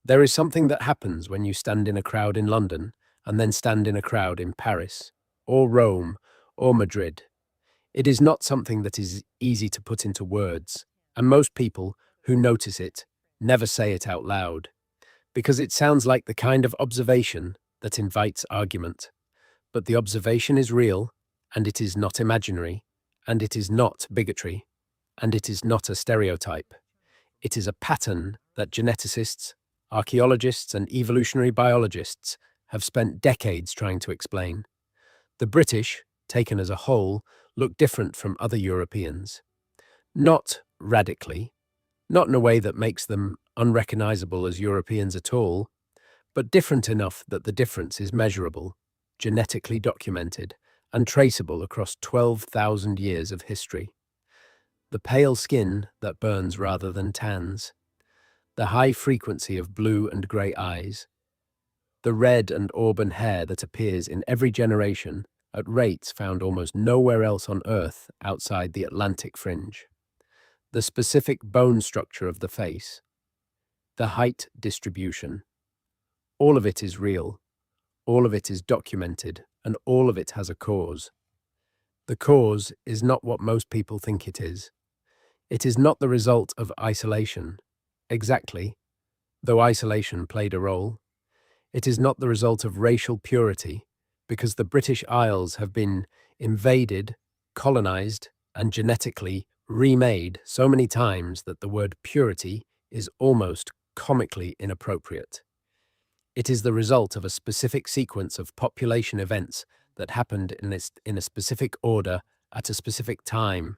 There is something that happens when you stand in a crowd in London and then stand in a crowd in Paris, or Rome, or Madrid. It is not something that is easy to put into words, and most people who notice it never say it out loud, because it sounds like the kind of observation that invites argument. But the observation is real, and it is not imaginary, and it is not bigotry, and it is not a stereotype. It is a pattern that geneticists, archaeologists, and evolutionary biologists have spent decades trying to explain. The British, taken as a whole, look different from other Europeans. Not radically, not in a way that makes them unrecognizable as Europeans at all, but different enough that the difference is measurable, genetically documented, and traceable across 12,000 years of history. The pale skin that burns rather than tans, the high frequency of blue and grey eyes, the red and auburn hair that appears in every generation at rates found almost nowhere else on Earth outside the Atlantic fringe, the specific bone structure of the face, the height distribution. All of it is real, all of it is documented, and all of it has a cause. The cause is not what most people think it is. It is not the result of isolation, exactly, though isolation played a role. It is not the result of racial purity, because the British Isles have been invaded, colonized, and genetically remade so many times that the word purity is almost comically inappropriate. It is the result of a specific sequence of population events that happened in a specific order at a specific time,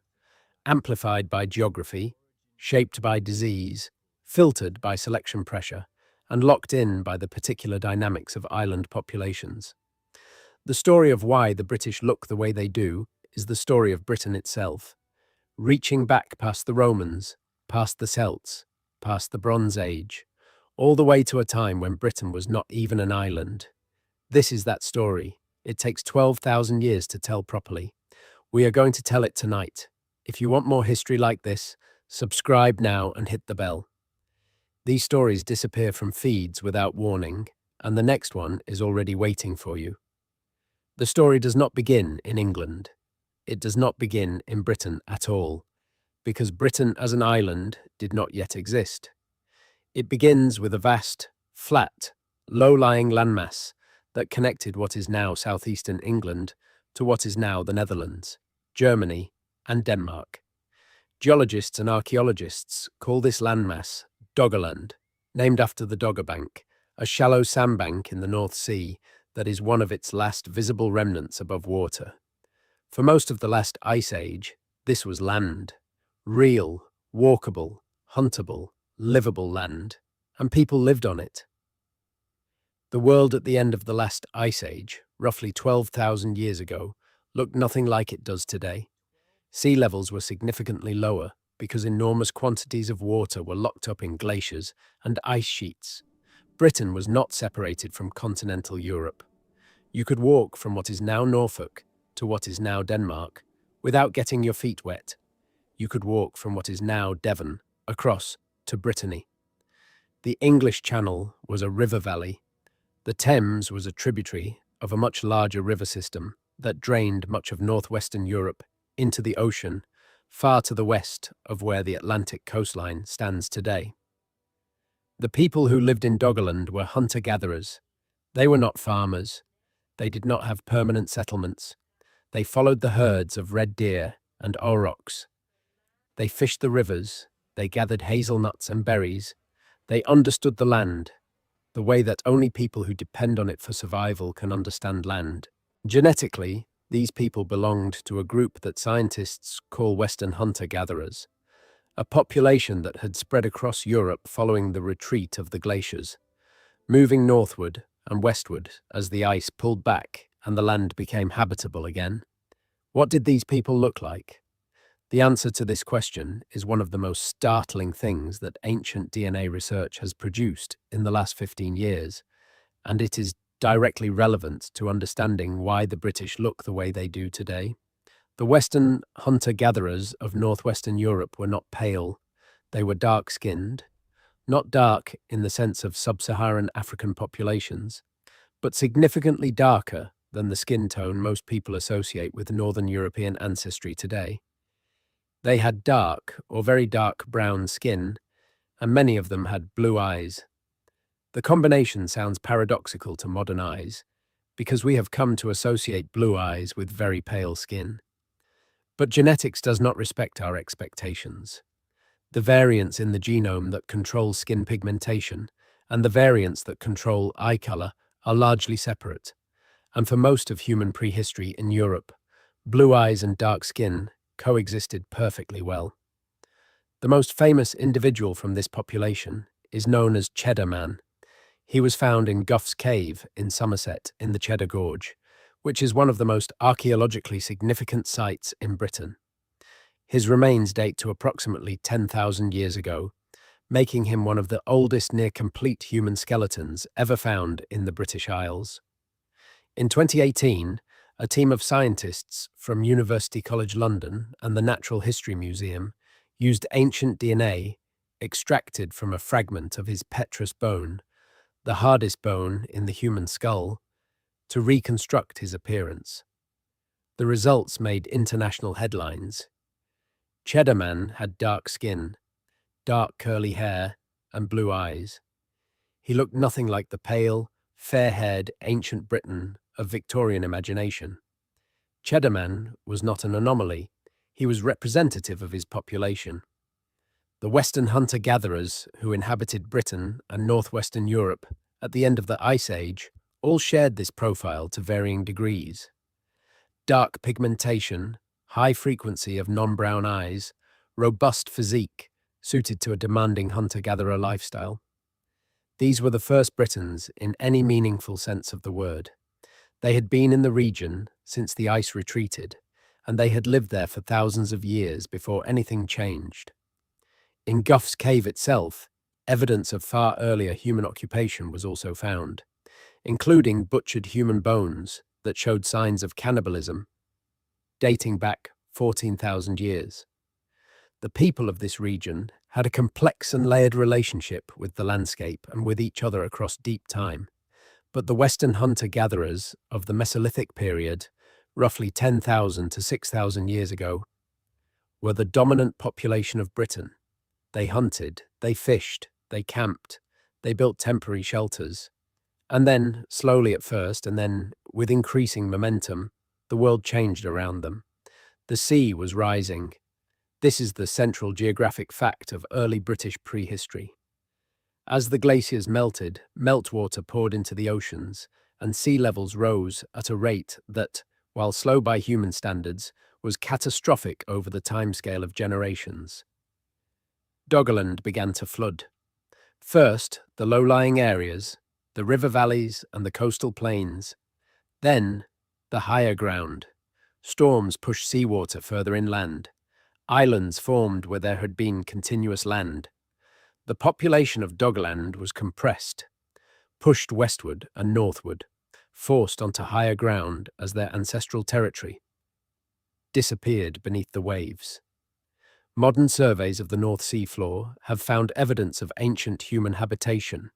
amplified by geography, shaped by disease, filtered by selection pressure, and locked in by the particular dynamics of island populations. The story of why the British look the way they do is the story of Britain itself, reaching back past the Romans, past the Celts, past the Bronze Age, all the way to a time when Britain was not even an island. This is that story. It takes 12,000 years to tell properly. We are going to tell it tonight. If you want more history like this, subscribe now and hit the bell. These stories disappear from feeds without warning, and the next one is already waiting for you. The story does not begin in England. It does not begin in Britain at all, because Britain as an island did not yet exist. It begins with a vast, flat, low-lying landmass that connected what is now southeastern England to what is now the Netherlands, Germany, and Denmark. Geologists and archaeologists call this landmass Doggerland, named after the Dogger Bank, a shallow sandbank in the North Sea that is one of its last visible remnants above water. For most of the last ice age, this was land, real, walkable, huntable, livable land, and people lived on it. The world at the end of the last ice age, roughly 12,000 years ago, looked nothing like it does today. Sea levels were significantly lower because enormous quantities of water were locked up in glaciers and ice sheets. Britain was not separated from continental Europe. You could walk from what is now Norfolk to what is now Denmark without getting your feet wet. You could walk from what is now Devon across to Brittany. The English Channel was a river valley. The Thames was a tributary of a much larger river system that drained much of northwestern Europe into the ocean, far to the west of where the Atlantic coastline stands today. The people who lived in Doggerland were hunter-gatherers. They were not farmers. They did not have permanent settlements. They followed the herds of red deer and aurochs. They fished the rivers. They gathered hazelnuts and berries. They understood the land, the way that only people who depend on it for survival can understand land. Genetically, these people belonged to a group that scientists call Western hunter-gatherers, a population that had spread across Europe following the retreat of the glaciers, moving northward and westward as the ice pulled back and the land became habitable again. What did these people look like? The answer to this question is one of the most startling things that ancient DNA research has produced in the last 15 years, and it is directly relevant to understanding why the British look the way they do today. The Western hunter-gatherers of northwestern Europe were not pale. They were dark-skinned, not dark in the sense of sub-Saharan African populations, but significantly darker than the skin tone most people associate with Northern European ancestry today. They had dark or very dark brown skin, and many of them had blue eyes. The combination sounds paradoxical to modern eyes, because we have come to associate blue eyes with very pale skin. But genetics does not respect our expectations. The variants in the genome that control skin pigmentation and the variants that control eye color are largely separate, and for most of human prehistory in Europe, blue eyes and dark skin coexisted perfectly well. The most famous individual from this population is known as Cheddar Man. He was found in Gough's Cave in Somerset in the Cheddar Gorge, which is one of the most archaeologically significant sites in Britain. His remains date to approximately 10,000 years ago, making him one of the oldest near-complete human skeletons ever found in the British Isles. In 2018, a team of scientists from University College London and the Natural History Museum used ancient DNA extracted from a fragment of his petrous bone, the hardest bone in the human skull, to reconstruct his appearance. The results made international headlines. Cheddar Man had dark skin, dark curly hair, and blue eyes. He looked nothing like the pale, fair-haired ancient Briton of Victorian imagination. Cheddar Man was not an anomaly, he was representative of his population. The Western hunter-gatherers who inhabited Britain and northwestern Europe at the end of the Ice Age all shared this profile to varying degrees. Dark pigmentation, high frequency of non-brown eyes, robust physique suited to a demanding hunter-gatherer lifestyle. These were the first Britons in any meaningful sense of the word. They had been in the region since the ice retreated, and they had lived there for thousands of years before anything changed. In Gough's Cave itself, evidence of far earlier human occupation was also found, including butchered human bones that showed signs of cannibalism, dating back 14,000 years. The people of this region had a complex and layered relationship with the landscape and with each other across deep time. But the Western hunter-gatherers of the Mesolithic period, roughly 10,000 to 6,000 years ago, were the dominant population of Britain. They hunted, they fished, they camped, they built temporary shelters. And then, slowly at first, and then with increasing momentum, the world changed around them. The sea was rising. This is the central geographic fact of early British prehistory. As the glaciers melted, meltwater poured into the oceans, and sea levels rose at a rate that, while slow by human standards, was catastrophic over the timescale of generations. Doggerland began to flood. First, the low-lying areas, the river valleys and the coastal plains. Then, the higher ground. Storms pushed seawater further inland. Islands formed where there had been continuous land. The population of Doggerland was compressed, pushed westward and northward, forced onto higher ground as their ancestral territory disappeared beneath the waves. Modern surveys of the North Sea floor have found evidence of ancient human habitation.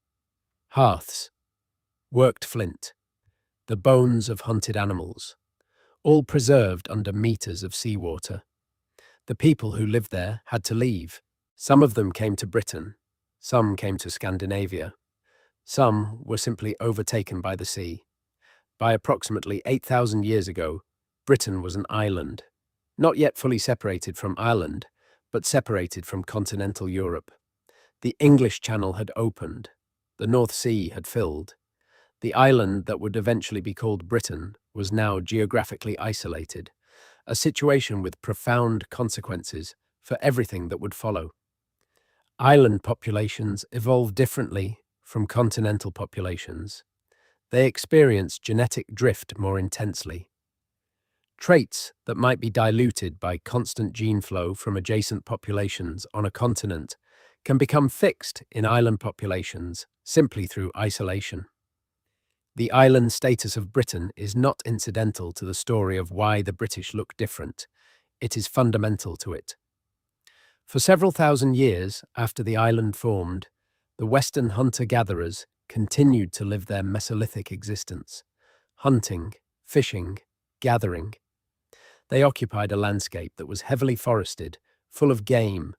Hearths, worked flint, the bones of hunted animals, all preserved under meters of seawater. The people who lived there had to leave. Some of them came to Britain, some came to Scandinavia, some were simply overtaken by the sea. By approximately 8,000 years ago, Britain was an island, not yet fully separated from Ireland, but separated from continental Europe. The English Channel had opened, the North Sea had filled. The island that would eventually be called Britain was now geographically isolated, a situation with profound consequences for everything that would follow. Island populations evolved differently from continental populations. They experienced genetic drift more intensely. Traits that might be diluted by constant gene flow from adjacent populations on a continent can become fixed in island populations simply through isolation. The island status of Britain is not incidental to the story of why the British look different. It is fundamental to it. For several thousand years after the island formed, The Western hunter-gatherers continued to live their Mesolithic existence, hunting, fishing, gathering. They occupied a landscape that was heavily forested, full of game,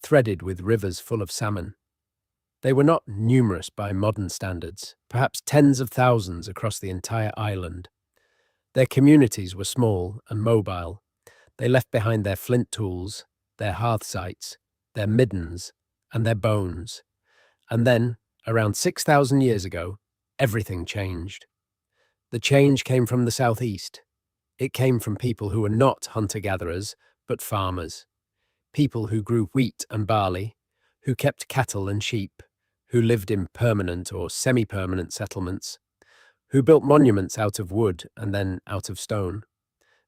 threaded with rivers full of salmon. They were not numerous by modern standards, perhaps tens of thousands across the entire island. Their communities were small and mobile. They left behind their flint tools, their hearth sites, their middens, and their bones. And then, around 6,000 years ago, everything changed. The change came from the southeast. It came from people who were not hunter-gatherers, but farmers. People who grew wheat and barley, who kept cattle and sheep, who lived in permanent or semi-permanent settlements, who built monuments out of wood and then out of stone.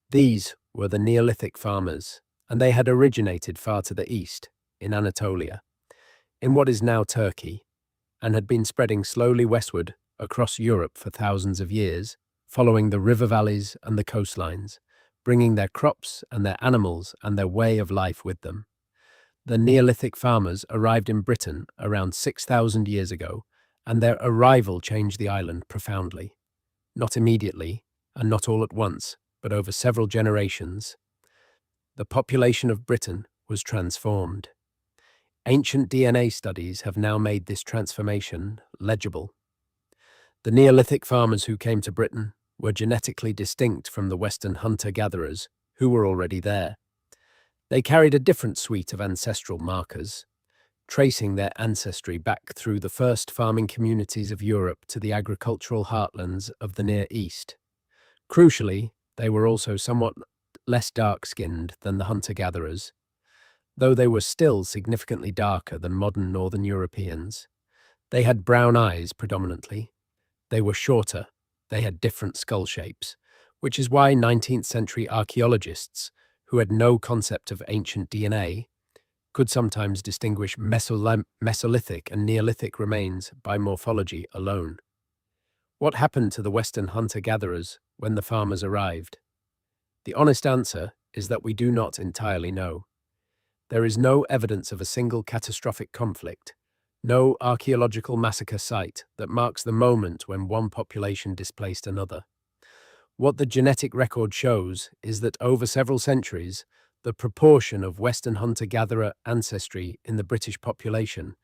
These were the Neolithic farmers, and they had originated far to the east, in Anatolia, in what is now Turkey, and had been spreading slowly westward across Europe for thousands of years, following the river valleys and the coastlines, bringing their crops and their animals and their way of life with them. The Neolithic farmers arrived in Britain around 6,000 years ago, and their arrival changed the island profoundly. Not immediately, and not all at once, but over several generations. The population of Britain was transformed. Ancient DNA studies have now made this transformation legible. The Neolithic farmers who came to Britain were genetically distinct from the Western hunter-gatherers who were already there. They carried a different suite of ancestral markers, tracing their ancestry back through the first farming communities of Europe to the agricultural heartlands of the Near East. Crucially, they were also somewhat less dark-skinned than the hunter-gatherers, though they were still significantly darker than modern Northern Europeans. They had brown eyes predominantly. They were shorter. They had different skull shapes, which is why 19th century archaeologists, who had no concept of ancient DNA, could sometimes distinguish Mesolithic and Neolithic remains by morphology alone. What happened to the Western hunter-gatherers when the farmers arrived? The honest answer is that we do not entirely know. There is no evidence of a single catastrophic conflict, no archaeological massacre site that marks the moment when one population displaced another. What the genetic record shows is that over several centuries, the proportion of Western hunter-gatherer ancestry in the British population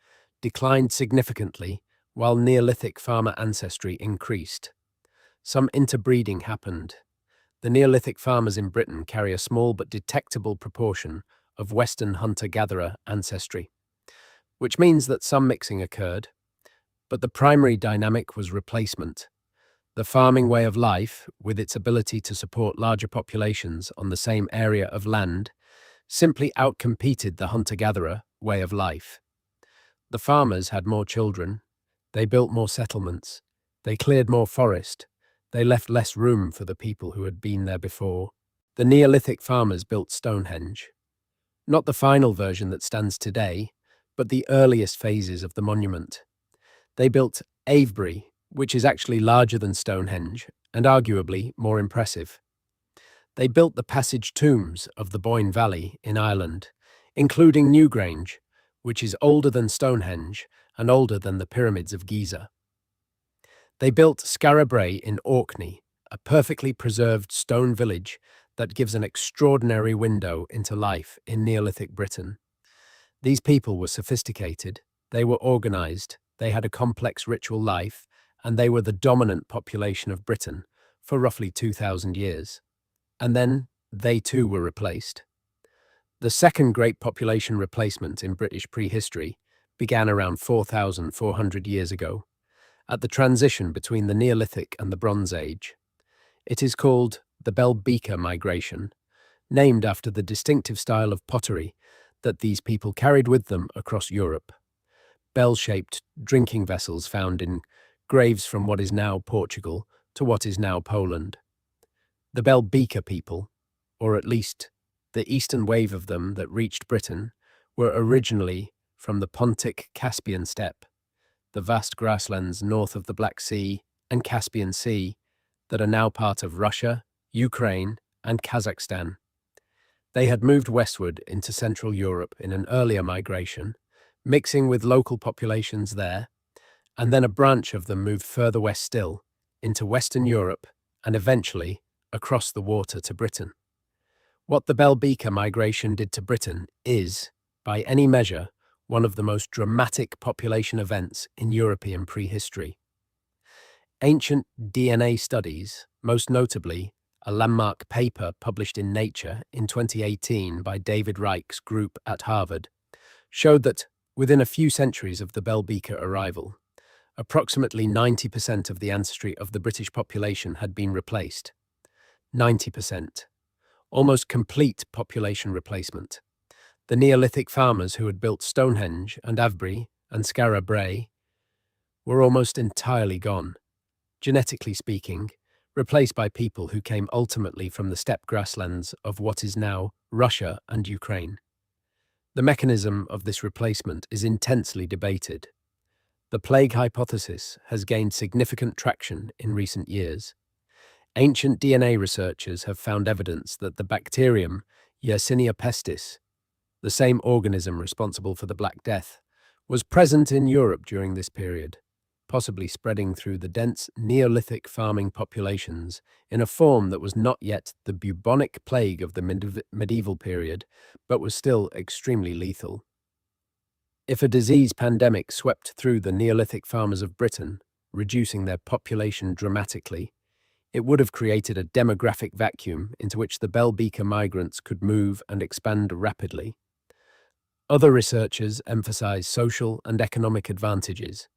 declined significantly while Neolithic farmer ancestry increased. Some interbreeding happened. The Neolithic farmers in Britain carry a small but detectable proportion of Western hunter-gatherer ancestry, which means that some mixing occurred, but the primary dynamic was replacement. The farming way of life, with its ability to support larger populations on the same area of land, simply outcompeted the hunter-gatherer way of life. The farmers had more children, they built more settlements, they cleared more forest, they left less room for the people who had been there before. The Neolithic farmers built Stonehenge. Not the final version that stands today, but the earliest phases of the monument. They built Avebury, which is actually larger than Stonehenge and arguably more impressive. They built the passage tombs of the Boyne Valley in Ireland, including Newgrange, which is older than Stonehenge and older than the pyramids of Giza. They built Skara Brae in Orkney, a perfectly preserved stone village that gives an extraordinary window into life in Neolithic Britain. These people were sophisticated, they were organized, they had a complex ritual life, and they were the dominant population of Britain for roughly 2,000 years. And then they too were replaced. The second great population replacement in British prehistory began around 4,400 years ago, at the transition between the Neolithic and the Bronze Age. It is called the Bell Beaker migration, named after the distinctive style of pottery that these people carried with them across Europe. Bell-shaped drinking vessels found in graves from what is now Portugal to what is now Poland. The Bell Beaker people, or at least the eastern wave of them that reached Britain, were originally from the Pontic-Caspian steppe, the vast grasslands north of the Black Sea and Caspian Sea that are now part of Russia, Ukraine, and Kazakhstan. They had moved westward into Central Europe in an earlier migration, mixing with local populations there, and then a branch of them moved further west still, into Western Europe, and eventually across the water to Britain. What the Bell Beaker migration did to Britain is, by any measure, one of the most dramatic population events in European prehistory. Ancient DNA studies, most notably a landmark paper published in Nature in 2018 by David Reich's group at Harvard, showed that within a few centuries of the Bell Beaker arrival, approximately 90% of the ancestry of the British population had been replaced. 90%. Almost complete population replacement. The Neolithic farmers who had built Stonehenge and Avebury and Skara Brae were almost entirely gone, genetically speaking, replaced by people who came ultimately from the steppe grasslands of what is now Russia and Ukraine. The mechanism of this replacement is intensely debated. The plague hypothesis has gained significant traction in recent years. Ancient DNA researchers have found evidence that the bacterium Yersinia pestis, the same organism responsible for the Black Death, was present in Europe during this period, possibly spreading through the dense Neolithic farming populations in a form that was not yet the bubonic plague of the medieval period, but was still extremely lethal. If a disease pandemic swept through the Neolithic farmers of Britain, reducing their population dramatically, it would have created a demographic vacuum into which the Bell Beaker migrants could move and expand rapidly. Other researchers emphasize social and economic advantages.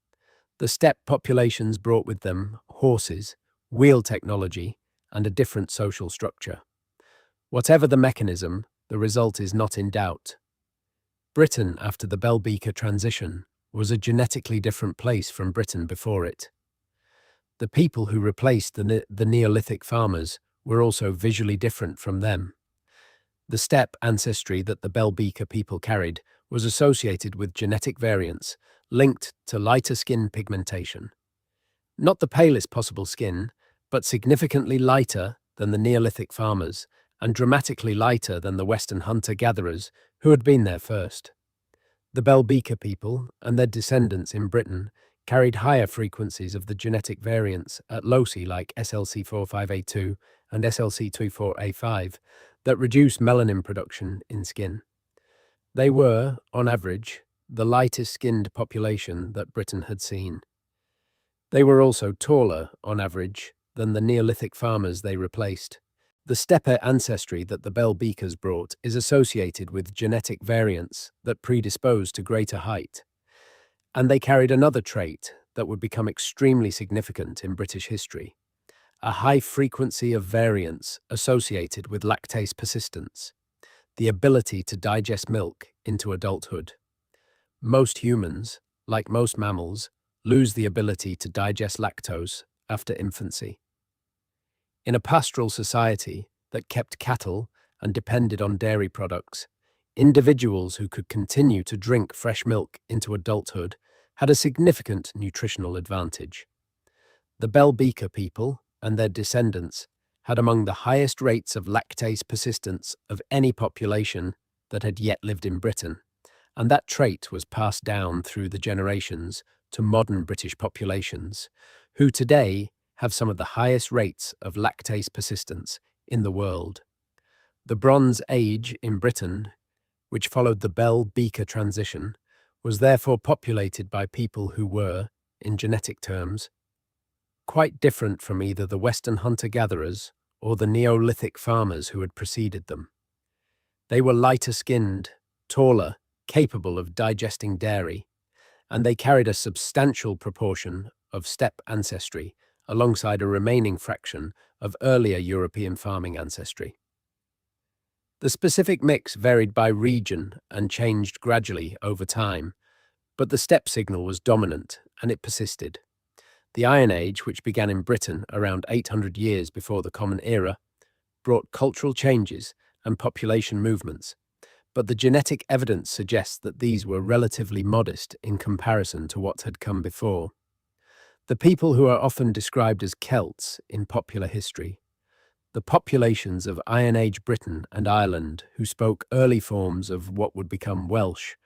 The steppe populations brought with them horses, wheel technology, and a different social structure. Whatever the mechanism, the result is not in doubt. Britain, after the Bell Beaker transition, was a genetically different place from Britain before it. The people who replaced the Neolithic farmers were also visually different from them. The steppe ancestry that the Bell Beaker people carried was associated with genetic variants linked to lighter skin pigmentation. Not the palest possible skin, but significantly lighter than the Neolithic farmers and dramatically lighter than the Western hunter-gatherers who had been there first. The Bell Beaker people and their descendants in Britain carried higher frequencies of the genetic variants at loci like SLC45A2 and SLC24A5 that reduce melanin production in skin. They were, on average, the lightest-skinned population that Britain had seen. They were also taller, on average, than the Neolithic farmers they replaced. The steppe ancestry that the Bell Beakers brought is associated with genetic variants that predispose to greater height. And they carried another trait that would become extremely significant in British history: a high frequency of variants associated with lactase persistence, the ability to digest milk into adulthood. Most humans, like most mammals, lose the ability to digest lactose after infancy. In a pastoral society that kept cattle and depended on dairy products, individuals who could continue to drink fresh milk into adulthood had a significant nutritional advantage. The Bell Beaker people and their descendants had among the highest rates of lactase persistence of any population that had yet lived in Britain, and that trait was passed down through the generations to modern British populations, who today have some of the highest rates of lactase persistence in the world. The Bronze Age in Britain, which followed the Bell Beaker transition, was therefore populated by people who were, in genetic terms, quite different from either the Western hunter-gatherers or the Neolithic farmers who had preceded them. They were lighter-skinned, taller, capable of digesting dairy, and they carried a substantial proportion of steppe ancestry alongside a remaining fraction of earlier European farming ancestry. The specific mix varied by region and changed gradually over time, but the steppe signal was dominant and it persisted. The Iron Age, which began in Britain around 800 years before the Common Era, brought cultural changes and population movements, but the genetic evidence suggests that these were relatively modest in comparison to what had come before. The people who are often described as Celts in popular history, the populations of Iron Age Britain and Ireland who spoke early forms of what would become Welsh,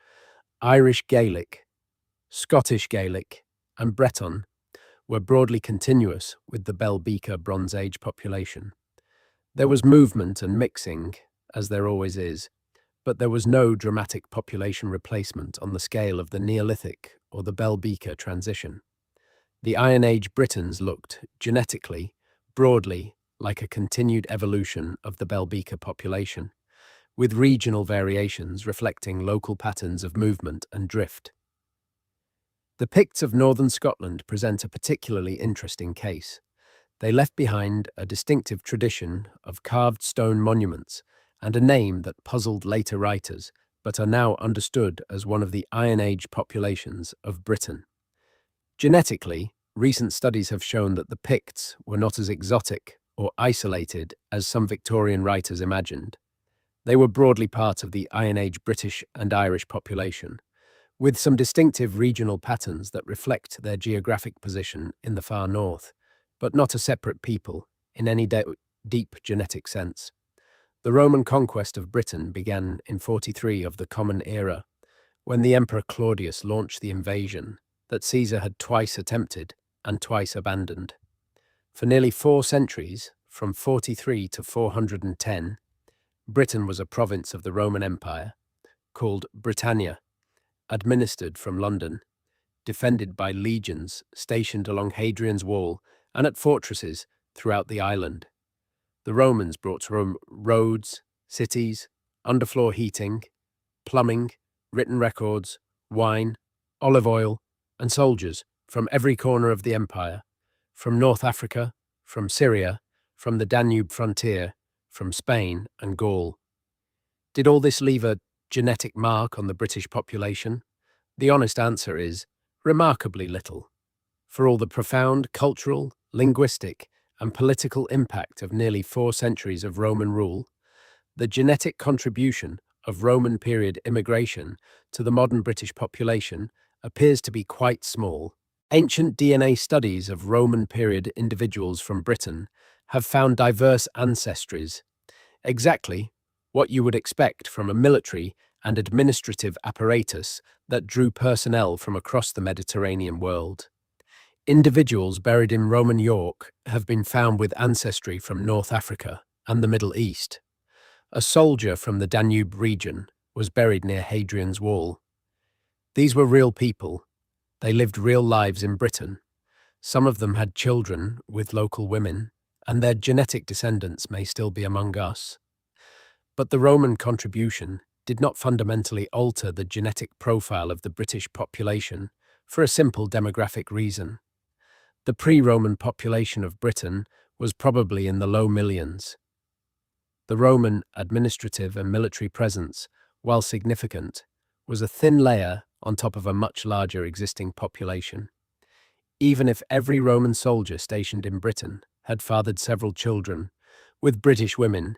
Irish Gaelic, Scottish Gaelic, and Breton were broadly continuous with the Bell Beaker Bronze Age population. There was movement and mixing, as there always is, but there was no dramatic population replacement on the scale of the Neolithic or the Bell Beaker transition. The Iron Age Britons looked, genetically, broadly, like a continued evolution of the Bell Beaker population, with regional variations reflecting local patterns of movement and drift. The Picts of northern Scotland present a particularly interesting case. They left behind a distinctive tradition of carved stone monuments and a name that puzzled later writers, but are now understood as one of the Iron Age populations of Britain. Genetically, recent studies have shown that the Picts were not as exotic or isolated as some Victorian writers imagined. They were broadly part of the Iron Age British and Irish population, with some distinctive regional patterns that reflect their geographic position in the far north, but not a separate people in any deep genetic sense. The Roman conquest of Britain began in 43 of the Common Era, when the Emperor Claudius launched the invasion that Caesar had twice attempted and twice abandoned. For nearly 4 centuries, from 43 to 410, Britain was a province of the Roman Empire, called Britannia, administered from London, defended by legions stationed along Hadrian's Wall and at fortresses throughout the island. The Romans brought roads, cities, underfloor heating, plumbing, written records, wine, olive oil, and soldiers from every corner of the empire, from North Africa, from Syria, from the Danube frontier, from Spain and Gaul. Did all this leave a genetic mark on the British population? The honest answer is remarkably little. For all the profound cultural, linguistic, and political impact of nearly 4 centuries of Roman rule, the genetic contribution of Roman period immigration to the modern British population appears to be quite small. Ancient DNA studies of Roman period individuals from Britain have found diverse ancestries, exactly what you would expect from a military and administrative apparatus that drew personnel from across the Mediterranean world. Individuals buried in Roman York have been found with ancestry from North Africa and the Middle East. A soldier from the Danube region was buried near Hadrian's Wall. These were real people. They lived real lives in Britain. Some of them had children with local women, and their genetic descendants may still be among us. But the Roman contribution did not fundamentally alter the genetic profile of the British population for a simple demographic reason. The pre-Roman population of Britain was probably in the low millions. The Roman administrative and military presence, while significant, was a thin layer on top of a much larger existing population. Even if every Roman soldier stationed in Britain had fathered several children with British women,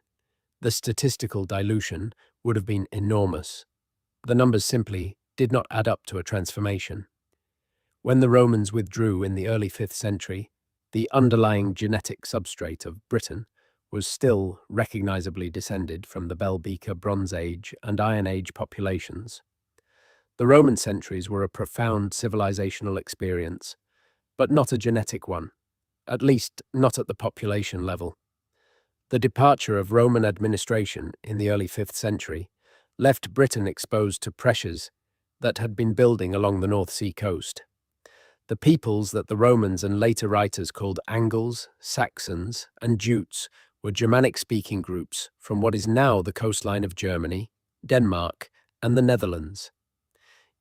the statistical dilution would have been enormous. The numbers simply did not add up to a transformation. When the Romans withdrew in the early 5th century, the underlying genetic substrate of Britain was still recognizably descended from the Bell Beaker Bronze Age and Iron Age populations. The Roman centuries were a profound civilizational experience, but not a genetic one, at least not at the population level. The departure of Roman administration in the early 5th century left Britain exposed to pressures that had been building along the North Sea coast. The peoples that the Romans and later writers called Angles, Saxons, and Jutes were Germanic-speaking groups from what is now the coastline of Germany, Denmark, and the Netherlands.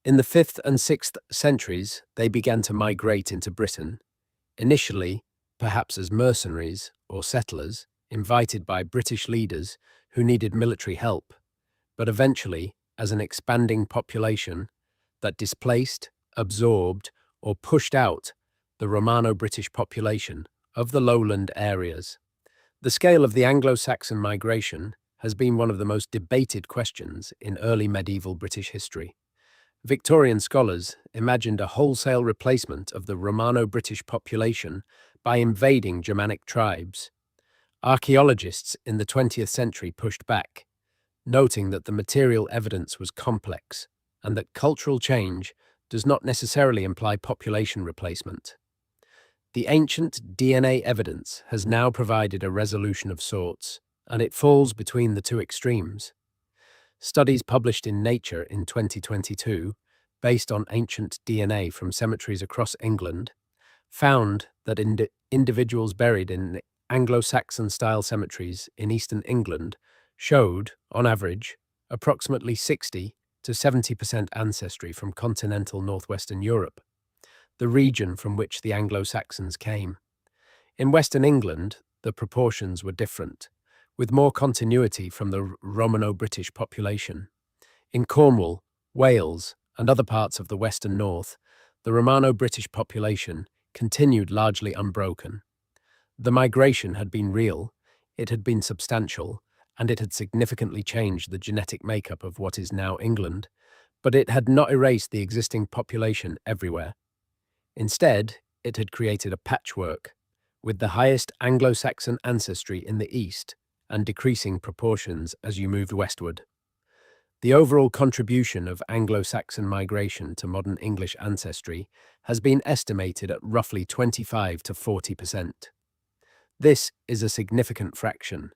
In the 5th and 6th centuries, they began to migrate into Britain, initially perhaps as mercenaries or settlers, invited by British leaders who needed military help, but eventually as an expanding population that displaced, absorbed, or pushed out the Romano-British population of the lowland areas. The scale of the Anglo-Saxon migration has been one of the most debated questions in early medieval British history. Victorian scholars imagined a wholesale replacement of the Romano-British population by invading Germanic tribes. Archaeologists in the 20th century pushed back, noting that the material evidence was complex and that cultural change does not necessarily imply population replacement. The ancient DNA evidence has now provided a resolution of sorts, and it falls between the two extremes. Studies published in Nature in 2022, based on ancient DNA from cemeteries across England, found that individuals buried in Anglo-Saxon style cemeteries in eastern England showed, on average, approximately 60 to 70% ancestry from continental northwestern Europe, the region from which the Anglo-Saxons came. In Western England, the proportions were different, with more continuity from the Romano-British population. In Cornwall, Wales, and other parts of the Western North, the Romano-British population continued largely unbroken. The migration had been real, it had been substantial, and it had significantly changed the genetic makeup of what is now England, but it had not erased the existing population everywhere. Instead, it had created a patchwork, with the highest Anglo-Saxon ancestry in the east and decreasing proportions as you moved westward. The overall contribution of Anglo-Saxon migration to modern English ancestry has been estimated at roughly 25 to 40%. This is a significant fraction,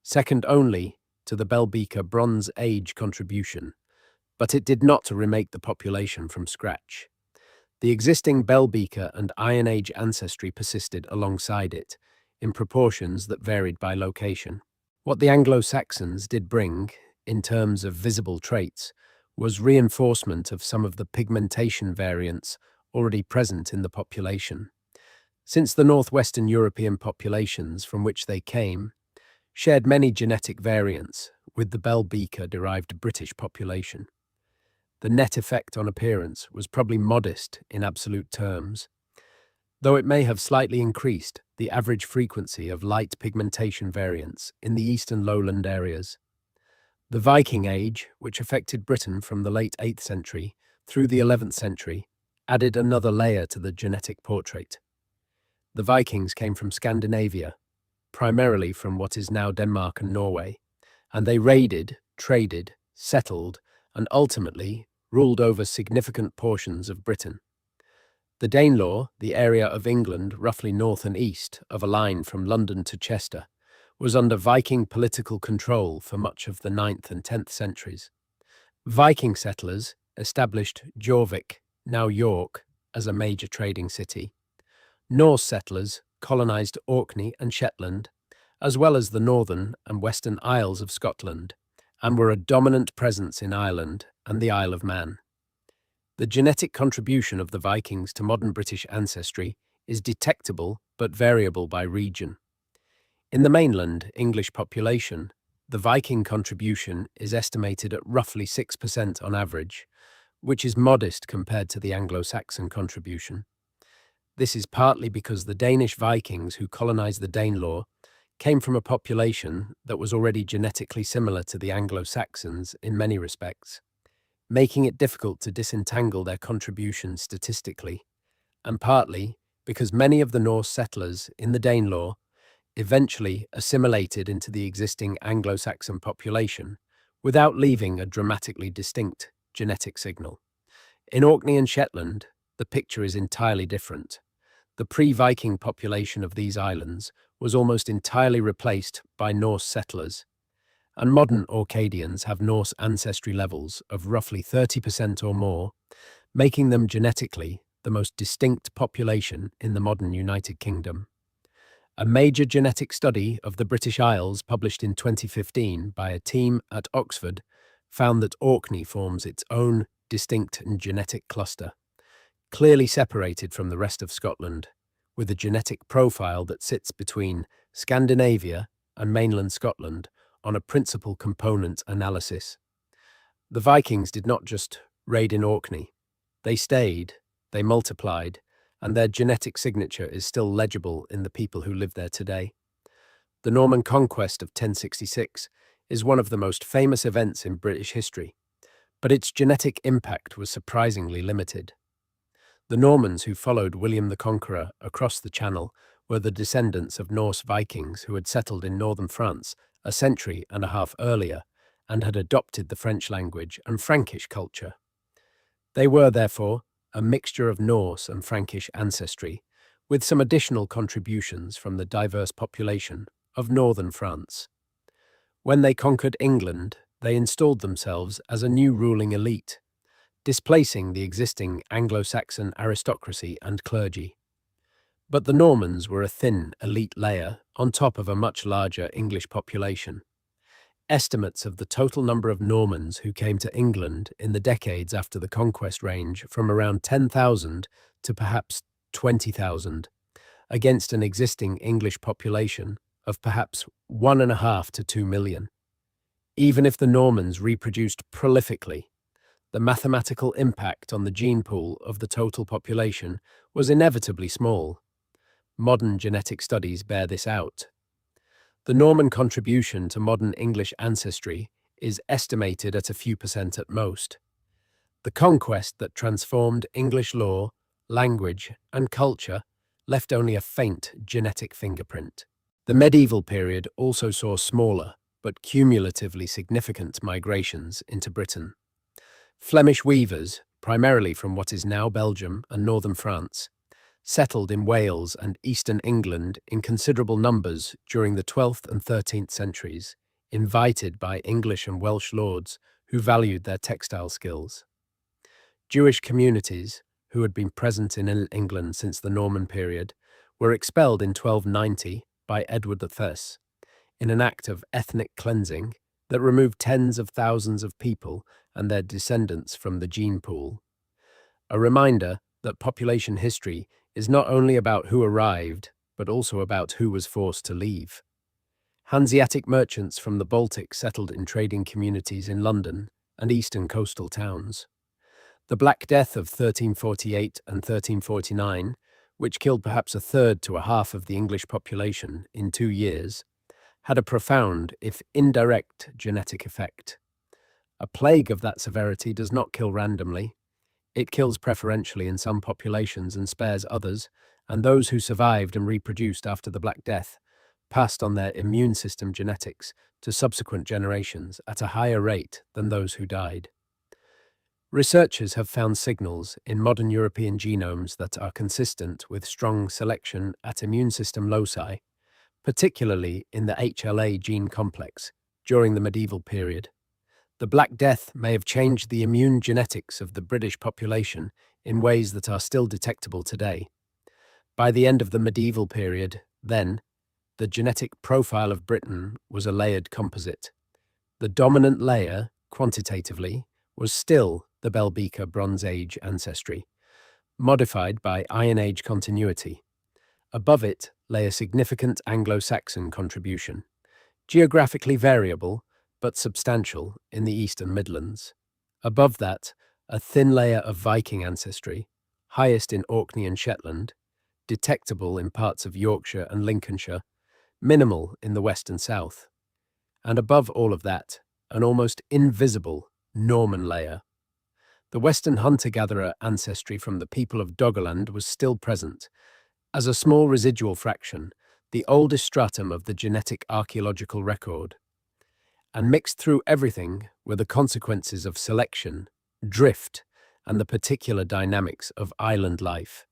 second only to the Bell Beaker Bronze Age contribution, but it did not remake the population from scratch. The existing Bell Beaker and Iron Age ancestry persisted alongside it, in proportions that varied by location. What the Anglo-Saxons did bring, in terms of visible traits, was reinforcement of some of the pigmentation variants already present in the population. Since the northwestern European populations from which they came shared many genetic variants with the Bell Beaker-derived British population, the net effect on appearance was probably modest in absolute terms, though it may have slightly increased the average frequency of light pigmentation variants in the eastern lowland areas. The Viking Age, which affected Britain from the late 8th century through the 11th century, added another layer to the genetic portrait. The Vikings came from Scandinavia, primarily from what is now Denmark and Norway, and they raided, traded, settled, and ultimately ruled over significant portions of Britain. The Danelaw, the area of England roughly north and east of a line from London to Chester, was under Viking political control for much of the 9th and 10th centuries. Viking settlers established Jorvik, now York, as a major trading city. Norse settlers colonised Orkney and Shetland, as well as the northern and western Isles of Scotland, and were a dominant presence in Ireland and the Isle of Man. The genetic contribution of the Vikings to modern British ancestry is detectable but variable by region. In the mainland English population, the Viking contribution is estimated at roughly 6% on average, which is modest compared to the Anglo-Saxon contribution. This is partly because the Danish Vikings who colonized the Danelaw came from a population that was already genetically similar to the Anglo-Saxons in many respects, making it difficult to disentangle their contribution statistically, and partly because many of the Norse settlers in the Danelaw eventually assimilated into the existing Anglo-Saxon population without leaving a dramatically distinct genetic signal. In Orkney and Shetland, the picture is entirely different. The pre-Viking population of these islands was almost entirely replaced by Norse settlers, and modern Orcadians have Norse ancestry levels of roughly 30% or more, making them genetically the most distinct population in the modern United Kingdom. A major genetic study of the British Isles published in 2015 by a team at Oxford found that Orkney forms its own distinct and genetic cluster, clearly separated from the rest of Scotland, with a genetic profile that sits between Scandinavia and mainland Scotland on a principal component analysis. The Vikings did not just raid in Orkney. They stayed, they multiplied, and their genetic signature is still legible in the people who live there today. The Norman Conquest of 1066 is one of the most famous events in British history, but its genetic impact was surprisingly limited. The Normans who followed William the Conqueror across the Channel were the descendants of Norse Vikings who had settled in northern France a century and a half earlier and had adopted the French language and Frankish culture. They were, therefore, a mixture of Norse and Frankish ancestry, with some additional contributions from the diverse population of northern France. When they conquered England, they installed themselves as a new ruling elite, displacing the existing Anglo-Saxon aristocracy and clergy. But the Normans were a thin, elite layer on top of a much larger English population. Estimates of the total number of Normans who came to England in the decades after the conquest range from around 10,000 to perhaps 20,000, against an existing English population of perhaps 1.5 to 2 million. Even if the Normans reproduced prolifically, the mathematical impact on the gene pool of the total population was inevitably small. Modern genetic studies bear this out. The Norman contribution to modern English ancestry is estimated at a few percent at most. The conquest that transformed English law, language, and culture left only a faint genetic fingerprint. The medieval period also saw smaller, but cumulatively significant migrations into Britain. Flemish weavers, primarily from what is now Belgium and northern France, settled in Wales and eastern England in considerable numbers during the 12th and 13th centuries, invited by English and Welsh lords who valued their textile skills. Jewish communities, who had been present in England since the Norman period, were expelled in 1290 by Edward I in an act of ethnic cleansing that removed tens of thousands of people and their descendants from the gene pool. A reminder that population history is not only about who arrived, but also about who was forced to leave. Hanseatic merchants from the Baltic settled in trading communities in London and eastern coastal towns. The Black Death of 1348 and 1349, which killed perhaps a third to a half of the English population in 2 years, had a profound, if indirect, genetic effect. A plague of that severity does not kill randomly. It kills preferentially in some populations and spares others, and those who survived and reproduced after the Black Death passed on their immune system genetics to subsequent generations at a higher rate than those who died. Researchers have found signals in modern European genomes that are consistent with strong selection at immune system loci, particularly in the HLA gene complex during the medieval period. The Black Death may have changed the immune genetics of the British population in ways that are still detectable today. By the end of the medieval period, then, the genetic profile of Britain was a layered composite. The dominant layer, quantitatively, was still the Bell Beaker Bronze Age ancestry, modified by Iron Age continuity. Above it lay a significant Anglo-Saxon contribution, geographically variable, but substantial in the Eastern Midlands. Above that, a thin layer of Viking ancestry, highest in Orkney and Shetland, detectable in parts of Yorkshire and Lincolnshire, minimal in the west and south. And above all of that, an almost invisible Norman layer. The Western hunter-gatherer ancestry from the people of Doggerland was still present. As a small residual fraction, the oldest stratum of the genetic archaeological record. And mixed through everything were the consequences of selection, drift, and the particular dynamics of island life.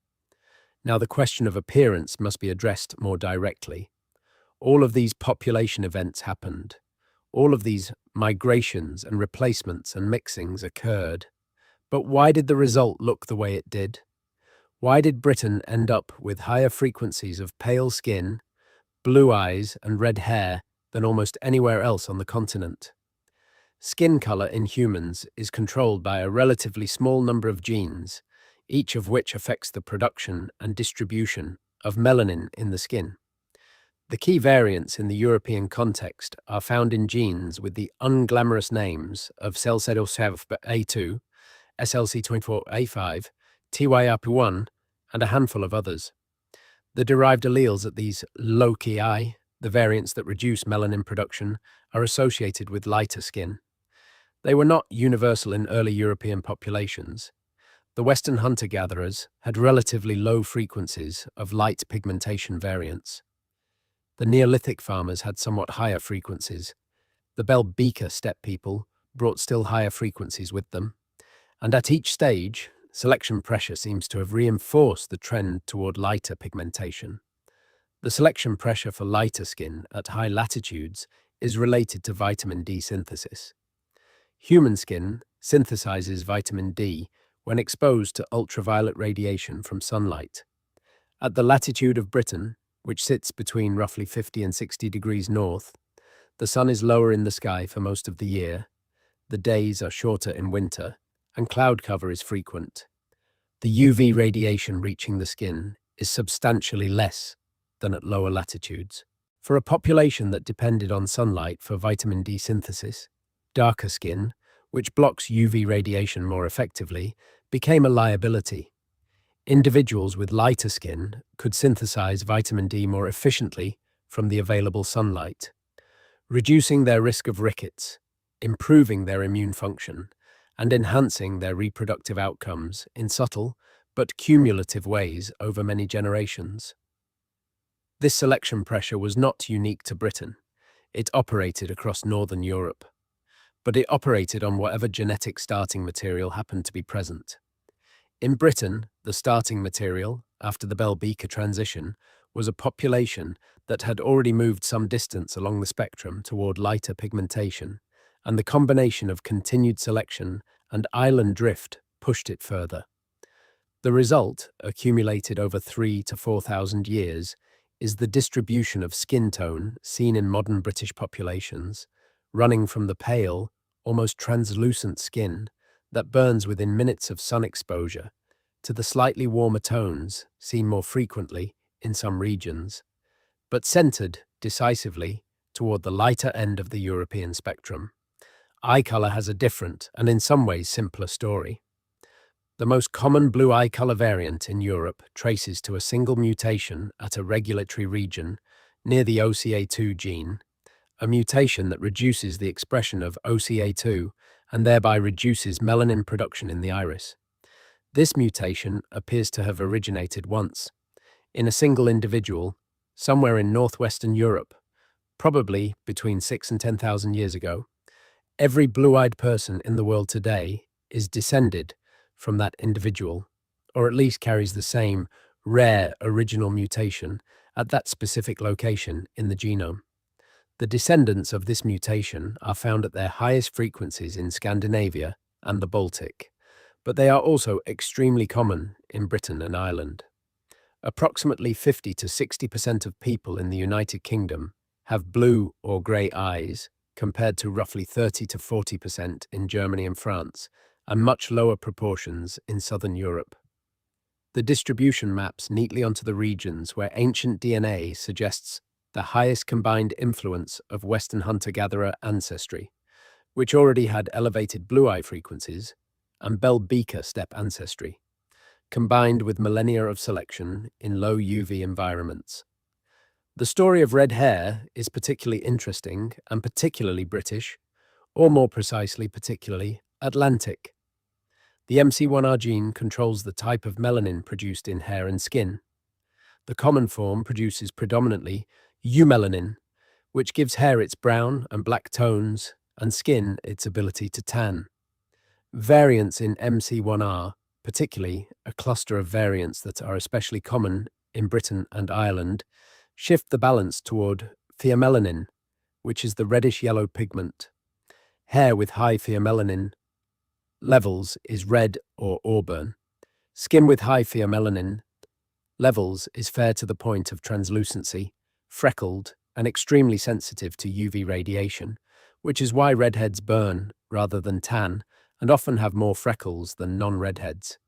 Now the question of appearance must be addressed more directly. All of these population events happened. All of these migrations and replacements and mixings occurred. But why did the result look the way it did? Why did Britain end up with higher frequencies of pale skin, blue eyes, and red hair than almost anywhere else on the continent? Skin color in humans is controlled by a relatively small number of genes, each of which affects the production and distribution of melanin in the skin. The key variants in the European context are found in genes with the unglamorous names of SLC24A2, SLC24A5, TYRP1, and a handful of others. The derived alleles at these loci, the variants that reduce melanin production, are associated with lighter skin. They were not universal in early European populations. The Western hunter-gatherers had relatively low frequencies of light pigmentation variants. The Neolithic farmers had somewhat higher frequencies. The Bell Beaker steppe people brought still higher frequencies with them. And at each stage, selection pressure seems to have reinforced the trend toward lighter pigmentation. The selection pressure for lighter skin at high latitudes is related to vitamin D synthesis. Human skin synthesizes vitamin D when exposed to ultraviolet radiation from sunlight. At the latitude of Britain, which sits between roughly 50 and 60 degrees north, the sun is lower in the sky for most of the year, the days are shorter in winter, and cloud cover is frequent. The UV radiation reaching the skin is substantially less than at lower latitudes. For a population that depended on sunlight for vitamin D synthesis, darker skin, which blocks UV radiation more effectively, became a liability. Individuals with lighter skin could synthesize vitamin D more efficiently from the available sunlight, reducing their risk of rickets, improving their immune function, and enhancing their reproductive outcomes in subtle but cumulative ways over many generations. This selection pressure was not unique to Britain. It operated across Northern Europe, but it operated on whatever genetic starting material happened to be present. In Britain, the starting material, after the Bell Beaker transition, was a population that had already moved some distance along the spectrum toward lighter pigmentation, and the combination of continued selection and island drift pushed it further. The result, accumulated over 3,000 to 4,000 years, is the distribution of skin tone seen in modern British populations, running from the pale, almost translucent skin that burns within minutes of sun exposure to the slightly warmer tones seen more frequently in some regions, but centered decisively toward the lighter end of the European spectrum. Eye color has a different and in some ways simpler story. The most common blue eye color variant in Europe traces to a single mutation at a regulatory region near the OCA2 gene, a mutation that reduces the expression of OCA2 and thereby reduces melanin production in the iris. This mutation appears to have originated once, in a single individual, somewhere in northwestern Europe, probably between 6,000 and 10,000 years ago. Every blue-eyed person in the world today is descended from that individual, or at least carries the same rare original mutation at that specific location in the genome. The descendants of this mutation are found at their highest frequencies in Scandinavia and the Baltic, but they are also extremely common in Britain and Ireland. Approximately 50 to 60% of people in the United Kingdom have blue or grey eyes, compared to roughly 30 to 40% in Germany and France, and much lower proportions in southern Europe. The distribution maps neatly onto the regions where ancient DNA suggests the highest combined influence of Western hunter-gatherer ancestry, which already had elevated blue-eye frequencies, and Bell Beaker steppe ancestry, combined with millennia of selection in low UV environments. The story of red hair is particularly interesting and particularly British, or more precisely, particularly Atlantic. The MC1R gene controls the type of melanin produced in hair and skin. The common form produces predominantly eumelanin, which gives hair its brown and black tones and skin its ability to tan. Variants in MC1R, particularly a cluster of variants that are especially common in Britain and Ireland, shift the balance toward pheomelanin, which is the reddish-yellow pigment. Hair with high pheomelanin levels is red or auburn. Skin with high pheomelanin levels is fair to the point of translucency, freckled, and extremely sensitive to UV radiation, which is why redheads burn rather than tan and often have more freckles than non-redheads.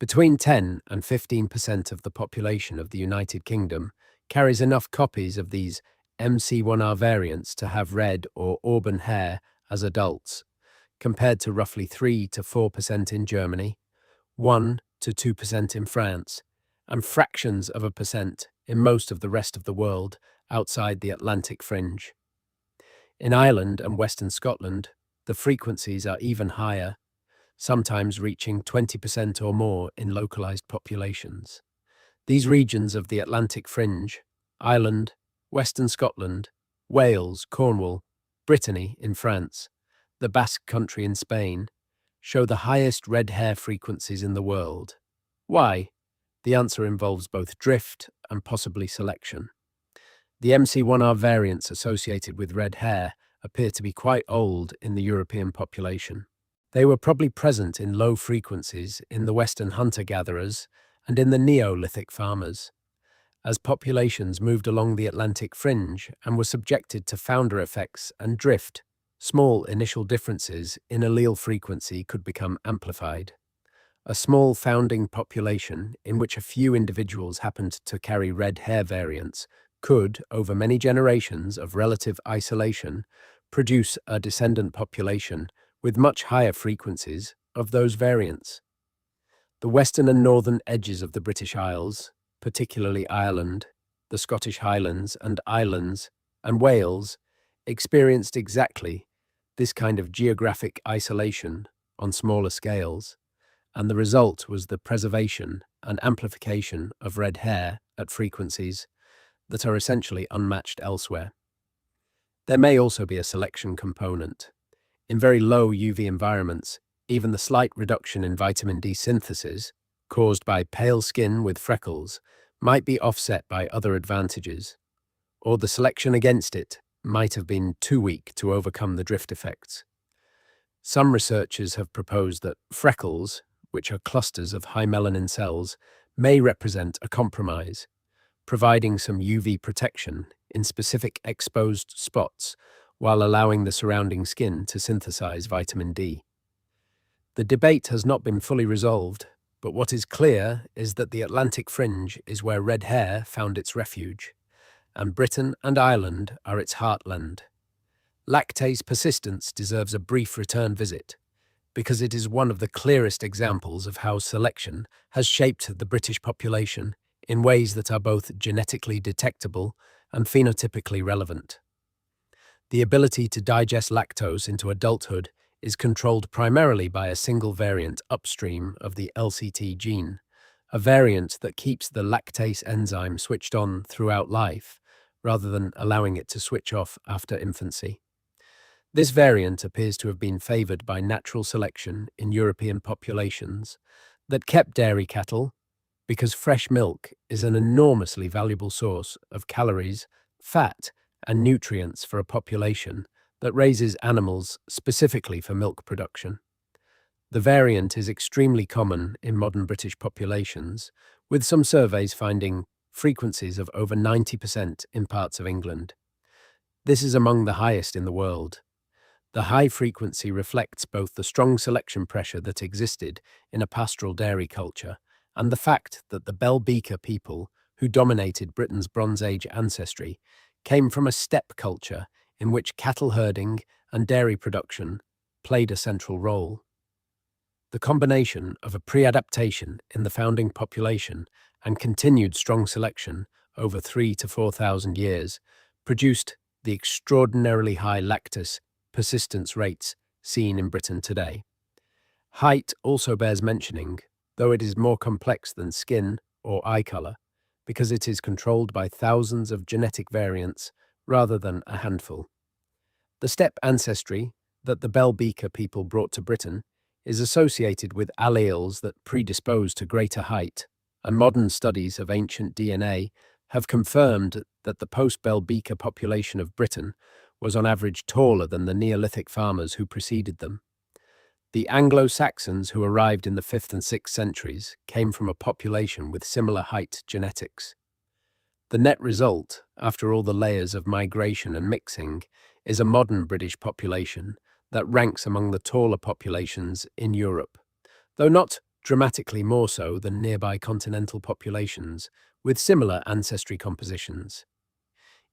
Between 10 and 15% of the population of the United Kingdom carries enough copies of these MC1R variants to have red or auburn hair as adults, compared to roughly 3 to 4% in Germany, 1 to 2% in France, and fractions of a percent in most of the rest of the world outside the Atlantic fringe. In Ireland and Western Scotland, the frequencies are even higher, sometimes reaching 20% or more in localized populations. These regions of the Atlantic fringe, Ireland, Western Scotland, Wales, Cornwall, Brittany in France, the Basque Country in Spain, show the highest red hair frequencies in the world. Why? The answer involves both drift and possibly selection. The MC1R variants associated with red hair appear to be quite old in the European population. They were probably present in low frequencies in the Western hunter-gatherers and in the Neolithic farmers. As populations moved along the Atlantic fringe and were subjected to founder effects and drift, small initial differences in allele frequency could become amplified. A small founding population in which a few individuals happened to carry red hair variants could, over many generations of relative isolation, produce a descendant population with much higher frequencies of those variants. The western and northern edges of the British Isles, particularly Ireland, the Scottish Highlands and Islands, and Wales, experienced exactly this kind of geographic isolation on smaller scales, and the result was the preservation and amplification of red hair at frequencies that are essentially unmatched elsewhere. There may also be a selection component. In very low UV environments, even the slight reduction in vitamin D synthesis, caused by pale skin with freckles, might be offset by other advantages, or the selection against it might have been too weak to overcome the drift effects. Some researchers have proposed that freckles, which are clusters of high melanin cells, may represent a compromise, providing some UV protection in specific exposed spots while allowing the surrounding skin to synthesize vitamin D. The debate has not been fully resolved, but what is clear is that the Atlantic fringe is where red hair found its refuge, and Britain and Ireland are its heartland. Lactase persistence deserves a brief return visit, because it is one of the clearest examples of how selection has shaped the British population in ways that are both genetically detectable and phenotypically relevant. The ability to digest lactose into adulthood is controlled primarily by a single variant upstream of the LCT gene, a variant that keeps the lactase enzyme switched on throughout life, rather than allowing it to switch off after infancy. This variant appears to have been favored by natural selection in European populations that kept dairy cattle, because fresh milk is an enormously valuable source of calories, fat, and nutrients for a population that raises animals specifically for milk production. The variant is extremely common in modern British populations, with some surveys finding frequencies of over 90% in parts of England. This is among the highest in the world. The high frequency reflects both the strong selection pressure that existed in a pastoral dairy culture and the fact that the Bell Beaker people, who dominated Britain's Bronze Age ancestry, came from a steppe culture in which cattle herding and dairy production played a central role. The combination of a pre-adaptation in the founding population and continued strong selection over 3,000 to 4,000 years produced the extraordinarily high lactase persistence rates seen in Britain today. Height also bears mentioning, though it is more complex than skin or eye color, because it is controlled by thousands of genetic variants rather than a handful. The steppe ancestry that the Bell Beaker people brought to Britain is associated with alleles that predispose to greater height, and modern studies of ancient DNA have confirmed that the post-Bell Beaker population of Britain was on average taller than the Neolithic farmers who preceded them. The Anglo-Saxons who arrived in the 5th and 6th centuries came from a population with similar height genetics. The net result, after all the layers of migration and mixing, is a modern British population that ranks among the taller populations in Europe, though not dramatically more so than nearby continental populations with similar ancestry compositions.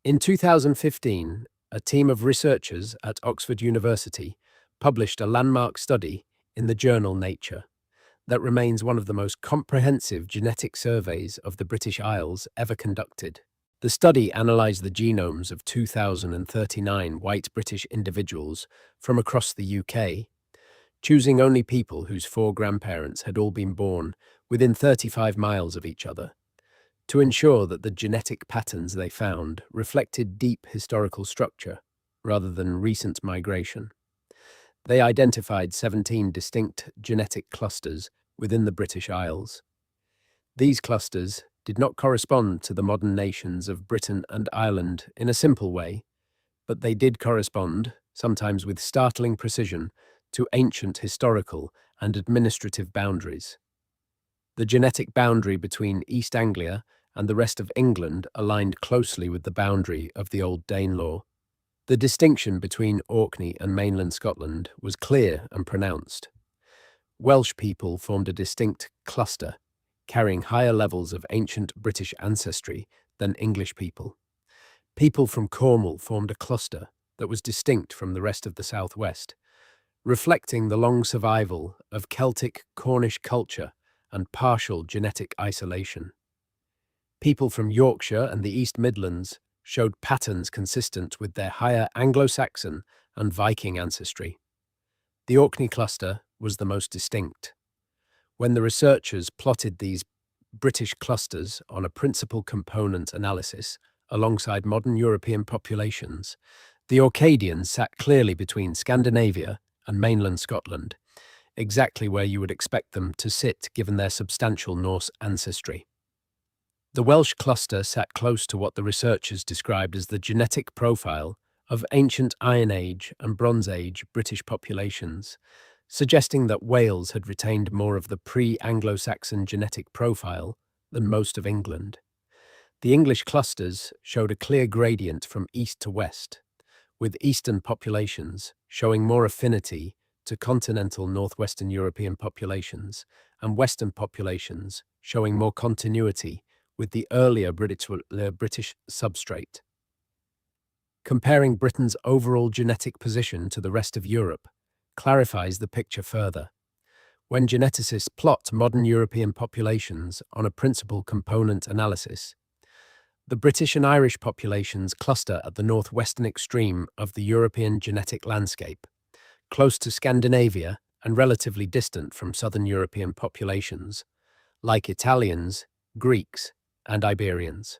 In 2015, a team of researchers at Oxford University published a landmark study in the journal Nature that remains one of the most comprehensive genetic surveys of the British Isles ever conducted. The study analysed the genomes of 2,039 white British individuals from across the UK, choosing only people whose 4 grandparents had all been born within 35 miles of each other, to ensure that the genetic patterns they found reflected deep historical structure rather than recent migration. They identified 17 distinct genetic clusters within the British Isles. These clusters did not correspond to the modern nations of Britain and Ireland in a simple way, but they did correspond, sometimes with startling precision, to ancient historical and administrative boundaries. The genetic boundary between East Anglia and the rest of England aligned closely with the boundary of the Old Danelaw. The distinction between Orkney and mainland Scotland was clear and pronounced. Welsh people formed a distinct cluster, carrying higher levels of ancient British ancestry than English people. People from Cornwall formed a cluster that was distinct from the rest of the southwest, reflecting the long survival of Celtic Cornish culture and partial genetic isolation. People from Yorkshire and the East Midlands showed patterns consistent with their higher Anglo-Saxon and Viking ancestry. The Orkney cluster was the most distinct. When the researchers plotted these British clusters on a principal component analysis alongside modern European populations, the Orcadians sat clearly between Scandinavia and mainland Scotland, exactly where you would expect them to sit given their substantial Norse ancestry. The Welsh cluster sat close to what the researchers described as the genetic profile of ancient Iron Age and Bronze Age British populations, suggesting that Wales had retained more of the pre-Anglo-Saxon genetic profile than most of England. The English clusters showed a clear gradient from east to west, with eastern populations showing more affinity to continental northwestern European populations and western populations showing more continuity with the earlier British substrate. Comparing Britain's overall genetic position to the rest of Europe clarifies the picture further. When geneticists plot modern European populations on a principal component analysis, the British and Irish populations cluster at the northwestern extreme of the European genetic landscape, close to Scandinavia and relatively distant from southern European populations, like Italians, Greeks, and Iberians.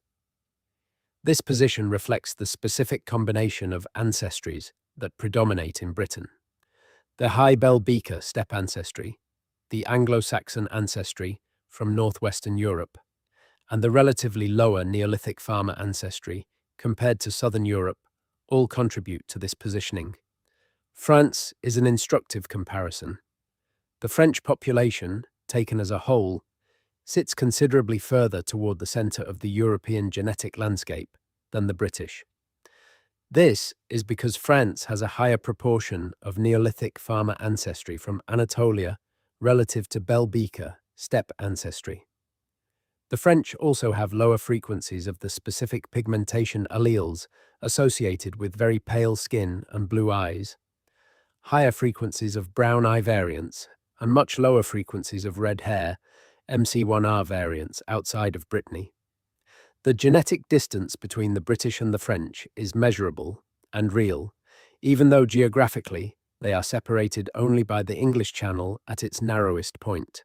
This position reflects the specific combination of ancestries that predominate in Britain. The high Bell Beaker steppe ancestry, the Anglo-Saxon ancestry from northwestern Europe, and the relatively lower Neolithic farmer ancestry compared to southern Europe all contribute to this positioning. France is an instructive comparison. The French population, taken as a whole, sits considerably further toward the center of the European genetic landscape than the British. This is because France has a higher proportion of Neolithic farmer ancestry from Anatolia relative to Bell Beaker steppe ancestry. The French also have lower frequencies of the specific pigmentation alleles associated with very pale skin and blue eyes, higher frequencies of brown eye variants, and much lower frequencies of red hair, MC1R variants outside of Brittany. The genetic distance between the British and the French is measurable and real, even though geographically they are separated only by the English Channel at its narrowest point.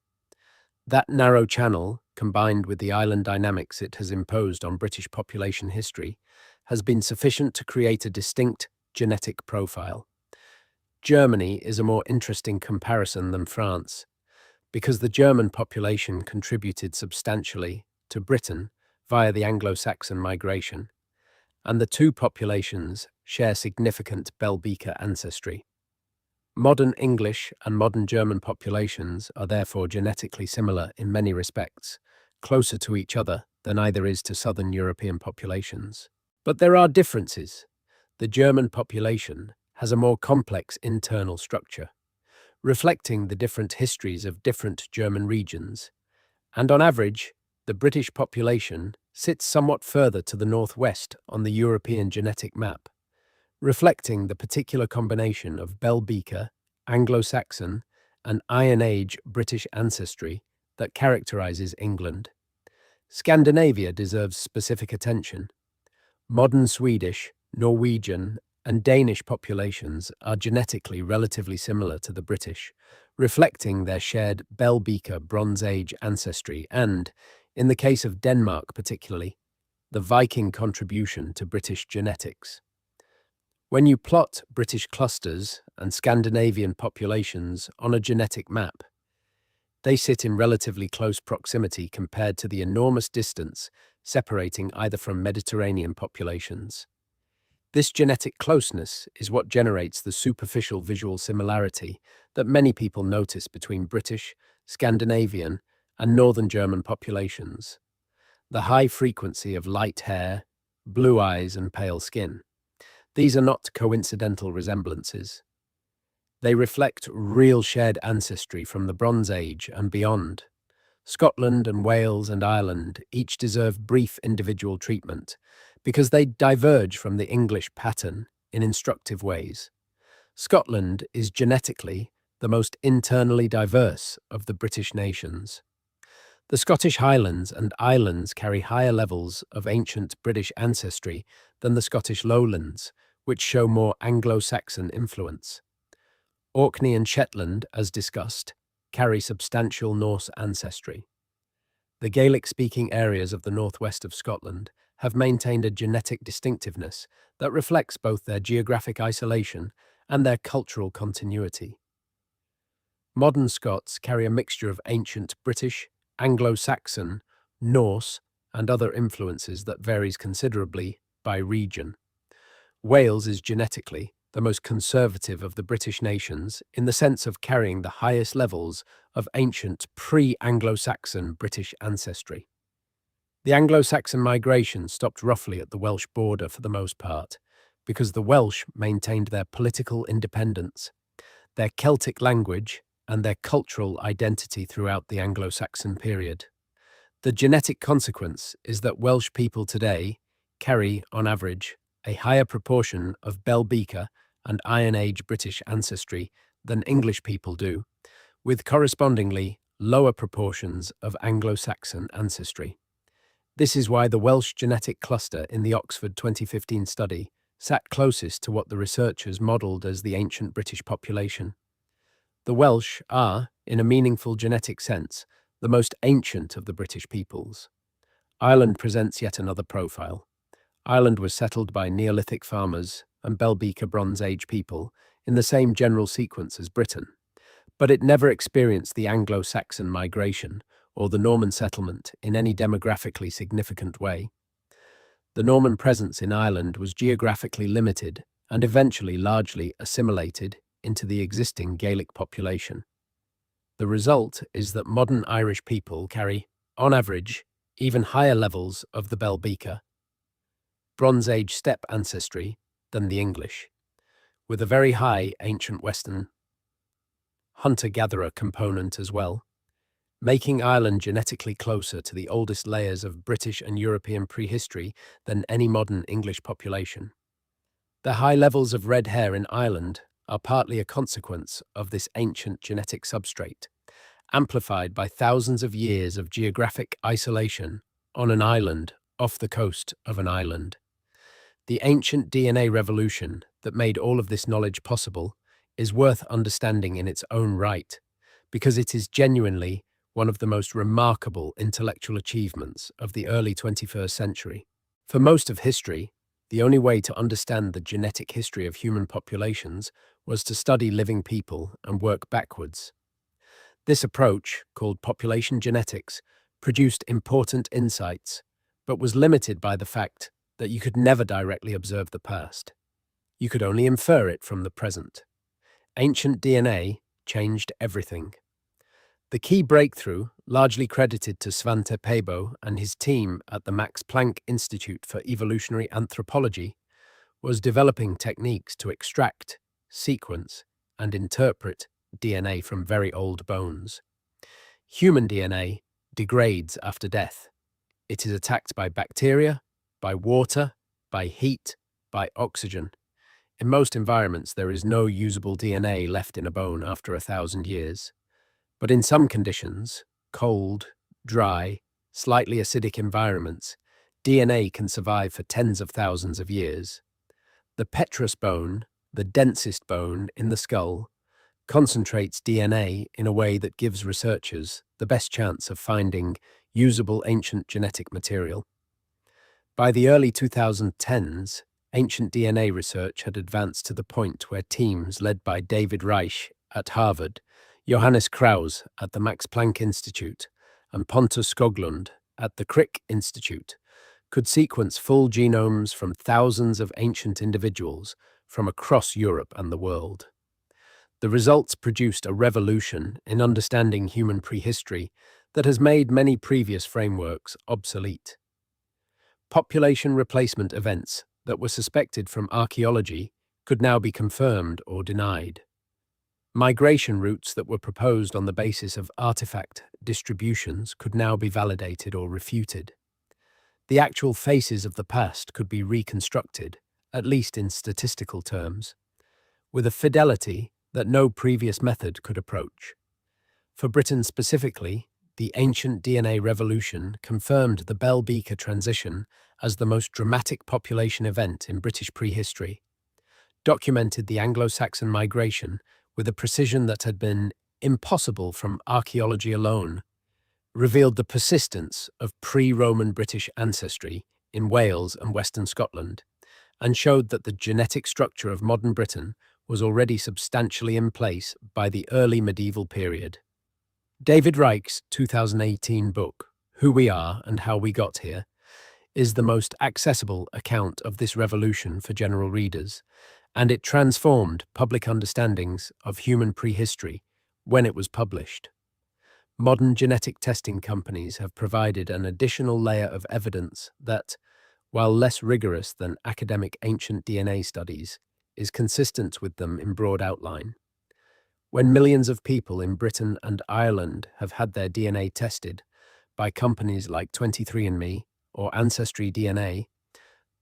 That narrow channel, combined with the island dynamics it has imposed on British population history, has been sufficient to create a distinct genetic profile. Germany is a more interesting comparison than France, because the German population contributed substantially to Britain via the Anglo-Saxon migration, and the two populations share significant Bell Beaker ancestry. Modern English and modern German populations are therefore genetically similar in many respects, closer to each other than either is to southern European populations. But there are differences. The German population has a more complex internal structure, reflecting the different histories of different German regions, and on average, the British population sits somewhat further to the northwest on the European genetic map, reflecting the particular combination of Bell Beaker, Anglo-Saxon, and Iron Age British ancestry that characterizes England. Scandinavia deserves specific attention. Modern Swedish, Norwegian, and Danish populations are genetically relatively similar to the British, reflecting their shared Bell Beaker Bronze Age ancestry and, in the case of Denmark particularly, the Viking contribution to British genetics. When you plot British clusters and Scandinavian populations on a genetic map. They sit in relatively close proximity compared to the enormous distance separating either from Mediterranean populations. This genetic closeness is what generates the superficial visual similarity that many people notice between British, Scandinavian, and Northern German populations. The high frequency of light hair, blue eyes, and pale skin. These are not coincidental resemblances. They reflect real shared ancestry from the Bronze Age and beyond. Scotland and Wales and Ireland each deserve brief individual treatment because they diverge from the English pattern in instructive ways. Scotland is genetically the most internally diverse of the British nations. The Scottish Highlands and Islands carry higher levels of ancient British ancestry than the Scottish Lowlands, which show more Anglo-Saxon influence. Orkney and Shetland, as discussed, carry substantial Norse ancestry. The Gaelic-speaking areas of the northwest of Scotland have maintained a genetic distinctiveness that reflects both their geographic isolation and their cultural continuity. Modern Scots carry a mixture of ancient British, Anglo-Saxon, Norse, and other influences that varies considerably by region. Wales is genetically the most conservative of the British nations in the sense of carrying the highest levels of ancient pre-Anglo-Saxon British ancestry. The Anglo-Saxon migration stopped roughly at the Welsh border for the most part, because the Welsh maintained their political independence, their Celtic language, and their cultural identity throughout the Anglo-Saxon period. The genetic consequence is that Welsh people today carry, on average, a higher proportion of Bell Beaker and Iron Age British ancestry than English people do, with correspondingly lower proportions of Anglo-Saxon ancestry. This is why the Welsh genetic cluster in the Oxford 2015 study sat closest to what the researchers modelled as the ancient British population. The Welsh are, in a meaningful genetic sense, the most ancient of the British peoples. Ireland presents yet another profile. Ireland was settled by Neolithic farmers and Bell Beaker Bronze Age people in the same general sequence as Britain, but it never experienced the Anglo-Saxon migration or the Norman settlement in any demographically significant way. The Norman presence in Ireland was geographically limited and eventually largely assimilated into the existing Gaelic population. The result is that modern Irish people carry, on average, even higher levels of the Bell Beaker, Bronze Age steppe ancestry than the English, with a very high ancient Western hunter-gatherer component as well, making Ireland genetically closer to the oldest layers of British and European prehistory than any modern English population. The high levels of red hair in Ireland are partly a consequence of this ancient genetic substrate, amplified by thousands of years of geographic isolation on an island off the coast of an island. The ancient DNA revolution that made all of this knowledge possible is worth understanding in its own right, because it is genuinely one of the most remarkable intellectual achievements of the early 21st century. For most of history, the only way to understand the genetic history of human populations was to study living people and work backwards. This approach, called population genetics, produced important insights, but was limited by the fact that you could never directly observe the past. You could only infer it from the present. Ancient DNA changed everything. The key breakthrough, largely credited to Svante Pääbo and his team at the Max Planck Institute for Evolutionary Anthropology, was developing techniques to extract, sequence, and interpret DNA from very old bones. Human DNA degrades after death. It is attacked by bacteria, by water, by heat, by oxygen. In most environments, there is no usable DNA left in a bone after 1,000 years. But in some conditions, cold, dry, slightly acidic environments, DNA can survive for tens of thousands of years. The petrous bone, the densest bone in the skull, concentrates DNA in a way that gives researchers the best chance of finding usable ancient genetic material. By the early 2010s, ancient DNA research had advanced to the point where teams led by David Reich at Harvard, Johannes Krause at the Max Planck Institute, and Pontus Skoglund at the Crick Institute could sequence full genomes from thousands of ancient individuals from across Europe and the world. The results produced a revolution in understanding human prehistory that has made many previous frameworks obsolete. Population replacement events that were suspected from archaeology could now be confirmed or denied. Migration routes that were proposed on the basis of artifact distributions could now be validated or refuted. The actual faces of the past could be reconstructed, at least in statistical terms, with a fidelity that no previous method could approach. For Britain specifically, the ancient DNA revolution confirmed the Bell Beaker transition as the most dramatic population event in British prehistory, documented the Anglo-Saxon migration with a precision that had been impossible from archaeology alone, revealed the persistence of pre-Roman British ancestry in Wales and Western Scotland, and showed that the genetic structure of modern Britain was already substantially in place by the early medieval period. David Reich's 2018 book, Who We Are and How We Got Here, is the most accessible account of this revolution for general readers, and it transformed public understandings of human prehistory when it was published. Modern genetic testing companies have provided an additional layer of evidence that, while less rigorous than academic ancient DNA studies, is consistent with them in broad outline. When millions of people in Britain and Ireland have had their DNA tested by companies like 23andMe or Ancestry DNA,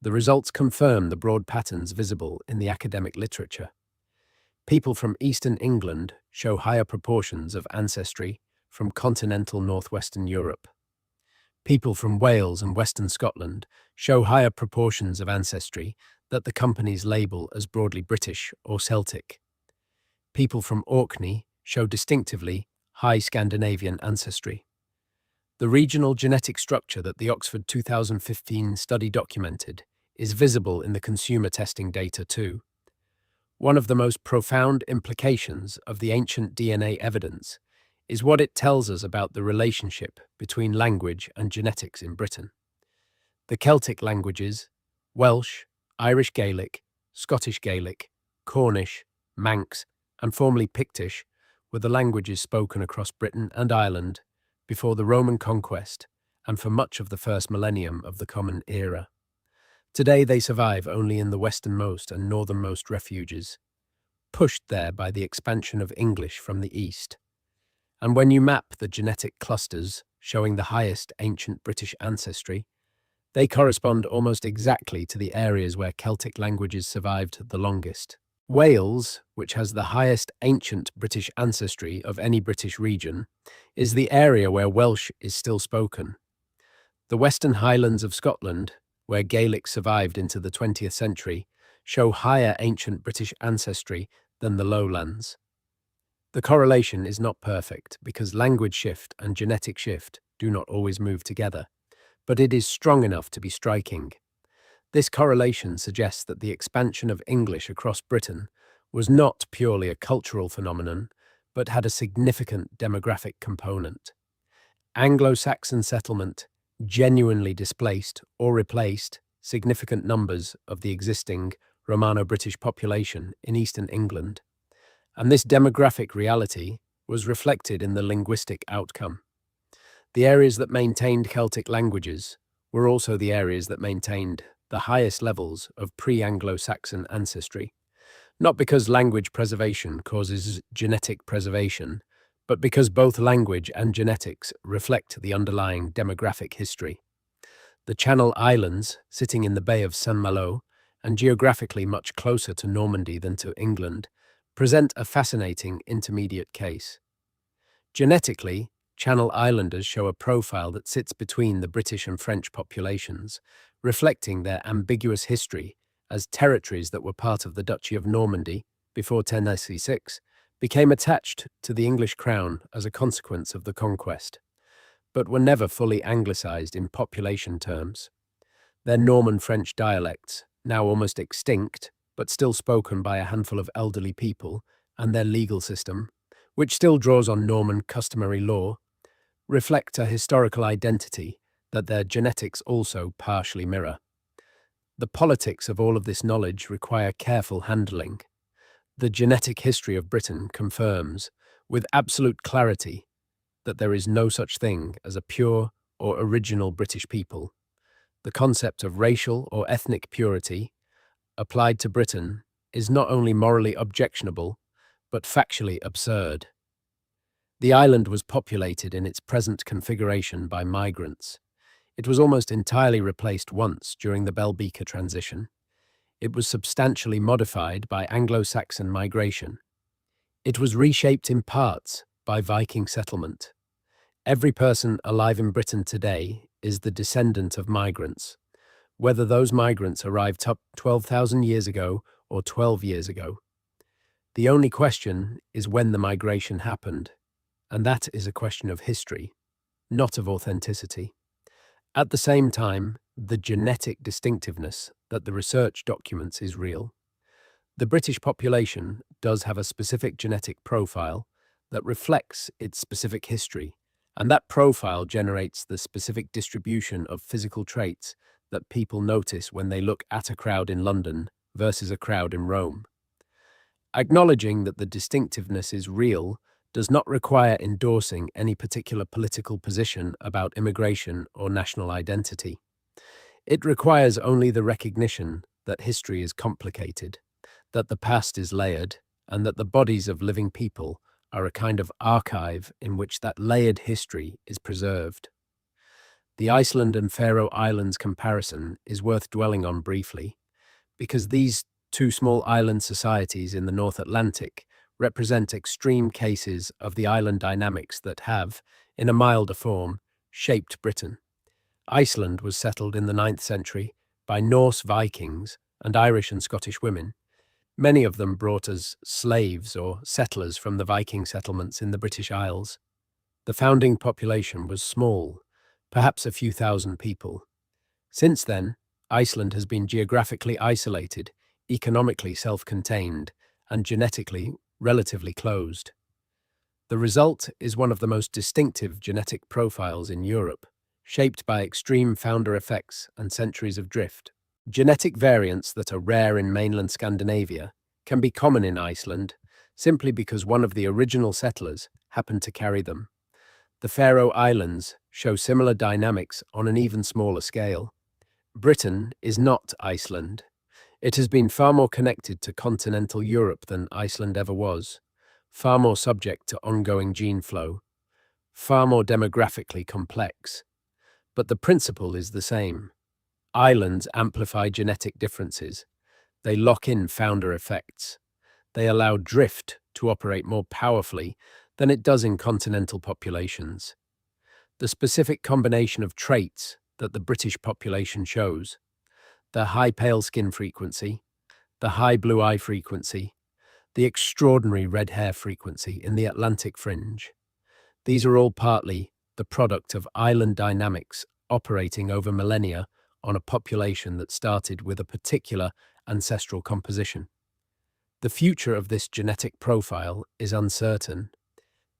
the results confirm the broad patterns visible in the academic literature. People from Eastern England show higher proportions of ancestry from continental northwestern Europe. People from Wales and Western Scotland show higher proportions of ancestry that the companies label as broadly British or Celtic. People from Orkney show distinctively high Scandinavian ancestry. The regional genetic structure that the Oxford 2015 study documented is visible in the consumer testing data too. One of the most profound implications of the ancient DNA evidence is what it tells us about the relationship between language and genetics in Britain. The Celtic languages, Welsh, Irish Gaelic, Scottish Gaelic, Cornish, Manx, and formerly Pictish, were the languages spoken across Britain and Ireland before the Roman conquest and for much of the first millennium of the Common Era. Today they survive only in the westernmost and northernmost refuges, pushed there by the expansion of English from the east. And when you map the genetic clusters showing the highest ancient British ancestry, they correspond almost exactly to the areas where Celtic languages survived the longest. Wales, which has the highest ancient British ancestry of any British region, is the area where Welsh is still spoken. The Western Highlands of Scotland, where Gaelic survived into the 20th century, show higher ancient British ancestry than the lowlands. The correlation is not perfect because language shift and genetic shift do not always move together, but it is strong enough to be striking. This correlation suggests that the expansion of English across Britain was not purely a cultural phenomenon, but had a significant demographic component. Anglo-Saxon settlement genuinely displaced or replaced significant numbers of the existing Romano-British population in eastern England, and this demographic reality was reflected in the linguistic outcome. The areas that maintained Celtic languages were also the areas that maintained the highest levels of pre-Anglo-Saxon ancestry, not because language preservation causes genetic preservation, but because both language and genetics reflect the underlying demographic history. The Channel Islands, sitting in the Bay of Saint-Malo, and geographically much closer to Normandy than to England, present a fascinating intermediate case. Genetically, Channel Islanders show a profile that sits between the British and French populations, reflecting their ambiguous history as territories that were part of the Duchy of Normandy before 1066 became attached to the English crown as a consequence of the conquest, but were never fully Anglicized in population terms. Their Norman French dialects now almost extinct, but still spoken by a handful of elderly people, and their legal system, which still draws on Norman customary law, reflect a historical identity that their genetics also partially mirror. The politics of all of this knowledge require careful handling. The genetic history of Britain confirms, with absolute clarity, that there is no such thing as a pure or original British people. The concept of racial or ethnic purity, applied to Britain, is not only morally objectionable, but factually absurd. The island was populated in its present configuration by migrants. It was almost entirely replaced once during the Bell Beaker transition. It was substantially modified by Anglo-Saxon migration. It was reshaped in parts by Viking settlement. Every person alive in Britain today is the descendant of migrants, whether those migrants arrived 12,000 years ago or 12 years ago. The only question is when the migration happened, and that is a question of history, not of authenticity. At the same time, the genetic distinctiveness that the research documents is real. The British population does have a specific genetic profile that reflects its specific history, and that profile generates the specific distribution of physical traits that people notice when they look at a crowd in London versus a crowd in Rome. Acknowledging that the distinctiveness is real does not require endorsing any particular political position about immigration or national identity. It requires only the recognition that history is complicated, that the past is layered, and that the bodies of living people are a kind of archive in which that layered history is preserved. The Iceland and Faroe Islands comparison is worth dwelling on briefly, because these two small island societies in the North Atlantic represent extreme cases of the island dynamics that have, in a milder form, shaped Britain. Iceland was settled in the 9th century by Norse Vikings and Irish and Scottish women, many of them brought as slaves or settlers from the Viking settlements in the British Isles. The founding population was small, perhaps a few thousand people. Since then, Iceland has been geographically isolated, economically self-contained, and genetically relatively closed. The result is one of the most distinctive genetic profiles in Europe, shaped by extreme founder effects and centuries of drift. Genetic variants that are rare in mainland Scandinavia can be common in Iceland simply because one of the original settlers happened to carry them. The Faroe Islands show similar dynamics on an even smaller scale. Britain is not Iceland. It has been far more connected to continental Europe than Iceland ever was, far more subject to ongoing gene flow, far more demographically complex. But the principle is the same. Islands amplify genetic differences. They lock in founder effects. They allow drift to operate more powerfully than it does in continental populations. The specific combination of traits that the British population shows, the high pale skin frequency, the high blue eye frequency, the extraordinary red hair frequency in the Atlantic fringe. These are all partly the product of island dynamics operating over millennia on a population that started with a particular ancestral composition. The future of this genetic profile is uncertain,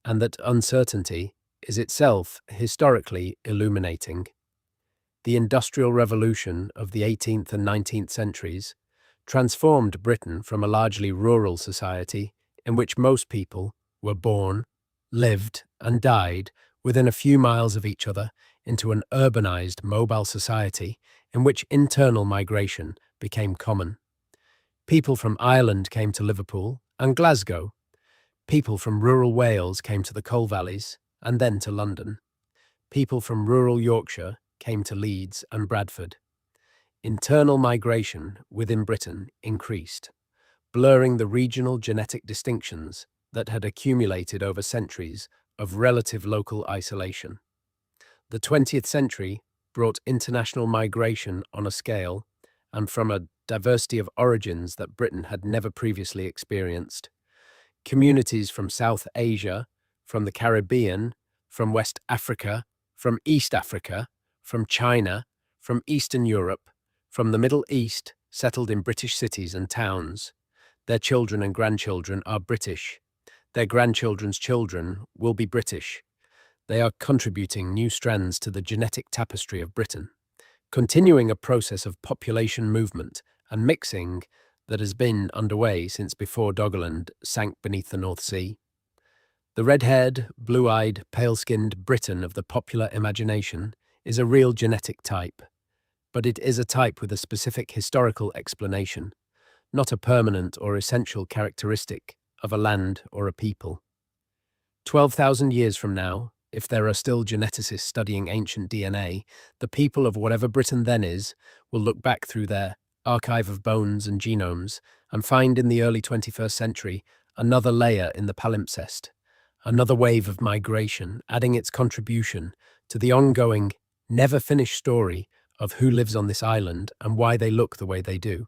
and that uncertainty is itself historically illuminating. The Industrial Revolution of the 18th and 19th centuries transformed Britain from a largely rural society in which most people were born, lived, and died within a few miles of each other into an urbanized, mobile society in which internal migration became common. People from Ireland came to Liverpool and Glasgow. People from rural Wales came to the coal valleys and then to London. People from rural Yorkshire came to Leeds and Bradford. Internal migration within Britain increased, blurring the regional genetic distinctions that had accumulated over centuries of relative local isolation. The 20th century brought international migration on a scale and from a diversity of origins that Britain had never previously experienced. Communities from South Asia, from the Caribbean, from West Africa, from East Africa, from China, from Eastern Europe, from the Middle East, settled in British cities and towns. Their children and grandchildren are British. Their grandchildren's children will be British. They are contributing new strands to the genetic tapestry of Britain, continuing a process of population movement and mixing that has been underway since before Doggerland sank beneath the North Sea. The red-haired, blue-eyed, pale-skinned Briton of the popular imagination is a real genetic type, but it is a type with a specific historical explanation, not a permanent or essential characteristic of a land or a people. 12,000 years from now, if there are still geneticists studying ancient DNA, the people of whatever Britain then is will look back through their archive of bones and genomes and find in the early 21st century another layer in the palimpsest, another wave of migration, adding its contribution to the ongoing, never-finished story of who lives on this island and why they look the way they do.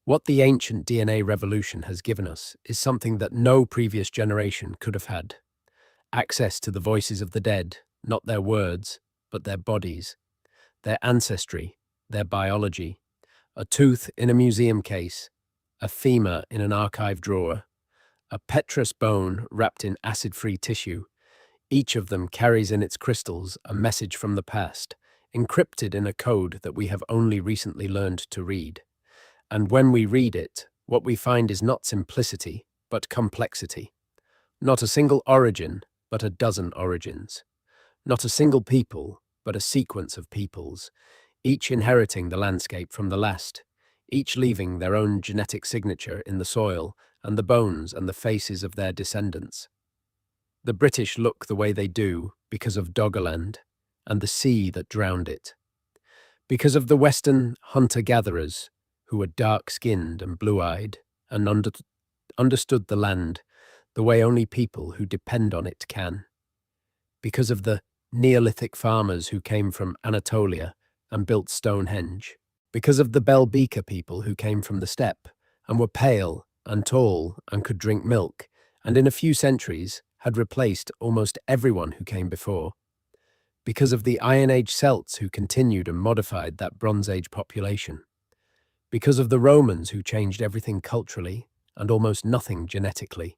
What the ancient DNA revolution has given us is something that no previous generation could have had. Access to the voices of the dead, not their words, but their bodies, their ancestry, their biology, a tooth in a museum case, a femur in an archive drawer, a petrous bone wrapped in acid-free tissue. Each of them carries in its crystals a message from the past, encrypted in a code that we have only recently learned to read. And when we read it, what we find is not simplicity, but complexity. Not a single origin, but a dozen origins. Not a single people, but a sequence of peoples, each inheriting the landscape from the last, each leaving their own genetic signature in the soil and the bones and the faces of their descendants. The British look the way they do because of Doggerland and the sea that drowned it. Because of the Western hunter-gatherers who were dark-skinned and blue-eyed and understood the land the way only people who depend on it can. Because of the Neolithic farmers who came from Anatolia and built Stonehenge. Because of the Bell Beaker people who came from the steppe and were pale and tall and could drink milk, and in a few centuries had replaced almost everyone who came before. Because of the Iron Age Celts who continued and modified that Bronze Age population. Because of the Romans who changed everything culturally and almost nothing genetically.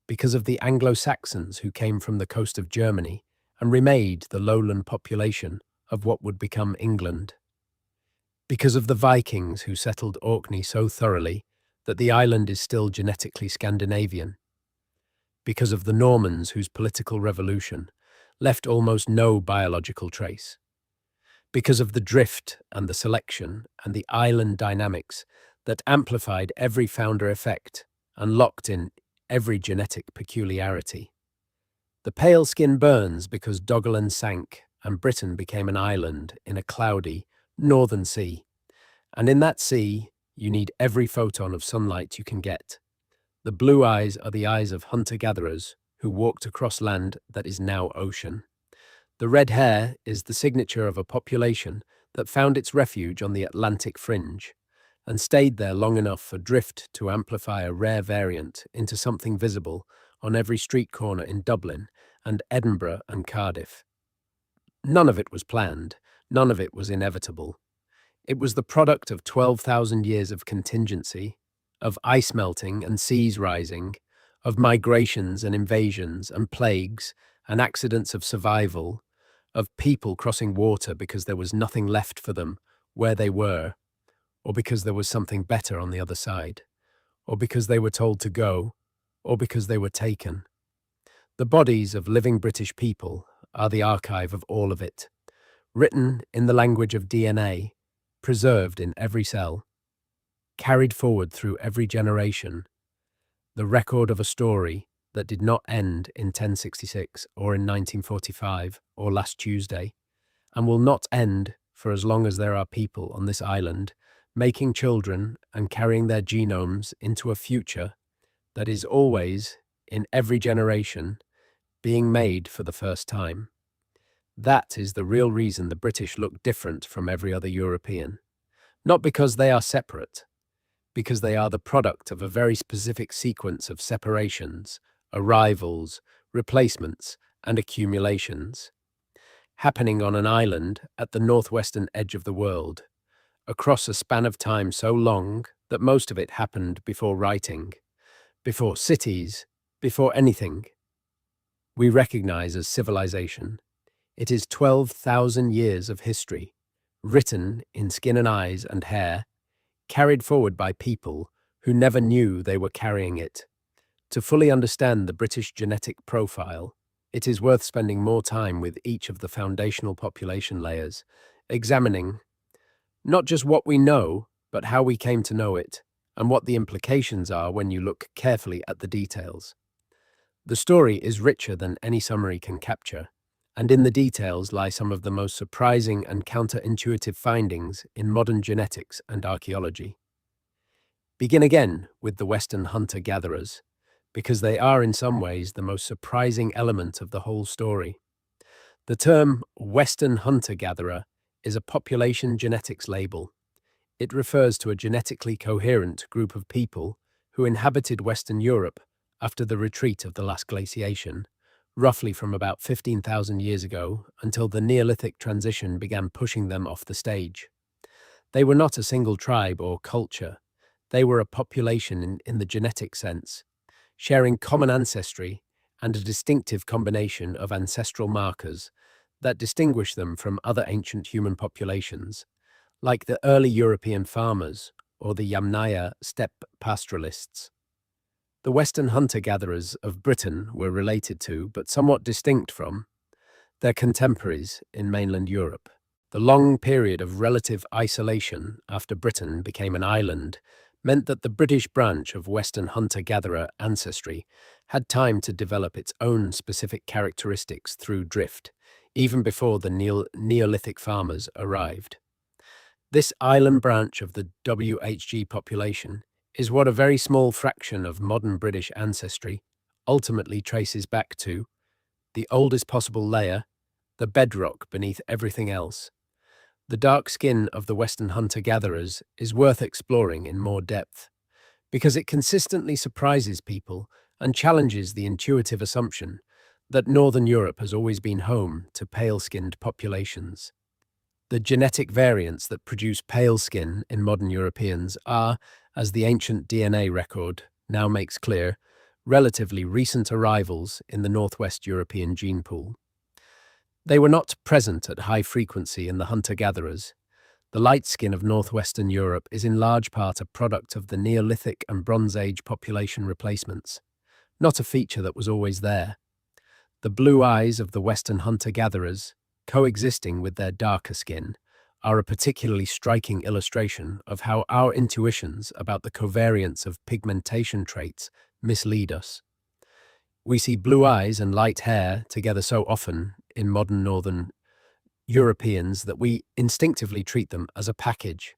Because of the Anglo-Saxons who came from the coast of Germany and remade the lowland population of what would become England. Because of the Vikings who settled Orkney so thoroughly that the island is still genetically Scandinavian. Because of the Normans whose political revolution left almost no biological trace. Because of the drift and the selection and the island dynamics that amplified every founder effect and locked in every genetic peculiarity. The pale skin burns because Doggerland sank and Britain became an island in a cloudy northern sea. And in that sea, you need every photon of sunlight you can get. The blue eyes are the eyes of hunter-gatherers who walked across land that is now ocean. The red hair is the signature of a population that found its refuge on the Atlantic fringe and stayed there long enough for drift to amplify a rare variant into something visible on every street corner in Dublin and Edinburgh and Cardiff. None of it was planned, none of it was inevitable. It was the product of 12,000 years of contingency, of ice melting and seas rising, of migrations and invasions and plagues and accidents of survival, of people crossing water because there was nothing left for them where they were, or because there was something better on the other side, or because they were told to go, or because they were taken. The bodies of living British people are the archive of all of it, written in the language of DNA, preserved in every cell, carried forward through every generation, the record of a story that did not end in 1066 or in 1945 or last Tuesday, and will not end for as long as there are people on this island making children and carrying their genomes into a future that is always, in every generation, being made for the first time. That is the real reason the British look different from every other European. Not because they are separate, because they are the product of a very specific sequence of separations, arrivals, replacements, and accumulations, happening on an island at the northwestern edge of the world, across a span of time so long that most of it happened before writing, before cities, before anything we recognize as civilization. It is 12,000 years of history, written in skin and eyes and hair, carried forward by people who never knew they were carrying it. To fully understand the British genetic profile, it is worth spending more time with each of the foundational population layers, examining not just what we know, but how we came to know it, and what the implications are when you look carefully at the details. The story is richer than any summary can capture, and in the details lie some of the most surprising and counterintuitive findings in modern genetics and archaeology. Begin again with the Western hunter-gatherers, because they are in some ways the most surprising element of the whole story. The term Western hunter-gatherer is a population genetics label. It refers to a genetically coherent group of people who inhabited Western Europe after the retreat of the last glaciation, roughly from about 15,000 years ago until the Neolithic transition began pushing them off the stage. They were not a single tribe or culture. They were a population in the genetic sense, sharing common ancestry and a distinctive combination of ancestral markers that distinguish them from other ancient human populations, like the early European farmers or the Yamnaya steppe pastoralists. The Western hunter-gatherers of Britain were related to, but somewhat distinct from, their contemporaries in mainland Europe. The long period of relative isolation after Britain became an island meant that the British branch of Western hunter-gatherer ancestry had time to develop its own specific characteristics through drift, even before the Neolithic farmers arrived. This island branch of the WHG population is what a very small fraction of modern British ancestry ultimately traces back to, the oldest possible layer, the bedrock beneath everything else. The dark skin of the Western hunter-gatherers is worth exploring in more depth, because it consistently surprises people and challenges the intuitive assumption that Northern Europe has always been home to pale-skinned populations. The genetic variants that produce pale skin in modern Europeans are, as the ancient DNA record now makes clear, relatively recent arrivals in the Northwest European gene pool. They were not present at high frequency in the hunter-gatherers. The light skin of northwestern Europe is in large part a product of the Neolithic and Bronze Age population replacements, not a feature that was always there. The blue eyes of the Western hunter-gatherers, coexisting with their darker skin, are a particularly striking illustration of how our intuitions about the covariance of pigmentation traits mislead us. We see blue eyes and light hair together so often in modern Northern Europeans that we instinctively treat them as a package,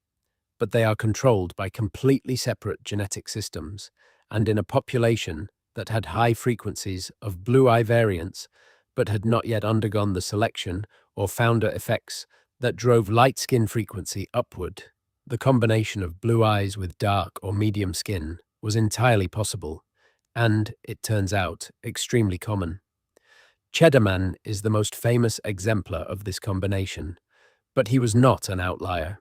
but they are controlled by completely separate genetic systems, and in a population that had high frequencies of blue eye variants but had not yet undergone the selection or founder effects that drove light skin frequency upward. The combination of blue eyes with dark or medium skin was entirely possible, and, it turns out, extremely common. Cheddarman is the most famous exemplar of this combination, but he was not an outlier.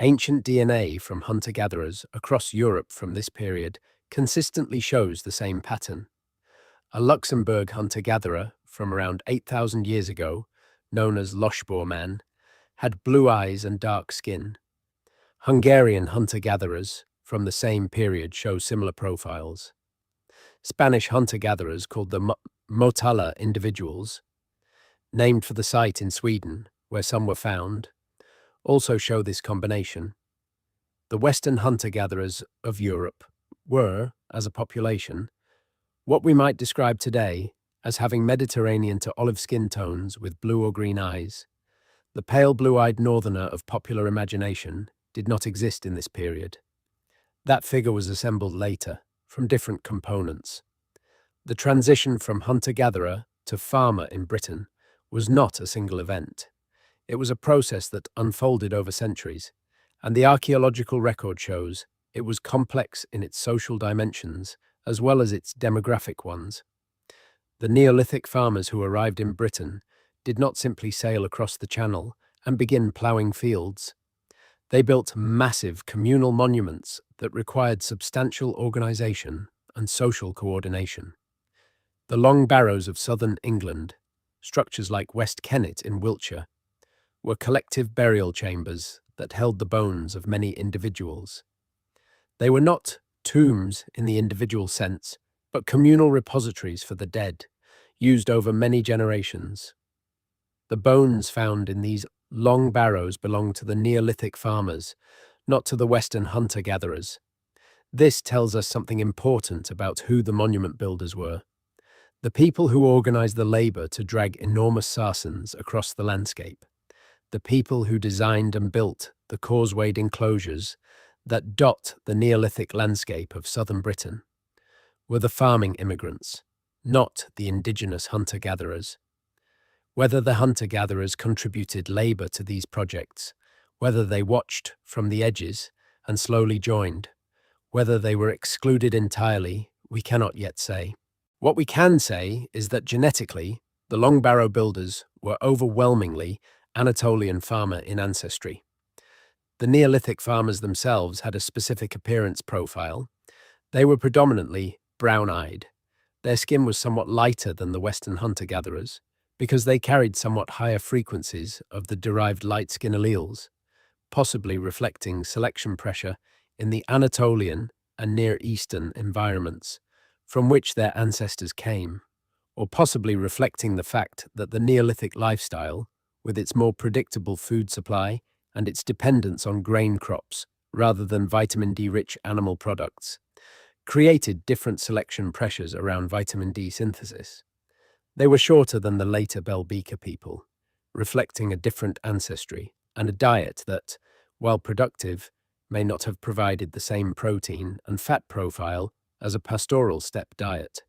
Ancient DNA from hunter-gatherers across Europe from this period consistently shows the same pattern. A Luxembourg hunter-gatherer from around 8,000 years ago, known as Lochboer man, had blue eyes and dark skin. Hungarian hunter-gatherers from the same period show similar profiles. Spanish hunter-gatherers called the Motala individuals, named for the site in Sweden where some were found, also show this combination. The Western hunter-gatherers of Europe were, as a population, what we might describe today as having Mediterranean to olive skin tones with blue or green eyes. The pale blue-eyed northerner of popular imagination did not exist in this period. That figure was assembled later, from different components. The transition from hunter-gatherer to farmer in Britain was not a single event. It was a process that unfolded over centuries, and the archaeological record shows it was complex in its social dimensions as well as its demographic ones. The Neolithic farmers who arrived in Britain did not simply sail across the Channel and begin ploughing fields. They built massive communal monuments that required substantial organization and social coordination. The long barrows of southern England, structures like West Kennet in Wiltshire, were collective burial chambers that held the bones of many individuals. They were not tombs in the individual sense, but communal repositories for the dead, used over many generations. The bones found in these long barrows belonged to the Neolithic farmers, not to the Western hunter-gatherers. This tells us something important about who the monument builders were. The people who organized the labor to drag enormous sarcens across the landscape. The people who designed and built the causewayed enclosures that dot the Neolithic landscape of southern Britain were the farming immigrants, not the indigenous hunter-gatherers. Whether the hunter-gatherers contributed labor to these projects, whether they watched from the edges and slowly joined, whether they were excluded entirely, we cannot yet say. What we can say is that genetically, the long barrow builders were overwhelmingly Anatolian farmer in ancestry. The Neolithic farmers themselves had a specific appearance profile. They were predominantly brown-eyed. Their skin was somewhat lighter than the Western hunter-gatherers because they carried somewhat higher frequencies of the derived light skin alleles, possibly reflecting selection pressure in the Anatolian and Near Eastern environments from which their ancestors came, or possibly reflecting the fact that the Neolithic lifestyle, with its more predictable food supply and its dependence on grain crops rather than vitamin D-rich animal products, created different selection pressures around vitamin D synthesis. They were shorter than the later Bell Beaker people, reflecting a different ancestry and a diet that, while productive, may not have provided the same protein and fat profile as a pastoral steppe diet.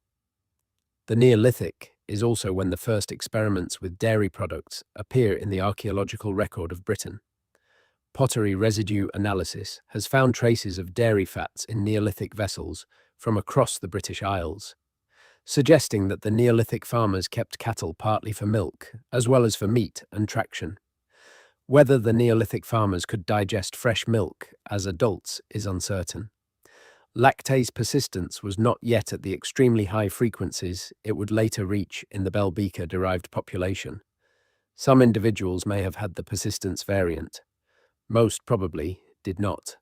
The Neolithic is also when the first experiments with dairy products appear in the archaeological record of Britain. Pottery residue analysis has found traces of dairy fats in Neolithic vessels from across the British Isles, suggesting that the Neolithic farmers kept cattle partly for milk, as well as for meat and traction. Whether the Neolithic farmers could digest fresh milk as adults is uncertain. Lactase persistence was not yet at the extremely high frequencies it would later reach in the Bell Beaker-derived population. Some individuals may have had the persistence variant. Most probably did not.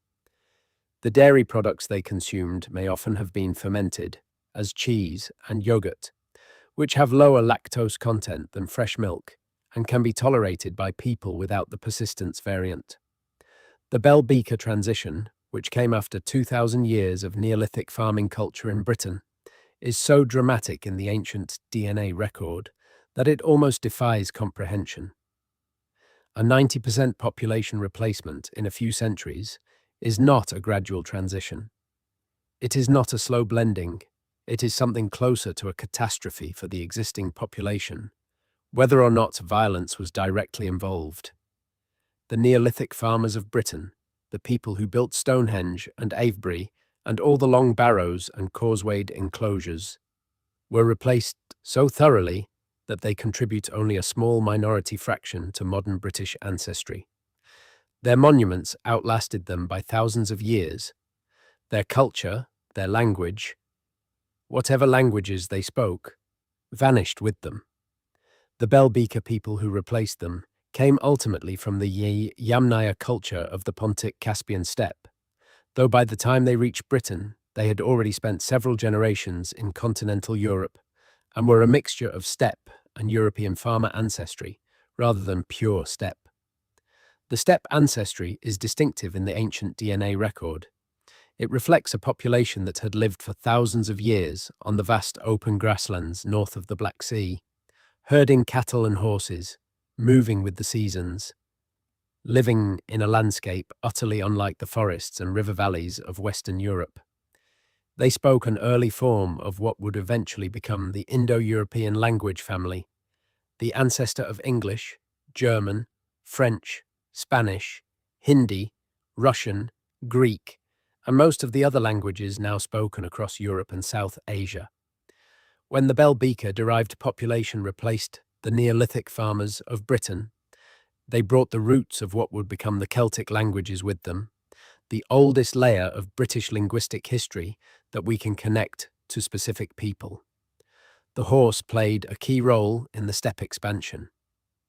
The dairy products they consumed may often have been fermented, as cheese and yogurt, which have lower lactose content than fresh milk and can be tolerated by people without the persistence variant. The Bell Beaker transition, which came after 2,000 years of Neolithic farming culture in Britain, is so dramatic in the ancient DNA record that it almost defies comprehension. A 90% population replacement in a few centuries is not a gradual transition. It is not a slow blending. It is something closer to a catastrophe for the existing population, whether or not violence was directly involved. The Neolithic farmers of Britain, the people who built Stonehenge and Avebury and all the long barrows and causewayed enclosures, were replaced so thoroughly that they contribute only a small minority fraction to modern British ancestry. Their monuments outlasted them by thousands of years. Their culture, their language, whatever languages they spoke, vanished with them. The Bell Beaker people who replaced them came ultimately from the Yamnaya culture of the Pontic-Caspian steppe, though by the time they reached Britain, they had already spent several generations in continental Europe and were a mixture of steppe and European farmer ancestry rather than pure steppe. The steppe ancestry is distinctive in the ancient DNA record. It reflects a population that had lived for thousands of years on the vast open grasslands north of the Black Sea, herding cattle and horses, moving with the seasons, living in a landscape utterly unlike the forests and river valleys of Western Europe. They spoke an early form of what would eventually become the Indo-European language family, the ancestor of English, German, French, Spanish, Hindi, Russian, Greek, and most of the other languages now spoken across Europe and South Asia. When the Bell Beaker derived population replaced the Neolithic farmers of Britain, They brought the roots of what would become the Celtic languages with them, the oldest layer of British linguistic history that we can connect to specific people. The horse played a key role in the steppe expansion.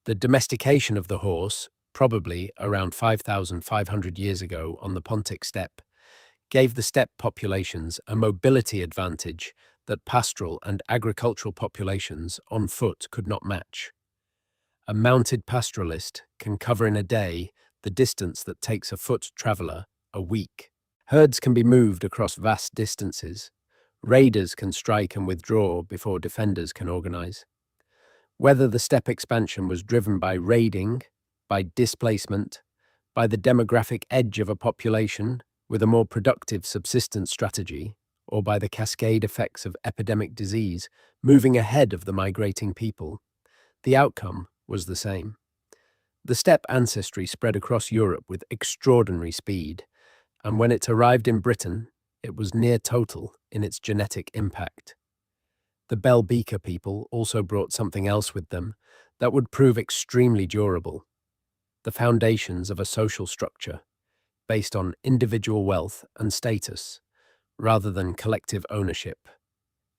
The domestication of the horse, probably around 5,500 years ago on the Pontic steppe, gave the steppe populations a mobility advantage that pastoral and agricultural populations on foot could not match. A mounted pastoralist can cover in a day the distance that takes a foot traveller a week. Herds can be moved across vast distances. Raiders can strike and withdraw before defenders can organize. Whether the steppe expansion was driven by raiding, by displacement, by the demographic edge of a population with a more productive subsistence strategy, or by the cascade effects of epidemic disease moving ahead of the migrating people, the outcome was the same. The steppe ancestry spread across Europe with extraordinary speed, and when it arrived in Britain, it was near total in its genetic impact. The Bell Beaker people also brought something else with them that would prove extremely durable: the foundations of a social structure based on individual wealth and status, rather than collective ownership.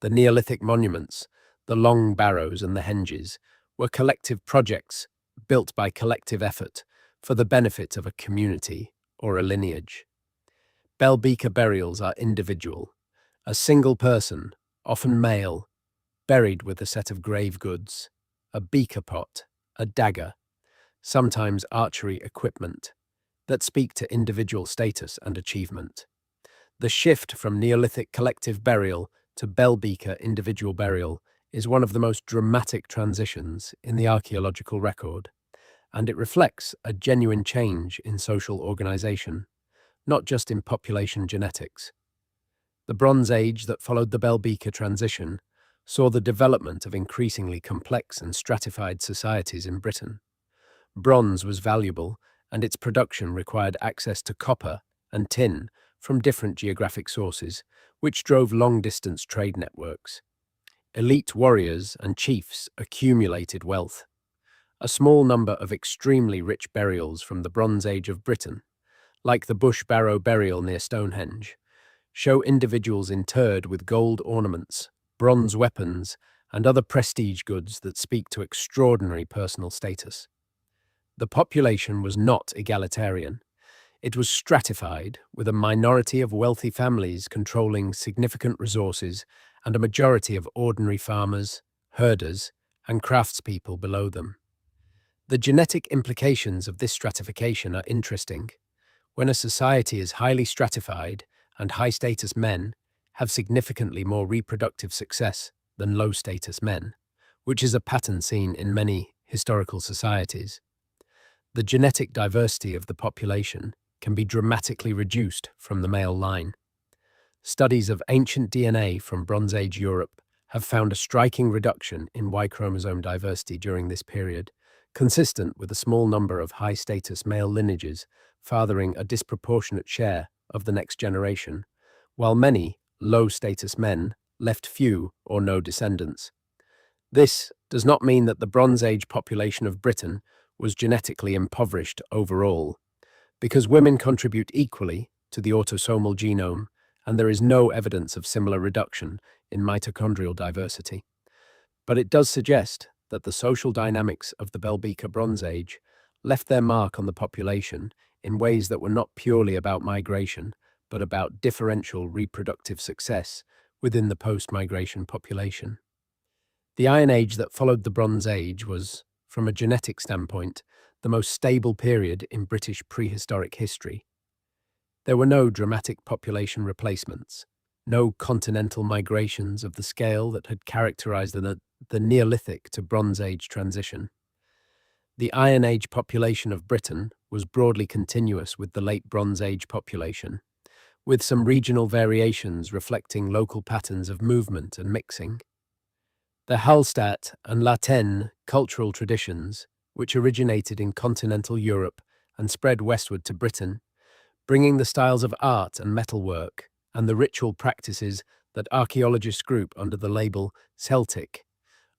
The Neolithic monuments, the long barrows and the henges, were collective projects built by collective effort for the benefit of a community or a lineage. Bell Beaker burials are individual. A single person, often male, buried with a set of grave goods, a beaker pot, a dagger, sometimes archery equipment, that speak to individual status and achievement. The shift from Neolithic collective burial to Bell Beaker individual burial is one of the most dramatic transitions in the archaeological record, and it reflects a genuine change in social organization, not just in population genetics. The Bronze Age that followed the Bell Beaker transition saw the development of increasingly complex and stratified societies in Britain. Bronze was valuable, and its production required access to copper and tin from different geographic sources, which drove long-distance trade networks. Elite warriors and chiefs accumulated wealth. A small number of extremely rich burials from the Bronze Age of Britain, like the Bush Barrow burial near Stonehenge, show individuals interred with gold ornaments, bronze weapons, and other prestige goods that speak to extraordinary personal status. The population was not egalitarian. It was stratified, with a minority of wealthy families controlling significant resources and a majority of ordinary farmers, herders, and craftspeople below them. The genetic implications of this stratification are interesting. When a society is highly stratified and high-status men have significantly more reproductive success than low-status men, which is a pattern seen in many historical societies, the genetic diversity of the population can be dramatically reduced from the male line. Studies of ancient DNA from Bronze Age Europe have found a striking reduction in Y chromosome diversity during this period, consistent with a small number of high-status male lineages fathering a disproportionate share of the next generation, while many low-status men left few or no descendants. This does not mean that the Bronze Age population of Britain was genetically impoverished overall, because women contribute equally to the autosomal genome, and there is no evidence of similar reduction in mitochondrial diversity. But it does suggest that the social dynamics of the Bell Beaker Bronze Age left their mark on the population in ways that were not purely about migration, but about differential reproductive success within the post-migration population. The Iron Age that followed the Bronze Age was, from a genetic standpoint, the most stable period in British prehistoric history. There were no dramatic population replacements, no continental migrations of the scale that had characterized the Neolithic to Bronze Age transition. The Iron Age population of Britain was broadly continuous with the late Bronze Age population, with some regional variations reflecting local patterns of movement and mixing. The Hallstatt and Latin cultural traditions, which originated in continental Europe and spread westward to Britain, bringing the styles of art and metalwork and the ritual practices that archaeologists group under the label Celtic,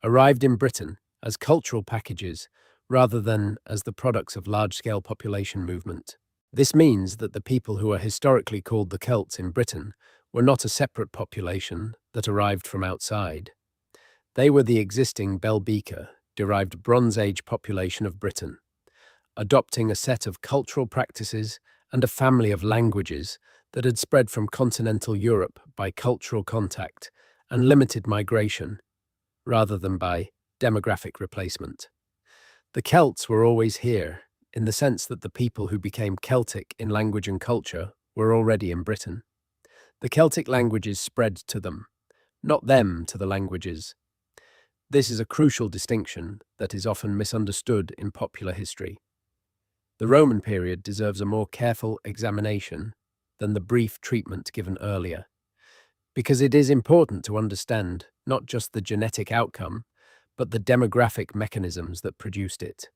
arrived in Britain as cultural packages rather than as the products of large-scale population movement. This means that the people who are historically called the Celts in Britain were not a separate population that arrived from outside. They were the existing Bell Beaker, derived Bronze Age population of Britain, adopting a set of cultural practices and a family of languages that had spread from continental Europe by cultural contact and limited migration, rather than by demographic replacement. The Celts were always here, in the sense that the people who became Celtic in language and culture were already in Britain. The Celtic languages spread to them, not them to the languages. This is a crucial distinction that is often misunderstood in popular history. The Roman period deserves a more careful examination than the brief treatment given earlier, because it is important to understand not just the genetic outcome, but the demographic mechanisms that produced it.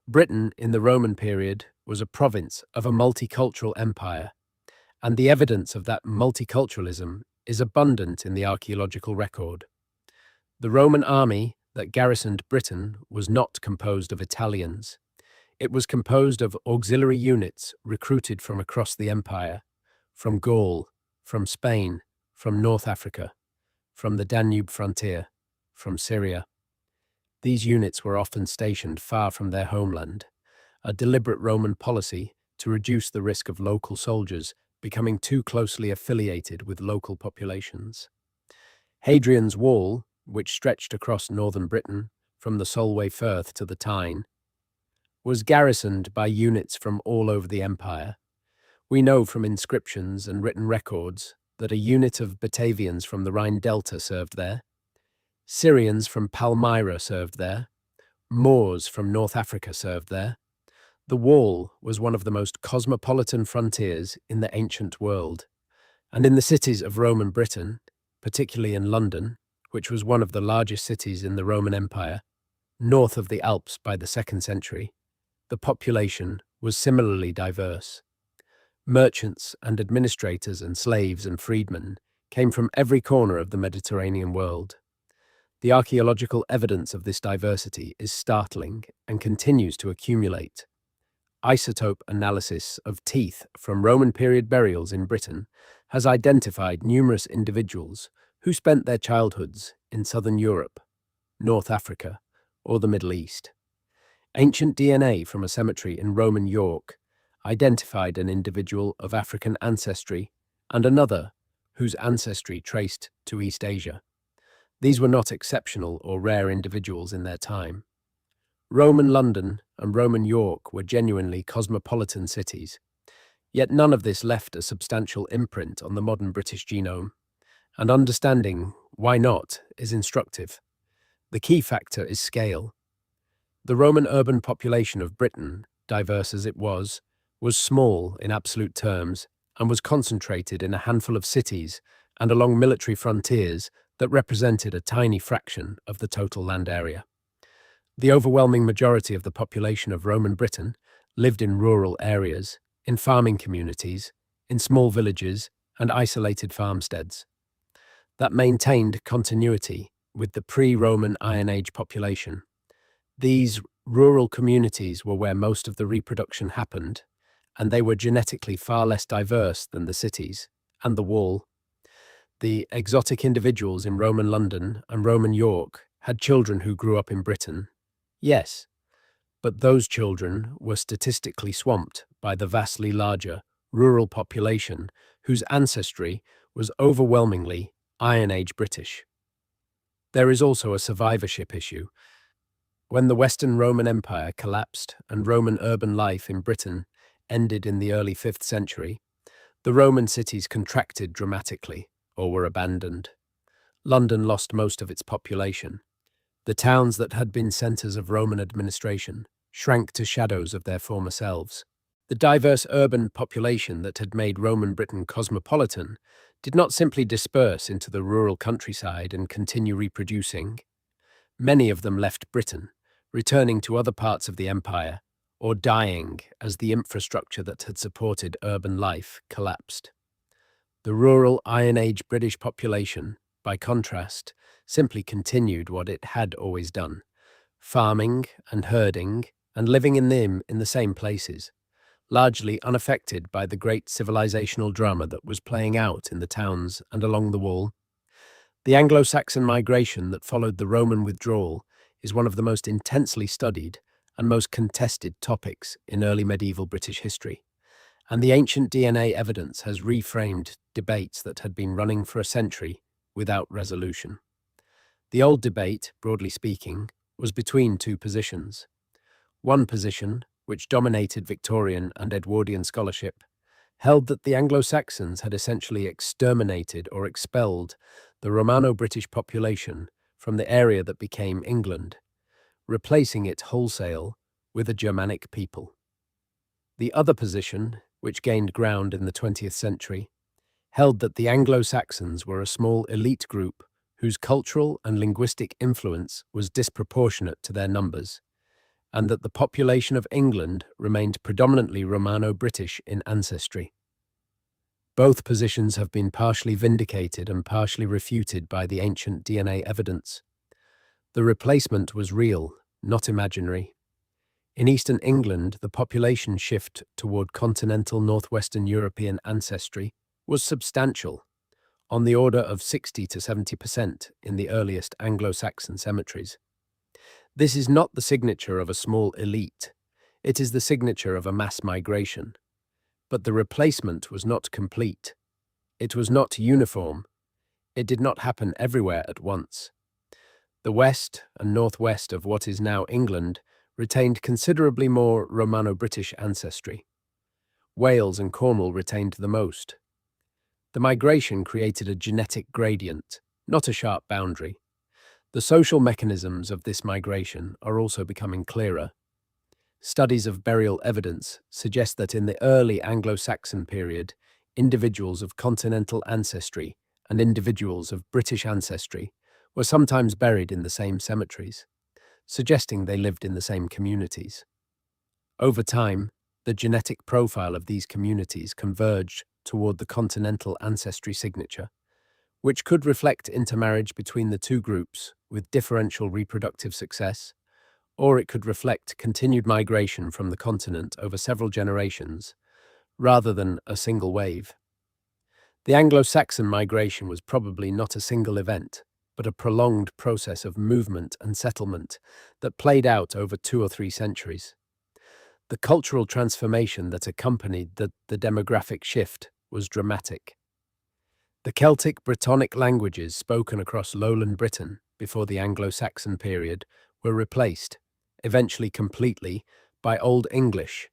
Britain in the Roman period was a province of a multicultural empire, and the evidence of that multiculturalism is abundant in the archaeological record. The Roman army that garrisoned Britain was not composed of Italians. It was composed of auxiliary units recruited from across the empire, from Gaul, from Spain, from North Africa, from the Danube frontier, from Syria. These units were often stationed far from their homeland, a deliberate Roman policy to reduce the risk of local soldiers becoming too closely affiliated with local populations. Hadrian's Wall, which stretched across northern Britain from the Solway Firth to the Tyne, was garrisoned by units from all over the empire. We know from inscriptions and written records that a unit of Batavians from the Rhine Delta served there, Syrians from Palmyra served there, Moors from North Africa served there. The Wall was one of the most cosmopolitan frontiers in the ancient world, and in the cities of Roman Britain, particularly in London, which was one of the largest cities in the Roman Empire, north of the Alps by the 2nd century, the population was similarly diverse. Merchants and administrators and slaves and freedmen came from every corner of the Mediterranean world. The archaeological evidence of this diversity is startling and continues to accumulate. Isotope analysis of teeth from Roman period burials in Britain has identified numerous individuals who spent their childhoods in southern Europe, North Africa, or the Middle East. Ancient DNA from a cemetery in Roman York identified an individual of African ancestry and another whose ancestry traced to East Asia. These were not exceptional or rare individuals in their time. Roman London and Roman York were genuinely cosmopolitan cities, yet none of this left a substantial imprint on the modern British genome, and understanding why not is instructive. The key factor is scale. The Roman urban population of Britain, diverse as it was small in absolute terms and was concentrated in a handful of cities and along military frontiers that represented a tiny fraction of the total land area. The overwhelming majority of the population of Roman Britain lived in rural areas, in farming communities, in small villages and isolated farmsteads that maintained continuity with the pre-Roman Iron Age population. These rural communities were where most of the reproduction happened, and they were genetically far less diverse than the cities and the Wall. The exotic individuals in Roman London and Roman York had children who grew up in Britain. Yes, but those children were statistically swamped by the vastly larger rural population whose ancestry was overwhelmingly Iron Age British. There is also a survivorship issue. When the Western Roman Empire collapsed and Roman urban life in Britain ended in the early 5th century, the Roman cities contracted dramatically or were abandoned. London lost most of its population. The towns that had been centres of Roman administration shrank to shadows of their former selves. The diverse urban population that had made Roman Britain cosmopolitan did not simply disperse into the rural countryside and continue reproducing. Many of them left Britain, returning to other parts of the empire, or dying as the infrastructure that had supported urban life collapsed. The rural Iron Age British population, by contrast, simply continued what it had always done, farming and herding and living in the same places, largely unaffected by the great civilizational drama that was playing out in the towns and along the wall. The Anglo-Saxon migration that followed the Roman withdrawal is one of the most intensely studied and most contested topics in early medieval British history, and the ancient DNA evidence has reframed debates that had been running for a century without resolution. The old debate, broadly speaking, was between two positions. One position, which dominated Victorian and Edwardian scholarship, held that the Anglo-Saxons had essentially exterminated or expelled the Romano-British population from the area that became England, replacing it wholesale with a Germanic people. The other position, which gained ground in the 20th century, held that the Anglo-Saxons were a small elite group whose cultural and linguistic influence was disproportionate to their numbers, and that the population of England remained predominantly Romano-British in ancestry. Both positions have been partially vindicated and partially refuted by the ancient DNA evidence. The replacement was real, not imaginary. In eastern England, the population shift toward continental northwestern European ancestry was substantial, on the order of 60 to 70% in the earliest Anglo-Saxon cemeteries. This is not the signature of a small elite, it is the signature of a mass migration. But the replacement was not complete. It was not uniform. It did not happen everywhere at once. The west and northwest of what is now England retained considerably more Romano-British ancestry. Wales and Cornwall retained the most. The migration created a genetic gradient, not a sharp boundary. The social mechanisms of this migration are also becoming clearer. Studies of burial evidence suggest that in the early Anglo-Saxon period, individuals of continental ancestry and individuals of British ancestry were sometimes buried in the same cemeteries, suggesting they lived in the same communities. Over time, the genetic profile of these communities converged toward the continental ancestry signature, which could reflect intermarriage between the two groups with differential reproductive success, or it could reflect continued migration from the continent over several generations, rather than a single wave. The Anglo-Saxon migration was probably not a single event, but a prolonged process of movement and settlement that played out over 2 or 3 centuries. The cultural transformation that accompanied the demographic shift was dramatic. The Celtic Brittonic languages spoken across lowland Britain before the Anglo-Saxon period were replaced, eventually completely, by Old English,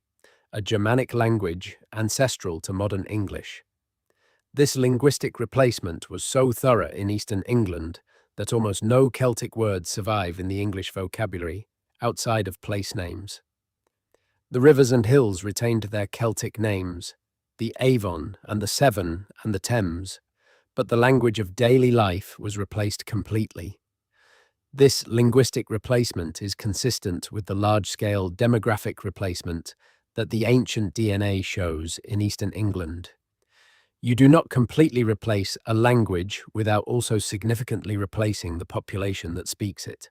a Germanic language ancestral to modern English. This linguistic replacement was so thorough in eastern England that almost no Celtic words survive in the English vocabulary outside of place names. The rivers and hills retained their Celtic names, the Avon and the Severn and the Thames, but the language of daily life was replaced completely. This linguistic replacement is consistent with the large-scale demographic replacement that the ancient DNA shows in eastern England. You do not completely replace a language without also significantly replacing the population that speaks it.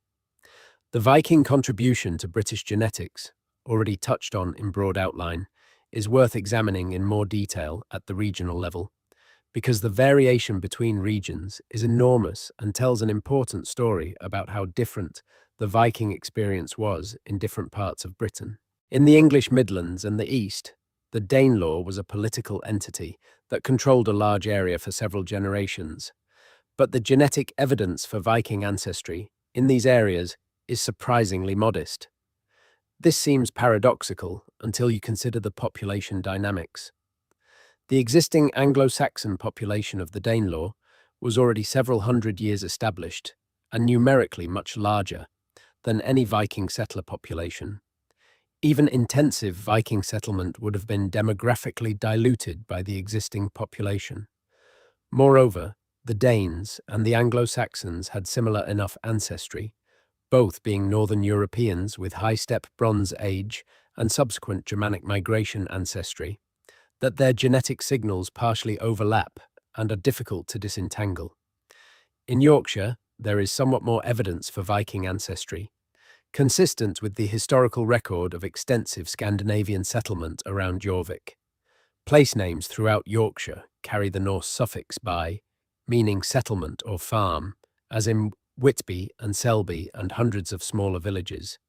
The Viking contribution to British genetics, already touched on in broad outline, is worth examining in more detail at the regional level, because the variation between regions is enormous and tells an important story about how different the Viking experience was in different parts of Britain. In the English Midlands and the East, the Danelaw was a political entity that controlled a large area for several generations, but the genetic evidence for Viking ancestry in these areas is surprisingly modest. This seems paradoxical until you consider the population dynamics. The existing Anglo-Saxon population of the Danelaw was already several hundred years established and numerically much larger than any Viking settler population. Even intensive Viking settlement would have been demographically diluted by the existing population. Moreover, the Danes and the Anglo-Saxons had similar enough ancestry, both being Northern Europeans with high-step Bronze Age and subsequent Germanic migration ancestry, that their genetic signals partially overlap and are difficult to disentangle. In Yorkshire, there is somewhat more evidence for Viking ancestry, consistent with the historical record of extensive Scandinavian settlement around Jorvik. Place names throughout Yorkshire carry the Norse suffix by, meaning settlement or farm, as in Whitby and Selby and hundreds of smaller villages.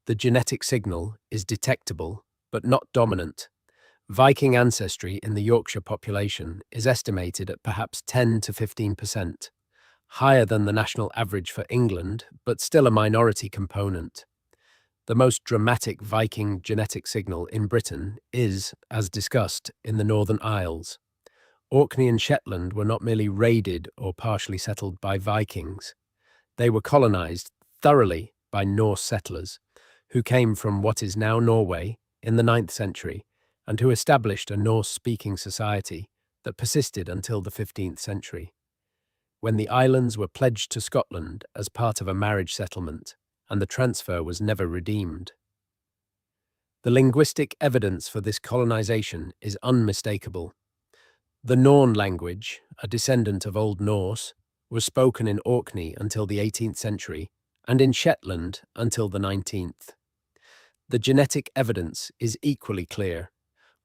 The genetic signal is detectable, but not dominant. Viking ancestry in the Yorkshire population is estimated at perhaps 10 to 15%, higher than the national average for England, but still a minority component. The most dramatic Viking genetic signal in Britain is, as discussed, in the Northern Isles. Orkney and Shetland were not merely raided or partially settled by Vikings. They were colonized thoroughly by Norse settlers, who came from what is now Norway in the 9th century, and who established a Norse-speaking society that persisted until the 15th century, when the islands were pledged to Scotland as part of a marriage settlement, and the transfer was never redeemed. The linguistic evidence for this colonization is unmistakable. The Norn language, a descendant of Old Norse, was spoken in Orkney until the 18th century, and in Shetland until the 19th. The genetic evidence is equally clear.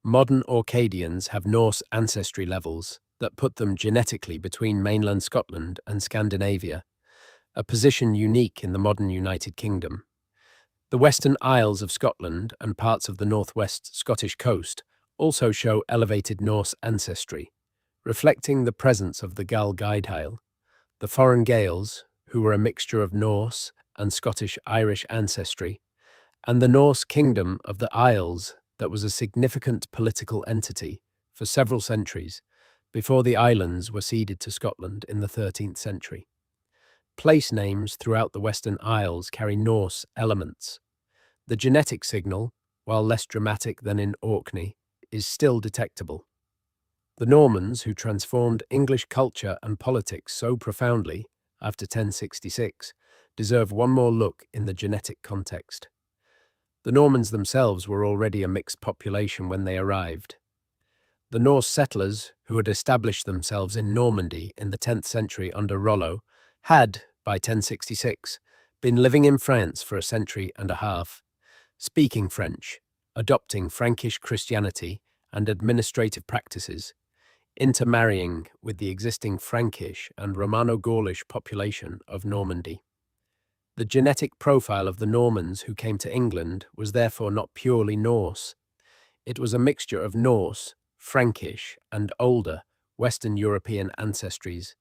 Modern Orcadians have Norse ancestry levels that put them genetically between mainland Scotland and Scandinavia, a position unique in the modern United Kingdom. The Western Isles of Scotland and parts of the northwest Scottish coast also show elevated Norse ancestry, reflecting the presence of the Gal Gaedhail, the foreign Gaels, who were a mixture of Norse and Scottish-Irish ancestry, and the Norse kingdom of the Isles that was a significant political entity for several centuries before the islands were ceded to Scotland in the 13th century. Place names throughout the Western Isles carry Norse elements. The genetic signal, while less dramatic than in Orkney, is still detectable. The Normans, who transformed English culture and politics so profoundly after 1066, deserve one more look in the genetic context. The Normans themselves were already a mixed population when they arrived. The Norse settlers, who had established themselves in Normandy in the 10th century under Rollo, had, by 1066, been living in France for a century and a half, speaking French, adopting Frankish Christianity and administrative practices, intermarrying with the existing Frankish and Romano-Gaulish population of Normandy. The genetic profile of the Normans who came to England was therefore not purely Norse. It was a mixture of Norse, Frankish, and older Western European ancestries,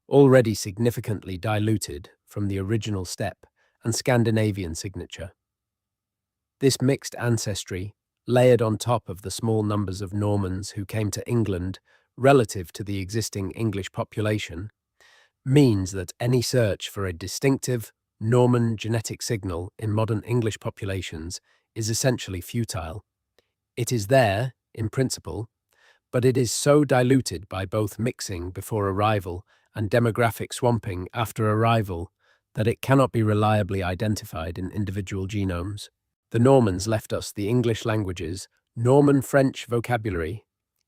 already significantly diluted from the original steppe and Scandinavian signature. This mixed ancestry, layered on top of the small numbers of Normans who came to England relative to the existing English population, means that any search for a distinctive Norman genetic signal in modern English populations is essentially futile. It is there, in principle, but it is so diluted by both mixing before arrival and demographic swamping after arrival that it cannot be reliably identified in individual genomes. The Normans left us the English languages, Norman French vocabulary,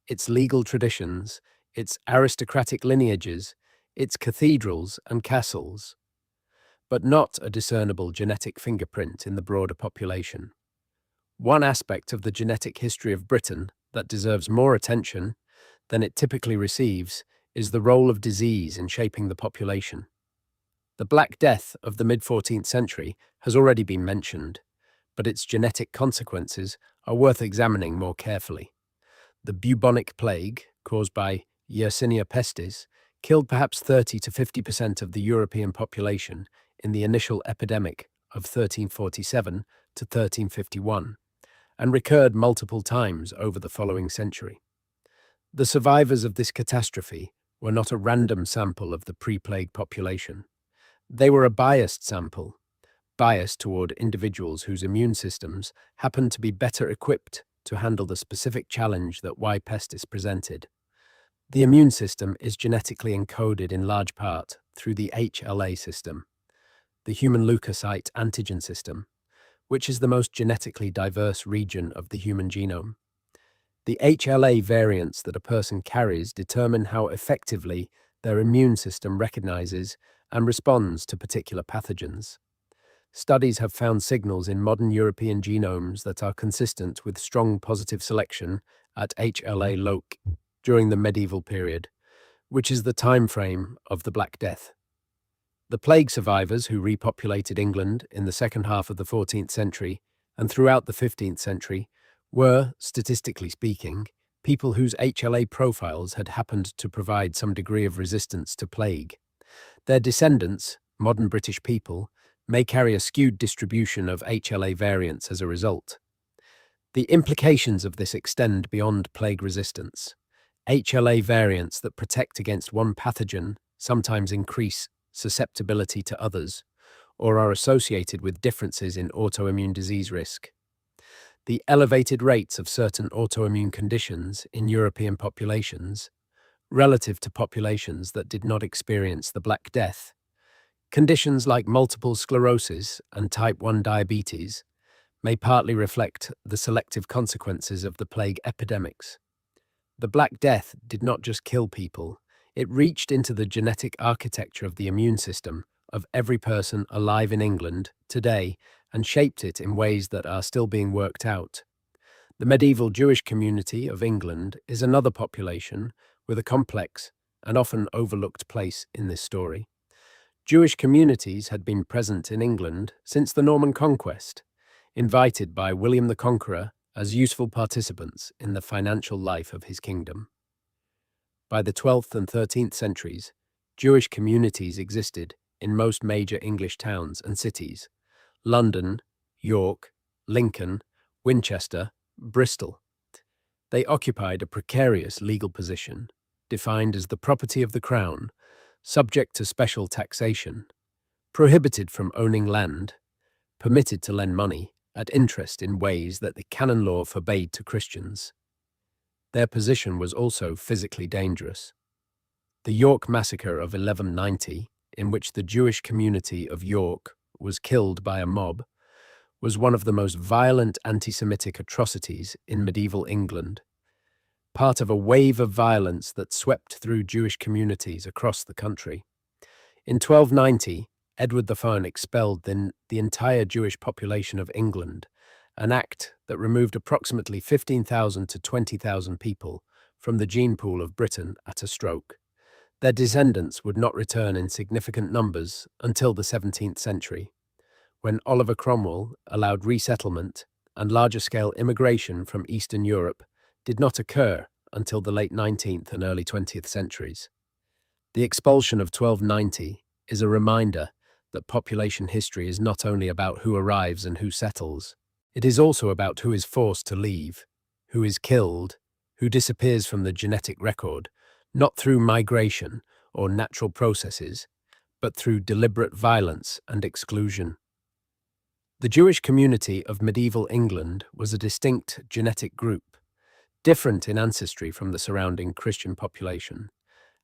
its legal traditions, its aristocratic lineages, its cathedrals and castles, but not a discernible genetic fingerprint in the broader population. One aspect of the genetic history of Britain that deserves more attention than it typically receives is the role of disease in shaping the population. The Black Death of the mid-14th century has already been mentioned, but its genetic consequences are worth examining more carefully. The bubonic plague, caused by Yersinia pestis, killed perhaps 30 to 50% of the European population in the initial epidemic of 1347 to 1351, and recurred multiple times over the following century. The survivors of this catastrophe were not a random sample of the pre-plague population. They were a biased sample, biased toward individuals whose immune systems happened to be better equipped to handle the specific challenge that Y. pestis presented. The immune system is genetically encoded in large part through the HLA system, the human leukocyte antigen system, which is the most genetically diverse region of the human genome. The HLA variants that a person carries determine how effectively their immune system recognizes and responds to particular pathogens. Studies have found signals in modern European genomes that are consistent with strong positive selection at HLA-loc during the medieval period, which is the time frame of the Black Death. The plague survivors who repopulated England in the second half of the 14th century and throughout the 15th century were, statistically speaking, people whose HLA profiles had happened to provide some degree of resistance to plague. Their descendants, modern British people, may carry a skewed distribution of HLA variants as a result. The implications of this extend beyond plague resistance. HLA variants that protect against one pathogen sometimes increase susceptibility to others, or are associated with differences in autoimmune disease risk. The elevated rates of certain autoimmune conditions in European populations, relative to populations that did not experience the Black Death, conditions like multiple sclerosis and type 1 diabetes, may partly reflect the selective consequences of the plague epidemics. The Black Death did not just kill people, it reached into the genetic architecture of the immune system of every person alive in England today and shaped it in ways that are still being worked out. The medieval Jewish community of England is another population with a complex and often overlooked place in this story. Jewish communities had been present in England since the Norman Conquest, invited by William the Conqueror as useful participants in the financial life of his kingdom. By the 12th and 13th centuries, Jewish communities existed in most major English towns and cities: London, York, Lincoln, Winchester, Bristol. They occupied a precarious legal position, defined as the property of the Crown, subject to special taxation, prohibited from owning land, permitted to lend money at interest in ways that the canon law forbade to Christians. Their position was also physically dangerous. The York Massacre of 1190, in which the Jewish community of York was killed by a mob, was one of the most violent anti-Semitic atrocities in medieval England, part of a wave of violence that swept through Jewish communities across the country. In 1290, Edward the Fawn expelled the entire Jewish population of England, an act that removed approximately 15,000 to 20,000 people from the gene pool of Britain at a stroke. Their descendants would not return in significant numbers until the 17th century, when Oliver Cromwell allowed resettlement and larger-scale immigration from Eastern Europe did not occur until the late 19th and early 20th centuries. The expulsion of 1290 is a reminder that population history is not only about who arrives and who settles. It is also about who is forced to leave, who is killed, who disappears from the genetic record, not through migration or natural processes, but through deliberate violence and exclusion. The Jewish community of medieval England was a distinct genetic group, different in ancestry from the surrounding Christian population,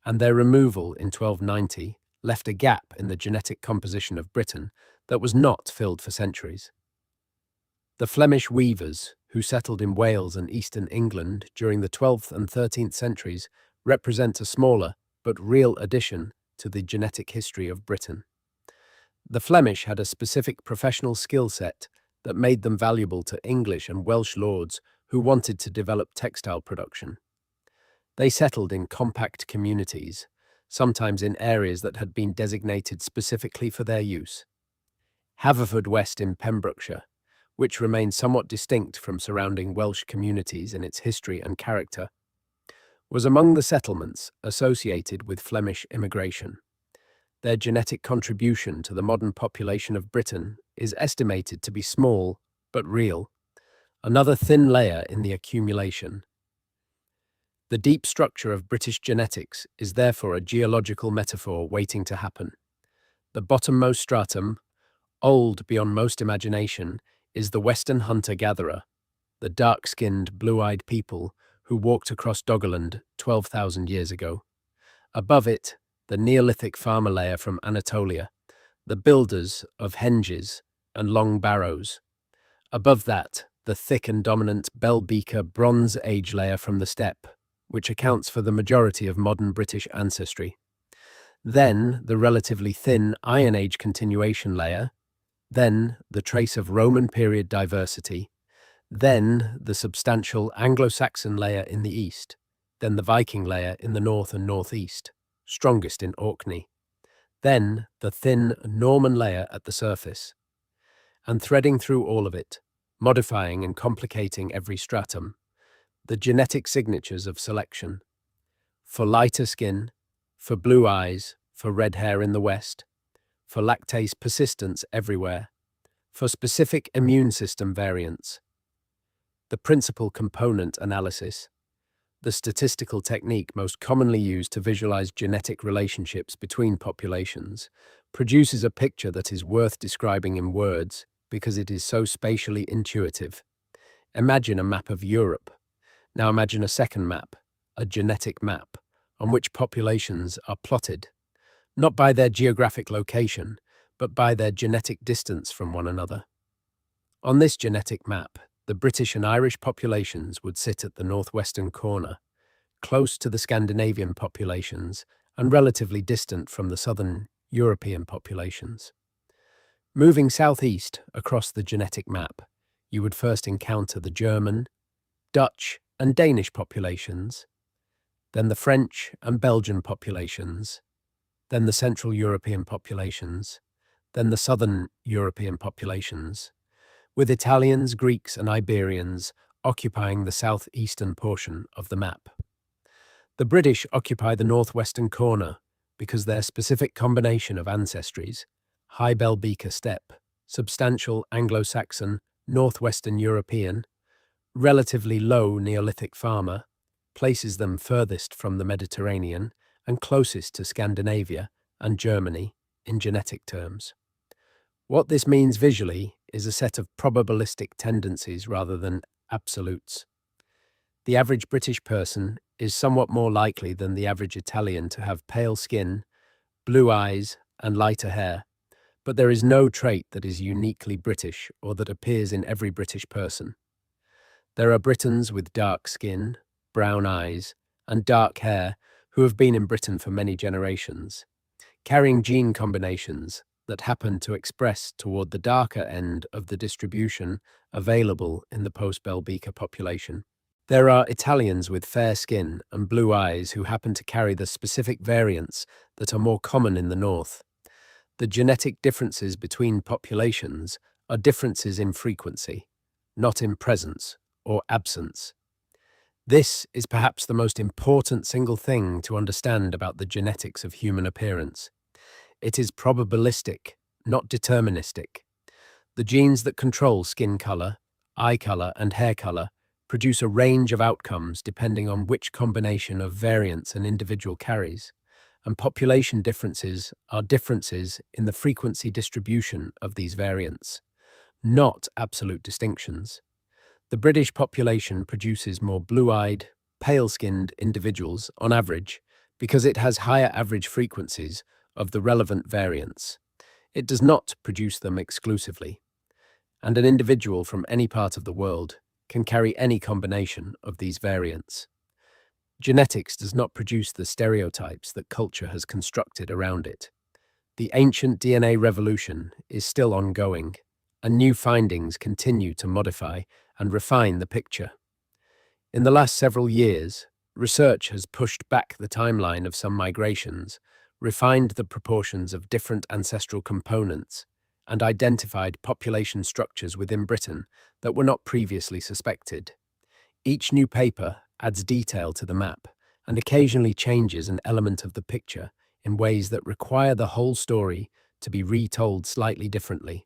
and their removal in 1290 left a gap in the genetic composition of Britain that was not filled for centuries. The Flemish weavers, who settled in Wales and eastern England during the 12th and 13th centuries, represent a smaller but real addition to the genetic history of Britain. The Flemish had a specific professional skill set that made them valuable to English and Welsh lords who wanted to develop textile production. They settled in compact communities, sometimes in areas that had been designated specifically for their use. Haverfordwest in Pembrokeshire, which remained somewhat distinct from surrounding Welsh communities in its history and character, was among the settlements associated with Flemish immigration. Their genetic contribution to the modern population of Britain is estimated to be small but real, another thin layer in the accumulation. The deep structure of British genetics is therefore a geological metaphor waiting to happen. The bottommost stratum, old beyond most imagination, is the Western hunter-gatherer, the dark-skinned, blue-eyed people who walked across Doggerland 12,000 years ago. Above it, the Neolithic farmer layer from Anatolia, the builders of henges and long barrows. Above that, the thick and dominant Bell Beaker Bronze Age layer from the steppe, which accounts for the majority of modern British ancestry. Then, the relatively thin Iron Age continuation layer, then the trace of Roman period diversity, then the substantial Anglo-Saxon layer in the east, then the Viking layer in the north and northeast, strongest in Orkney, then the thin Norman layer at the surface, and threading through all of it, modifying and complicating every stratum, the genetic signatures of selection. For lighter skin, for blue eyes, for red hair in the west, for lactase persistence everywhere, for specific immune system variants. The principal component analysis, the statistical technique most commonly used to visualize genetic relationships between populations, produces a picture that is worth describing in words because it is so spatially intuitive. Imagine a map of Europe. Now imagine a second map, a genetic map, on which populations are plotted, not by their geographic location, but by their genetic distance from one another. On this genetic map, the British and Irish populations would sit at the northwestern corner, close to the Scandinavian populations and relatively distant from the southern European populations. Moving southeast across the genetic map, you would first encounter the German, Dutch, and Danish populations, then the French and Belgian populations, then the Central European populations, then the Southern European populations, with Italians, Greeks, and Iberians occupying the southeastern portion of the map. The British occupy the northwestern corner because their specific combination of ancestries, high Bell Beaker steppe, substantial Anglo-Saxon, northwestern European, relatively low Neolithic farmer, places them furthest from the Mediterranean and closest to Scandinavia and Germany in genetic terms. What this means visually is a set of probabilistic tendencies rather than absolutes. The average British person is somewhat more likely than the average Italian to have pale skin, blue eyes, and lighter hair, but there is no trait that is uniquely British or that appears in every British person. There are Britons with dark skin, brown eyes, and dark hair who have been in Britain for many generations, carrying gene combinations that happen to express toward the darker end of the distribution available in the post-Bell Beaker population. There are Italians with fair skin and blue eyes who happen to carry the specific variants that are more common in the north. The genetic differences between populations are differences in frequency, not in presence or absence. This is perhaps the most important single thing to understand about the genetics of human appearance. It is probabilistic, not deterministic. The genes that control skin color, eye color, and hair color produce a range of outcomes depending on which combination of variants an individual carries, and population differences are differences in the frequency distribution of these variants, not absolute distinctions. The British population produces more blue-eyed, pale-skinned individuals on average because it has higher average frequencies of the relevant variants. It does not produce them exclusively, and an individual from any part of the world can carry any combination of these variants. Genetics does not produce the stereotypes that culture has constructed around it. The ancient DNA revolution is still ongoing, and new findings continue to modify and refine the picture. In the last several years, research has pushed back the timeline of some migrations, refined the proportions of different ancestral components, and identified population structures within Britain that were not previously suspected. Each new paper adds detail to the map and occasionally changes an element of the picture in ways that require the whole story to be retold slightly differently.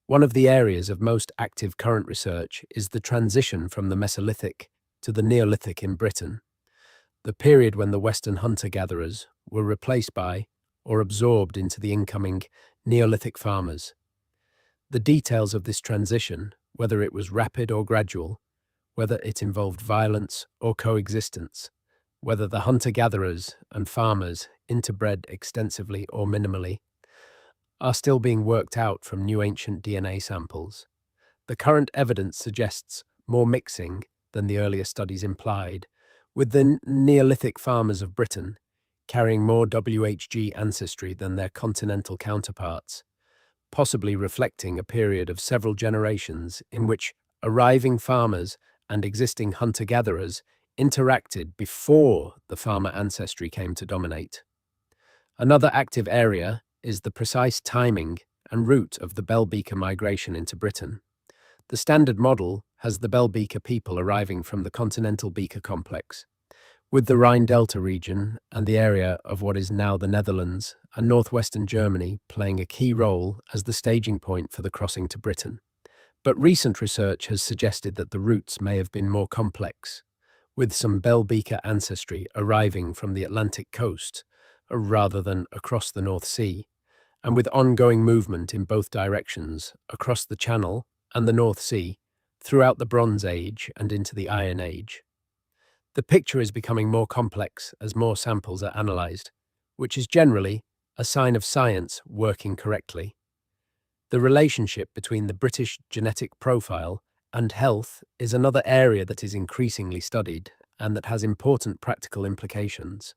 One of the areas of most active current research is the transition from the Mesolithic to the Neolithic in Britain, the period when the Western hunter-gatherers were replaced by or absorbed into the incoming Neolithic farmers. The details of this transition, whether it was rapid or gradual, whether it involved violence or coexistence, whether the hunter-gatherers and farmers interbred extensively or minimally, are still being worked out from new ancient DNA samples. The current evidence suggests more mixing than the earlier studies implied, with the Neolithic farmers of Britain carrying more WHG ancestry than their continental counterparts, possibly reflecting a period of several generations in which arriving farmers and existing hunter-gatherers interacted before the farmer ancestry came to dominate. Another active area is the precise timing and route of the Bell Beaker migration into Britain. The standard model has the Bell Beaker people arriving from the continental Beaker complex, with the Rhine Delta region and the area of what is now the Netherlands and northwestern Germany playing a key role as the staging point for the crossing to Britain. But recent research has suggested that the routes may have been more complex, with some Bell Beaker ancestry arriving from the Atlantic coast rather than across the North Sea, and with ongoing movement in both directions across the Channel and the North Sea throughout the Bronze Age and into the Iron Age. The picture is becoming more complex as more samples are analysed, which is generally a sign of science working correctly. The relationship between the British genetic profile and health is another area that is increasingly studied and that has important practical implications.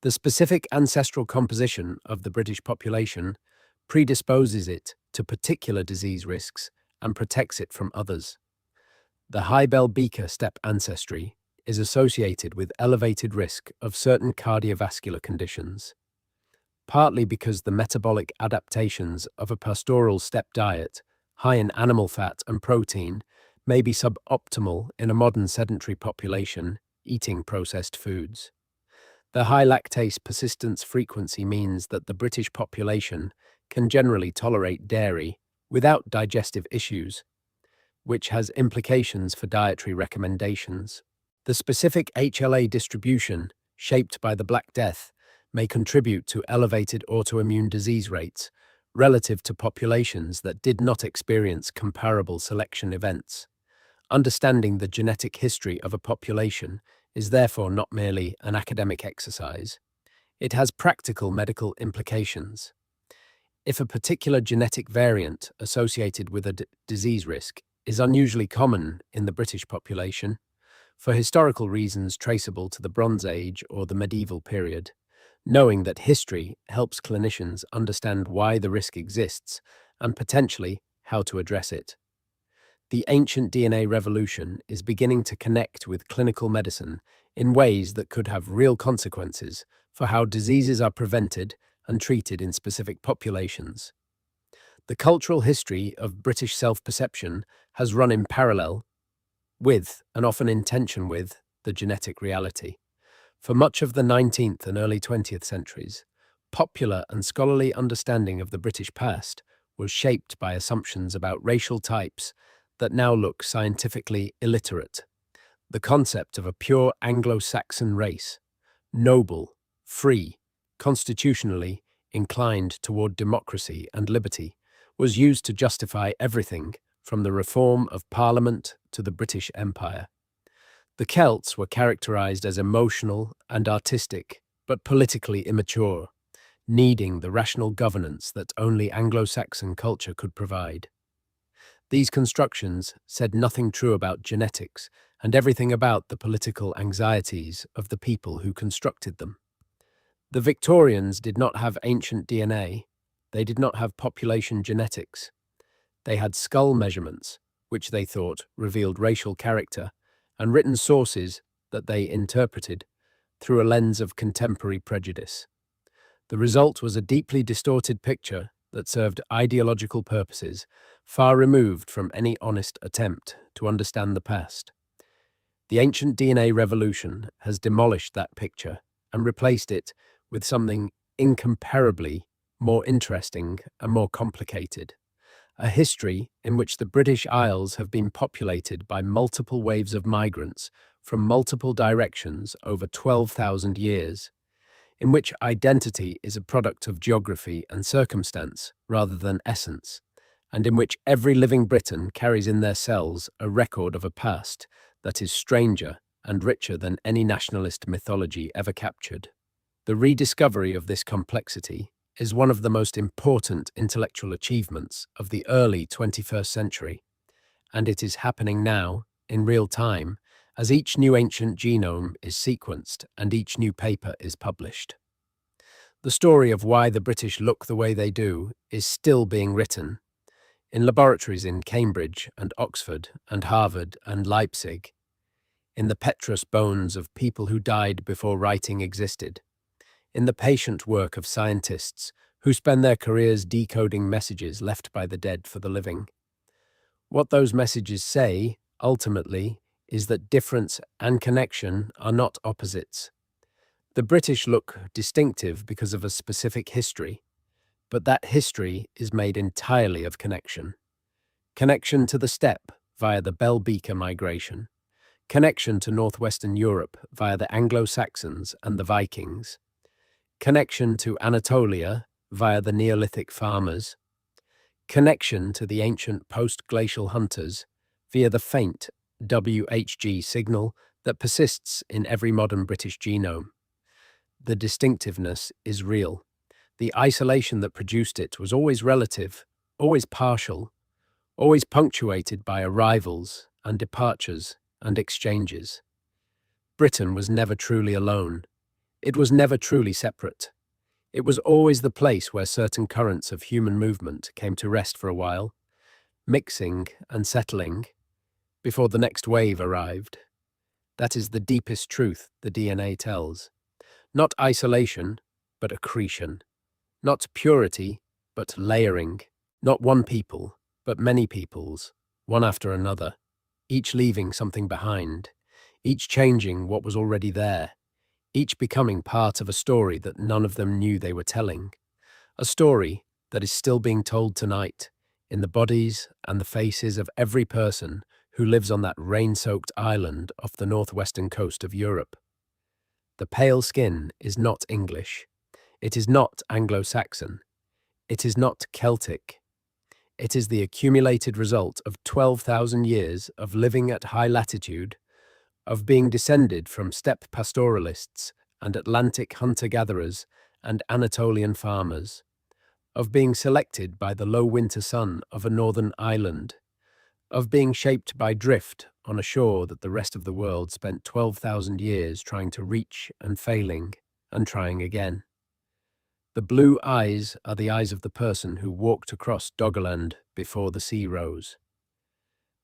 The specific ancestral composition of the British population predisposes it to particular disease risks and protects it from others. The high Bell Beaker steppe ancestry is associated with elevated risk of certain cardiovascular conditions, partly because the metabolic adaptations of a pastoral steppe diet, high in animal fat and protein, may be suboptimal in a modern sedentary population eating processed foods. The high lactase persistence frequency means that the British population can generally tolerate dairy without digestive issues, which has implications for dietary recommendations. The specific HLA distribution, shaped by the Black Death, may contribute to elevated autoimmune disease rates relative to populations that did not experience comparable selection events. Understanding the genetic history of a population is therefore not merely an academic exercise. It has practical medical implications. If a particular genetic variant associated with a disease risk is unusually common in the British population, for historical reasons traceable to the Bronze Age or the medieval period, knowing that history helps clinicians understand why the risk exists and potentially how to address it. The ancient DNA revolution is beginning to connect with clinical medicine in ways that could have real consequences for how diseases are prevented and treated in specific populations. The cultural history of British self-perception has run in parallel with, and often in tension with, the genetic reality. For much of the 19th and early 20th centuries, popular and scholarly understanding of the British past was shaped by assumptions about racial types that now look scientifically illiterate. The concept of a pure Anglo-Saxon race, noble, free, constitutionally inclined toward democracy and liberty, was used to justify everything from the reform of Parliament to the British Empire. The Celts were characterized as emotional and artistic, but politically immature, needing the rational governance that only Anglo-Saxon culture could provide. These constructions said nothing true about genetics and everything about the political anxieties of the people who constructed them. The Victorians did not have ancient DNA. They did not have population genetics. They had skull measurements, which they thought revealed racial character, and written sources that they interpreted through a lens of contemporary prejudice. The result was a deeply distorted picture that served ideological purposes far removed from any honest attempt to understand the past. The ancient DNA revolution has demolished that picture and replaced it with something incomparably more interesting and more complicated. A history in which the British Isles have been populated by multiple waves of migrants from multiple directions over 12,000 years, in which identity is a product of geography and circumstance rather than essence, and in which every living Briton carries in their cells a record of a past that is stranger and richer than any nationalist mythology ever captured. The rediscovery of this complexity is one of the most important intellectual achievements of the early 21st century, and it is happening now, in real time, as each new ancient genome is sequenced and each new paper is published. The story of why the British look the way they do is still being written in laboratories in Cambridge and Oxford and Harvard and Leipzig, in the petrous bones of people who died before writing existed, in the patient work of scientists who spend their careers decoding messages left by the dead for the living. What those messages say, ultimately, is that difference and connection are not opposites. The British look distinctive because of a specific history, but that history is made entirely of connection. Connection to the steppe via the Bell Beaker migration, connection to northwestern Europe via the Anglo-Saxons and the Vikings, connection to Anatolia via the Neolithic farmers, connection to the ancient post-glacial hunters via the faint WHG signal that persists in every modern British genome. The distinctiveness is real. The isolation that produced it was always relative, always partial, always punctuated by arrivals and departures and exchanges. Britain was never truly alone. It was never truly separate. It was always the place where certain currents of human movement came to rest for a while, mixing and settling, before the next wave arrived. That is the deepest truth the DNA tells. Not isolation, but accretion. Not purity, but layering. Not one people, but many peoples, one after another, each leaving something behind, each changing what was already there, each becoming part of a story that none of them knew they were telling. A story that is still being told tonight, in the bodies and the faces of every person who lives on that rain-soaked island off the northwestern coast of Europe. The pale skin is not English. It is not Anglo-Saxon. It is not Celtic. It is the accumulated result of 12,000 years of living at high latitude, of being descended from steppe pastoralists and Atlantic hunter-gatherers and Anatolian farmers, of being selected by the low winter sun of a northern island, of being shaped by drift on a shore that the rest of the world spent 12,000 years trying to reach and failing and trying again. The blue eyes are the eyes of the person who walked across Doggerland before the sea rose.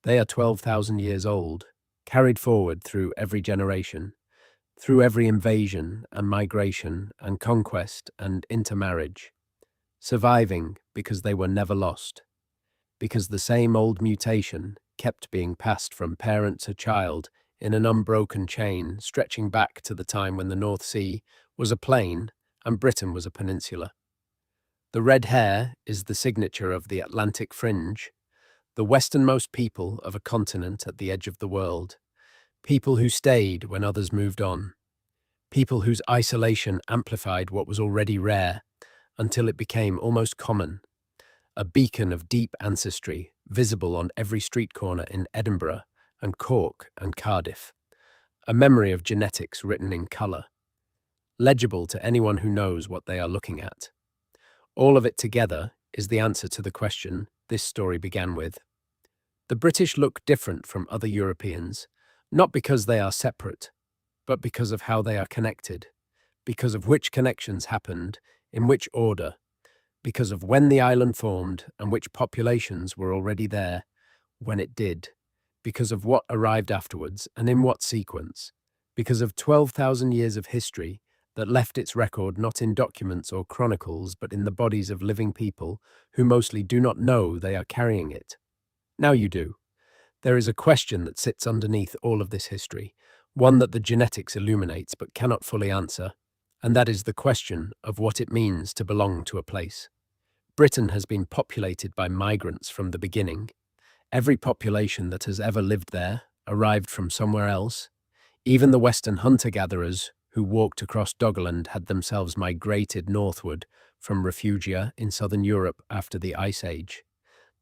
They are 12,000 years old, carried forward through every generation, through every invasion and migration and conquest and intermarriage, surviving because they were never lost, because the same old mutation kept being passed from parent to child in an unbroken chain stretching back to the time when the North Sea was a plain and Britain was a peninsula. The red hair is the signature of the Atlantic fringe, the westernmost people of a continent at the edge of the world, people who stayed when others moved on, people whose isolation amplified what was already rare until it became almost common, a beacon of deep ancestry visible on every street corner in Edinburgh and Cork and Cardiff, a memory of genetics written in colour, legible to anyone who knows what they are looking at. All of it together is the answer to the question this story began with. The British look different from other Europeans, not because they are separate, but because of how they are connected, because of which connections happened, in which order, because of when the island formed and which populations were already there when it did, because of what arrived afterwards and in what sequence, because of 12,000 years of history that left its record not in documents or chronicles but in the bodies of living people who mostly do not know they are carrying it. Now you do. There is a question that sits underneath all of this history, one that the genetics illuminates but cannot fully answer, and that is the question of what it means to belong to a place. Britain has been populated by migrants from the beginning. Every population that has ever lived there arrived from somewhere else. Even the Western hunter-gatherers who walked across Doggerland had themselves migrated northward from refugia in southern Europe after the Ice Age.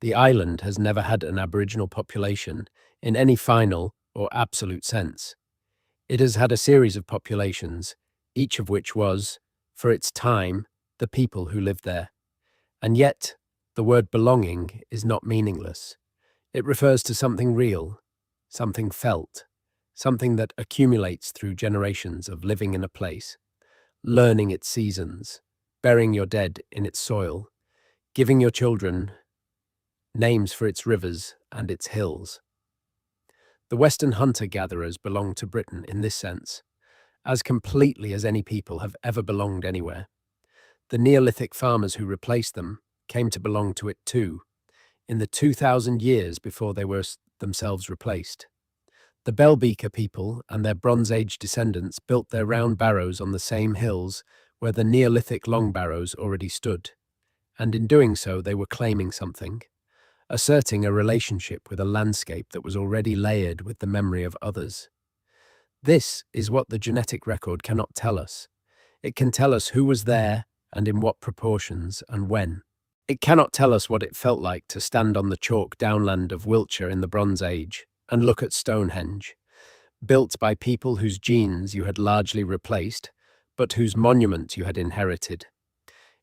The island has never had an Aboriginal population in any final or absolute sense. It has had a series of populations, each of which was, for its time, the people who lived there. And yet, the word belonging is not meaningless. It refers to something real, something felt, something that accumulates through generations of living in a place, learning its seasons, burying your dead in its soil, giving your children names for its rivers and its hills. The Western hunter-gatherers belonged to Britain in this sense, as completely as any people have ever belonged anywhere. The Neolithic farmers who replaced them came to belong to it too, in the 2,000 years before they were themselves replaced. The Bell Beaker people and their Bronze Age descendants built their round barrows on the same hills where the Neolithic long barrows already stood, and in doing so they were claiming something, asserting a relationship with a landscape that was already layered with the memory of others. This is what the genetic record cannot tell us. It can tell us who was there and in what proportions and when. It cannot tell us what it felt like to stand on the chalk downland of Wiltshire in the Bronze Age and look at Stonehenge, built by people whose genes you had largely replaced, but whose monument you had inherited.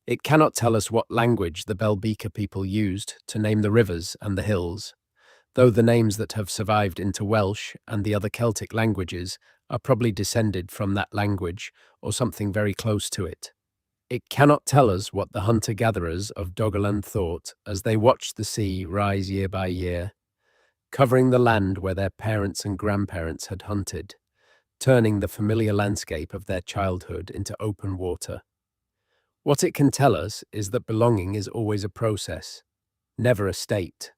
It cannot tell us what language the Bell Beaker people used to name the rivers and the hills, though the names that have survived into Welsh and the other Celtic languages are probably descended from that language or something very close to it. It cannot tell us what the hunter-gatherers of Doggerland thought as they watched the sea rise year by year, covering the land where their parents and grandparents had hunted, turning the familiar landscape of their childhood into open water. What it can tell us is that belonging is always a process, never a state.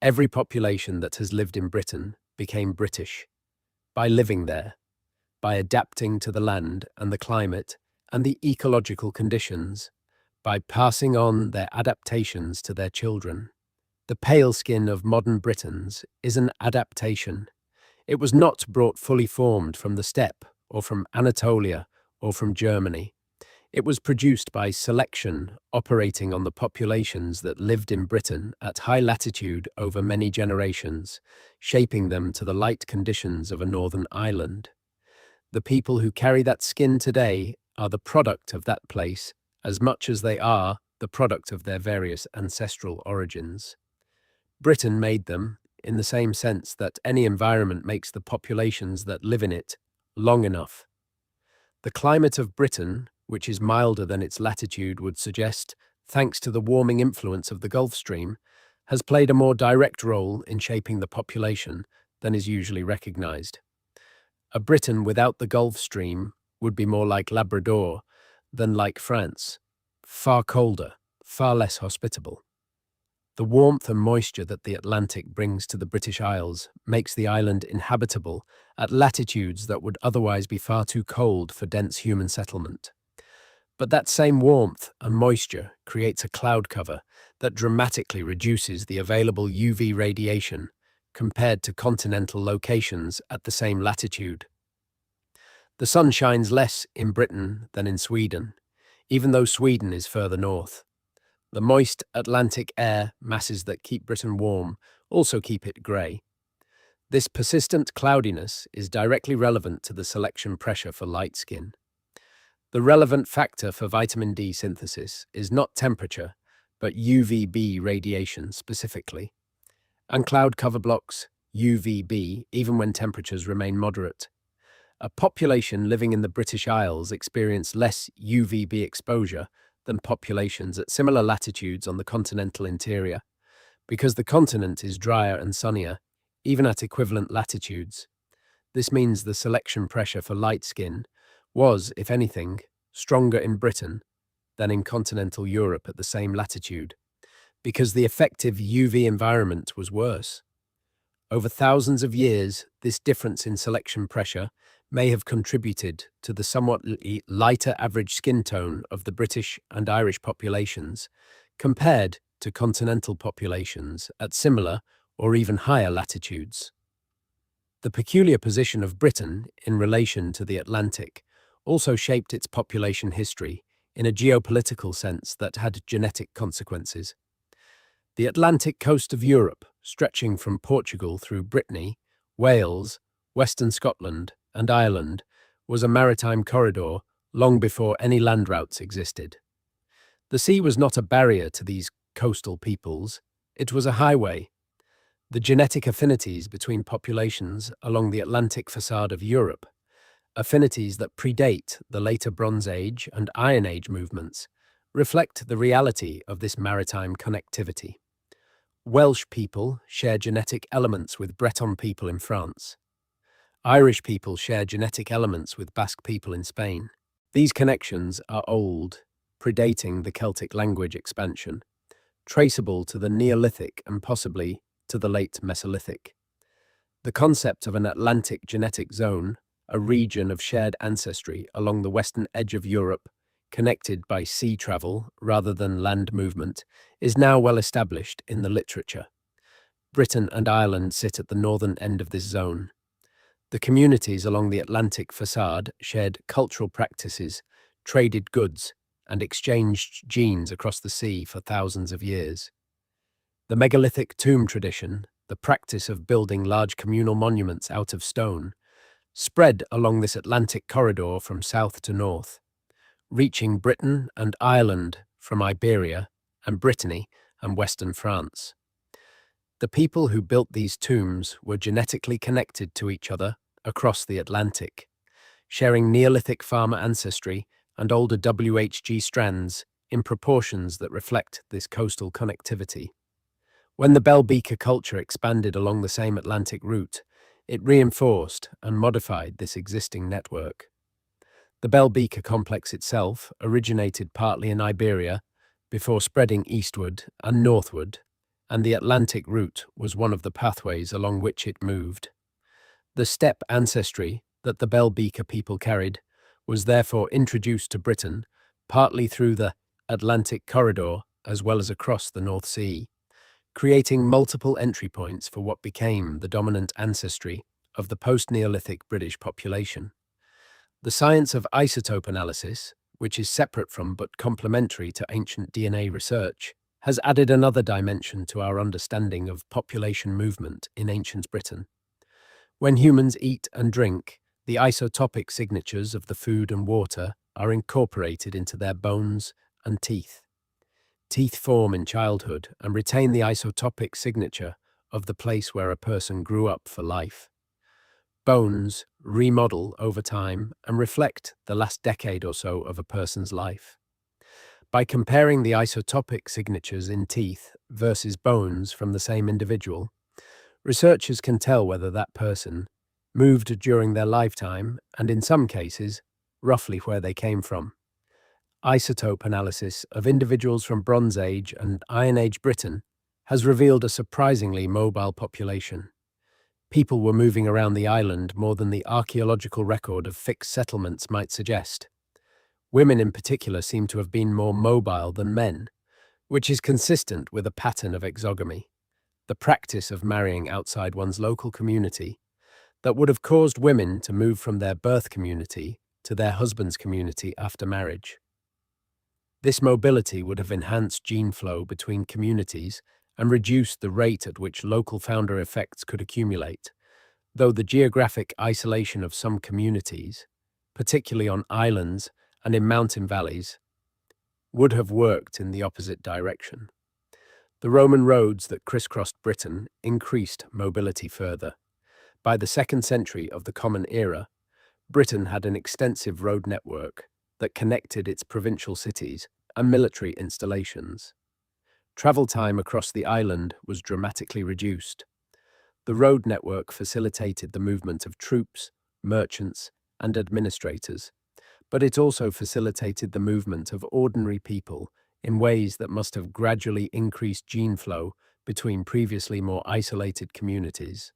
Every population that has lived in Britain became British by living there, by adapting to the land and the climate and the ecological conditions, by passing on their adaptations to their children. The pale skin of modern Britons is an adaptation. It was not brought fully formed from the steppe or from Anatolia or from Germany. It was produced by selection operating on the populations that lived in Britain at high latitude over many generations, shaping them to the light conditions of a northern island. The people who carry that skin today are the product of that place as much as they are the product of their various ancestral origins. Britain made them in the same sense that any environment makes the populations that live in it long enough. The climate of Britain, which is milder than its latitude would suggest, thanks to the warming influence of the Gulf Stream, has played a more direct role in shaping the population than is usually recognized. A Britain without the Gulf Stream would be more like Labrador than like France, far colder, far less hospitable. The warmth and moisture that the Atlantic brings to the British Isles makes the island inhabitable at latitudes that would otherwise be far too cold for dense human settlement. But that same warmth and moisture creates a cloud cover that dramatically reduces the available UV radiation compared to continental locations at the same latitude. The sun shines less in Britain than in Sweden, even though Sweden is further north. The moist Atlantic air masses that keep Britain warm also keep it grey. This persistent cloudiness is directly relevant to the selection pressure for light skin. The relevant factor for vitamin D synthesis is not temperature, but UVB radiation specifically. And cloud cover blocks UVB even when temperatures remain moderate. A population living in the British Isles experience less UVB exposure than populations at similar latitudes on the continental interior, because the continent is drier and sunnier, even at equivalent latitudes. This means the selection pressure for light skin was, if anything, stronger in Britain than in continental Europe at the same latitude, because the effective UV environment was worse. Over thousands of years, this difference in selection pressure may have contributed to the somewhat lighter average skin tone of the British and Irish populations compared to continental populations at similar or even higher latitudes. The peculiar position of Britain in relation to the Atlantic also shaped its population history in a geopolitical sense that had genetic consequences. The Atlantic coast of Europe, stretching from Portugal through Brittany, Wales, Western Scotland, and Ireland, was a maritime corridor long before any land routes existed. The sea was not a barrier to these coastal peoples, it was a highway. The genetic affinities between populations along the Atlantic facade of Europe Affinities that predate the later Bronze Age and Iron Age movements reflect the reality of this maritime connectivity. Welsh people share genetic elements with Breton people in France. Irish people share genetic elements with Basque people in Spain. These connections are old, predating the Celtic language expansion, traceable to the Neolithic and possibly to the late Mesolithic. The concept of an Atlantic genetic zone, a region of shared ancestry along the western edge of Europe, connected by sea travel rather than land movement, is now well established in the literature. Britain and Ireland sit at the northern end of this zone. The communities along the Atlantic facade shared cultural practices, traded goods, and exchanged genes across the sea for thousands of years. The megalithic tomb tradition, the practice of building large communal monuments out of stone, spread along this Atlantic corridor from south to north, reaching Britain and Ireland from Iberia and Brittany and western France. The people who built these tombs were genetically connected to each other across the Atlantic, sharing Neolithic farmer ancestry and older WHG strands in proportions that reflect this coastal connectivity. When the Bell Beaker culture expanded along the same Atlantic route, it reinforced and modified this existing network. The Bell Beaker complex itself originated partly in Iberia before spreading eastward and northward, and the Atlantic route was one of the pathways along which it moved. The steppe ancestry that the Bell Beaker people carried was therefore introduced to Britain partly through the Atlantic corridor as well as across the North Sea, creating multiple entry points for what became the dominant ancestry of the post-Neolithic British population. The science of isotope analysis, which is separate from but complementary to ancient DNA research, has added another dimension to our understanding of population movement in ancient Britain. When humans eat and drink, the isotopic signatures of the food and water are incorporated into their bones and teeth. Teeth form in childhood and retain the isotopic signature of the place where a person grew up for life. Bones remodel over time and reflect the last decade or so of a person's life. By comparing the isotopic signatures in teeth versus bones from the same individual, researchers can tell whether that person moved during their lifetime and, in some cases, roughly where they came from. Isotope analysis of individuals from Bronze Age and Iron Age Britain has revealed a surprisingly mobile population. People were moving around the island more than the archaeological record of fixed settlements might suggest. Women in particular seem to have been more mobile than men, which is consistent with a pattern of exogamy, the practice of marrying outside one's local community that would have caused women to move from their birth community to their husband's community after marriage. This mobility would have enhanced gene flow between communities and reduced the rate at which local founder effects could accumulate, though the geographic isolation of some communities, particularly on islands and in mountain valleys, would have worked in the opposite direction. The Roman roads that crisscrossed Britain increased mobility further. By the 2nd century of the Common Era, Britain had an extensive road network that connected its provincial cities and military installations. Travel time across the island was dramatically reduced. The road network facilitated the movement of troops, merchants, and administrators, but it also facilitated the movement of ordinary people in ways that must have gradually increased gene flow between previously more isolated communities.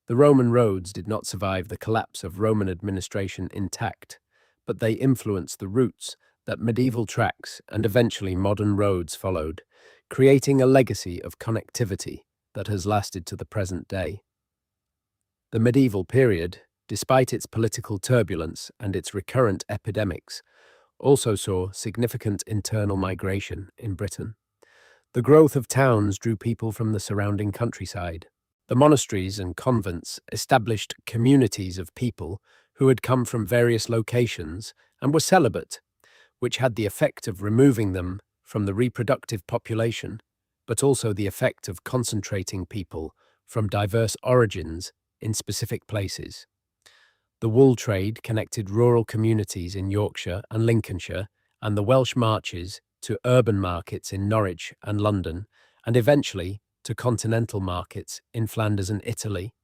The Roman roads did not survive the collapse of Roman administration intact, but they influenced the routes that medieval tracks and eventually modern roads followed, creating a legacy of connectivity that has lasted to the present day. The medieval period, despite its political turbulence and its recurrent epidemics, also saw significant internal migration in Britain. The growth of towns drew people from the surrounding countryside. The monasteries and convents established communities of people who had come from various locations and were celibate, which had the effect of removing them from the reproductive population, but also the effect of concentrating people from diverse origins in specific places. The wool trade connected rural communities in Yorkshire and Lincolnshire and the Welsh marches to urban markets in Norwich and London, and eventually to continental markets in Flanders and Italy.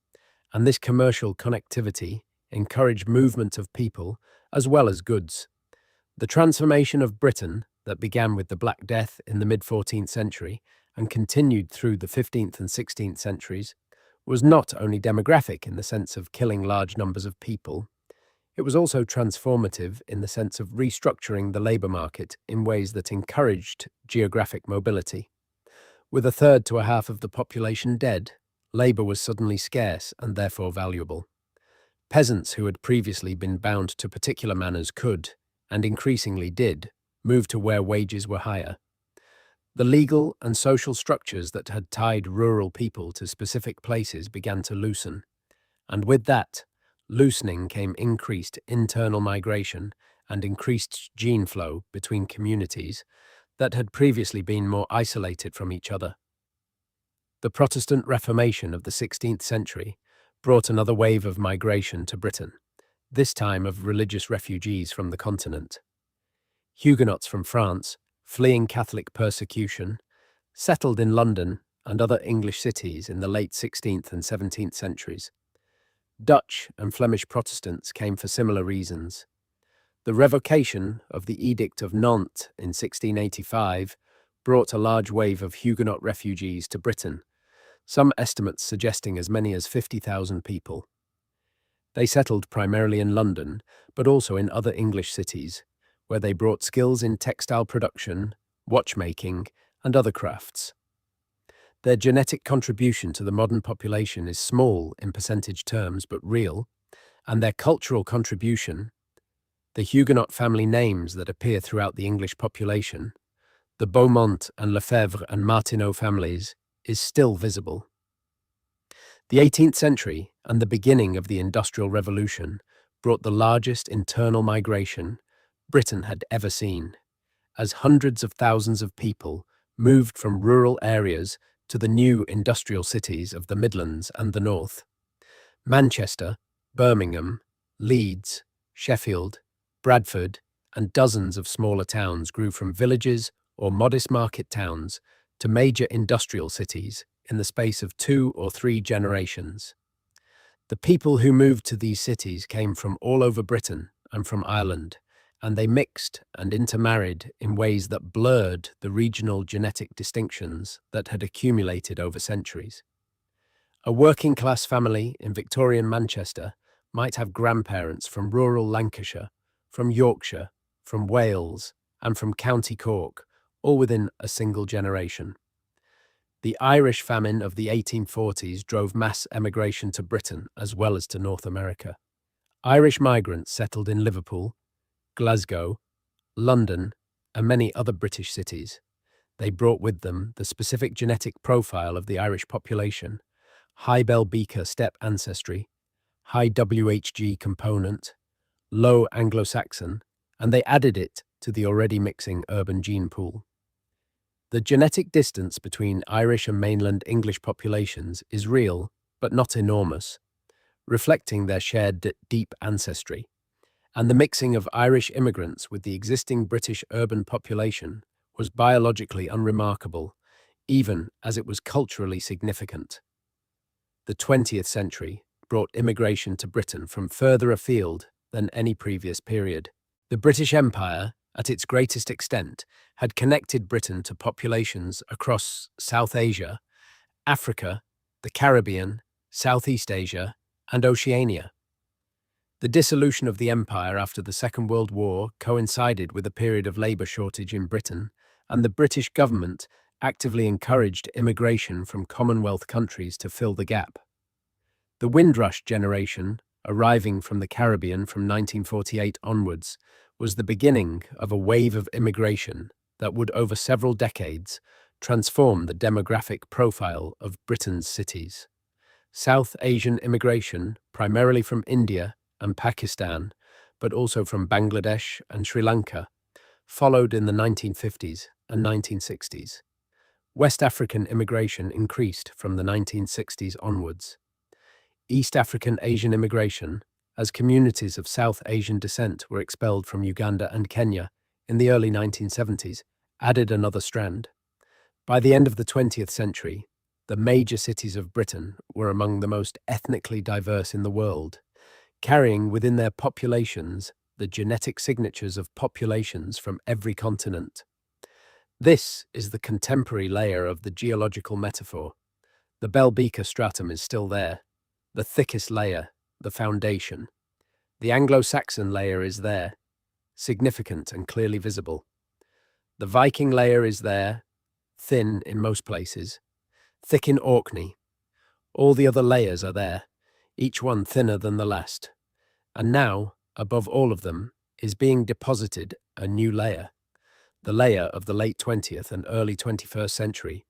And this commercial connectivity encouraged movement of people as well as goods. The transformation of Britain, that began with the Black Death in the mid-14th century and continued through the 15th and 16th centuries, was not only demographic in the sense of killing large numbers of people, it was also transformative in the sense of restructuring the labour market in ways that encouraged geographic mobility. With a third to a half of the population dead, labour was suddenly scarce and therefore valuable. Peasants who had previously been bound to particular manners could, and increasingly did, move to where wages were higher. The legal and social structures that had tied rural people to specific places began to loosen, and with that loosening came increased internal migration and increased gene flow between communities that had previously been more isolated from each other. The Protestant Reformation of the 16th century brought another wave of migration to Britain, this time of religious refugees from the continent. Huguenots from France, fleeing Catholic persecution, settled in London and other English cities in the late 16th and 17th centuries. Dutch and Flemish Protestants came for similar reasons. The revocation of the Edict of Nantes in 1685 brought a large wave of Huguenot refugees to Britain, some estimates suggesting as many as 50,000 people. They settled primarily in London, but also in other English cities, where they brought skills in textile production, watchmaking, and other crafts. Their genetic contribution to the modern population is small in percentage terms, but real, and their cultural contribution, the Huguenot family names that appear throughout the English population, the Beaumont and Lefebvre and Martineau families, is still visible. The 18th century and the beginning of the Industrial Revolution brought the largest internal migration Britain had ever seen, as hundreds of thousands of people moved from rural areas to the new industrial cities of the Midlands and the North. Manchester, Birmingham, Leeds, Sheffield, Bradford, and dozens of smaller towns grew from villages or modest market towns to major industrial cities in the space of 2 or 3 generations. The people who moved to these cities came from all over Britain and from Ireland, and they mixed and intermarried in ways that blurred the regional genetic distinctions that had accumulated over centuries. A working-class family in Victorian Manchester might have grandparents from rural Lancashire, from Yorkshire, from Wales, and from County Cork, all within a single generation. The Irish famine of the 1840s drove mass emigration to Britain as well as to North America. Irish migrants settled in Liverpool, Glasgow, London, and many other British cities. They brought with them the specific genetic profile of the Irish population, high Bell Beaker step ancestry, high WHG component, low Anglo-Saxon, and they added it to the already mixing urban gene pool. The genetic distance between Irish and mainland English populations is real, but not enormous, reflecting their shared deep ancestry. And the mixing of Irish immigrants with the existing British urban population was biologically unremarkable, even as it was culturally significant. The 20th century brought immigration to Britain from further afield than any previous period. The British Empire, at its greatest extent, had connected Britain to populations across South Asia, Africa, the Caribbean, Southeast Asia, and Oceania. The dissolution of the empire after the Second World War coincided with a period of labour shortage in Britain, and the British government actively encouraged immigration from Commonwealth countries to fill the gap. The Windrush generation, arriving from the Caribbean from 1948 onwards, was the beginning of a wave of immigration that would, over several decades, transform the demographic profile of Britain's cities. South Asian immigration, primarily from India and Pakistan, but also from Bangladesh and Sri Lanka, followed in the 1950s and 1960s. West African immigration increased from the 1960s onwards. East African Asian immigration, as communities of South Asian descent were expelled from Uganda and Kenya in the early 1970s, added another strand. By the end of the 20th century, the major cities of Britain were among the most ethnically diverse in the world, carrying within their populations the genetic signatures of populations from every continent. This is the contemporary layer of the geological metaphor. The Bell Beaker stratum is still there, the thickest layer, the foundation. The Anglo-Saxon layer is there, significant and clearly visible. The Viking layer is there, thin in most places, thick in Orkney. All the other layers are there, each one thinner than the last. And now, above all of them, is being deposited a new layer, the layer of the late 20th and early 21st century,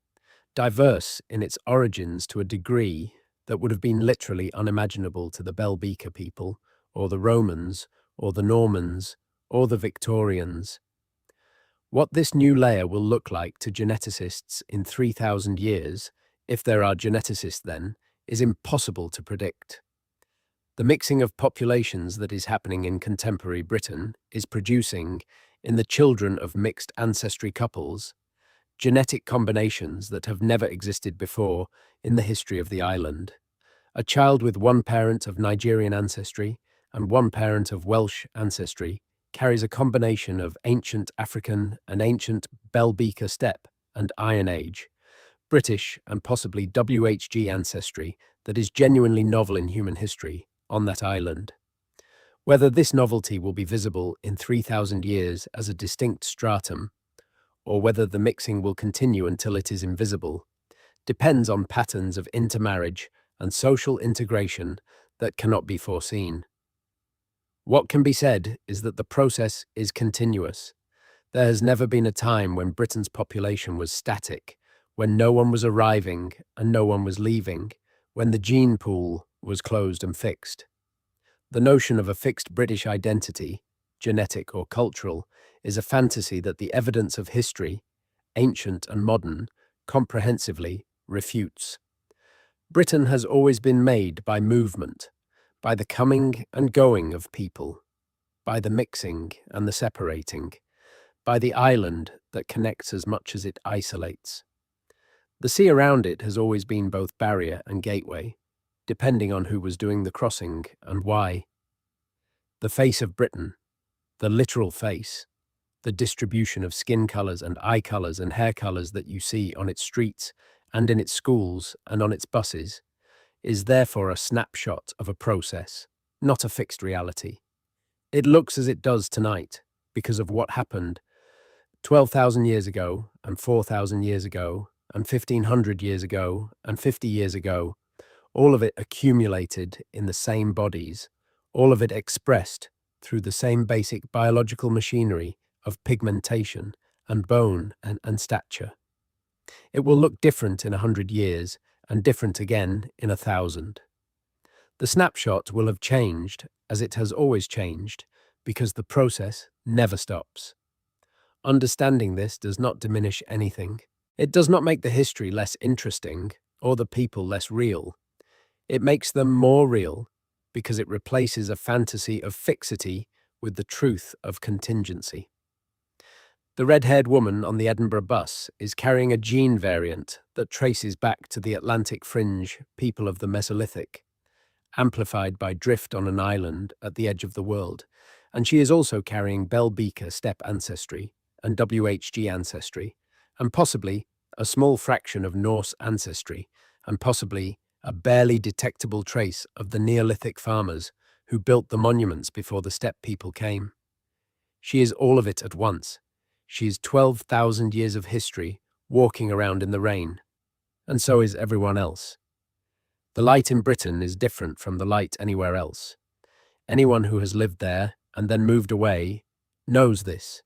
diverse in its origins to a degree that would have been literally unimaginable to the Bell Beaker people, or the Romans, or the Normans, or the Victorians. What this new layer will look like to geneticists in 3,000 years, if there are geneticists then, is impossible to predict. The mixing of populations that is happening in contemporary Britain is producing, in the children of mixed ancestry couples, genetic combinations that have never existed before in the history of the island. A child with one parent of Nigerian ancestry and one parent of Welsh ancestry carries a combination of ancient African and ancient Bell Beaker steppe and Iron Age, British and possibly WHG ancestry that is genuinely novel in human history on that island. Whether this novelty will be visible in 3,000 years as a distinct stratum, or whether the mixing will continue until it is invisible, depends on patterns of intermarriage and social integration that cannot be foreseen. What can be said is that the process is continuous. There has never been a time when Britain's population was static, when no one was arriving and no one was leaving, when the gene pool was closed and fixed. The notion of a fixed British identity, genetic or cultural, is a fantasy that the evidence of history, ancient and modern, comprehensively refutes. Britain has always been made by movement, by the coming and going of people, by the mixing and the separating, by the island that connects as much as it isolates. The sea around it has always been both barrier and gateway, depending on who was doing the crossing and why. The face of Britain, the literal face, the distribution of skin colours and eye colours and hair colours that you see on its streets and in its schools and on its buses, is therefore a snapshot of a process, not a fixed reality. It looks as it does tonight because of what happened 12,000 years ago and 4,000 years ago and 1,500 years ago and 50 years ago, all of it accumulated in the same bodies, all of it expressed through the same basic biological machinery of pigmentation and bone and stature. It will look different in 100 years and different again in 1,000. The snapshot will have changed as it has always changed because the process never stops. Understanding this does not diminish anything. It does not make the history less interesting or the people less real. It makes them more real because it replaces a fantasy of fixity with the truth of contingency. The red-haired woman on the Edinburgh bus is carrying a gene variant that traces back to the Atlantic fringe people of the Mesolithic, amplified by drift on an island at the edge of the world, and she is also carrying Bell Beaker steppe ancestry and WHG ancestry, and possibly a small fraction of Norse ancestry, and possibly a barely detectable trace of the Neolithic farmers who built the monuments before the steppe people came. She is all of it at once. She is 12,000 years of history walking around in the rain, and so is everyone else. The light in Britain is different from the light anywhere else. Anyone who has lived there and then moved away knows this.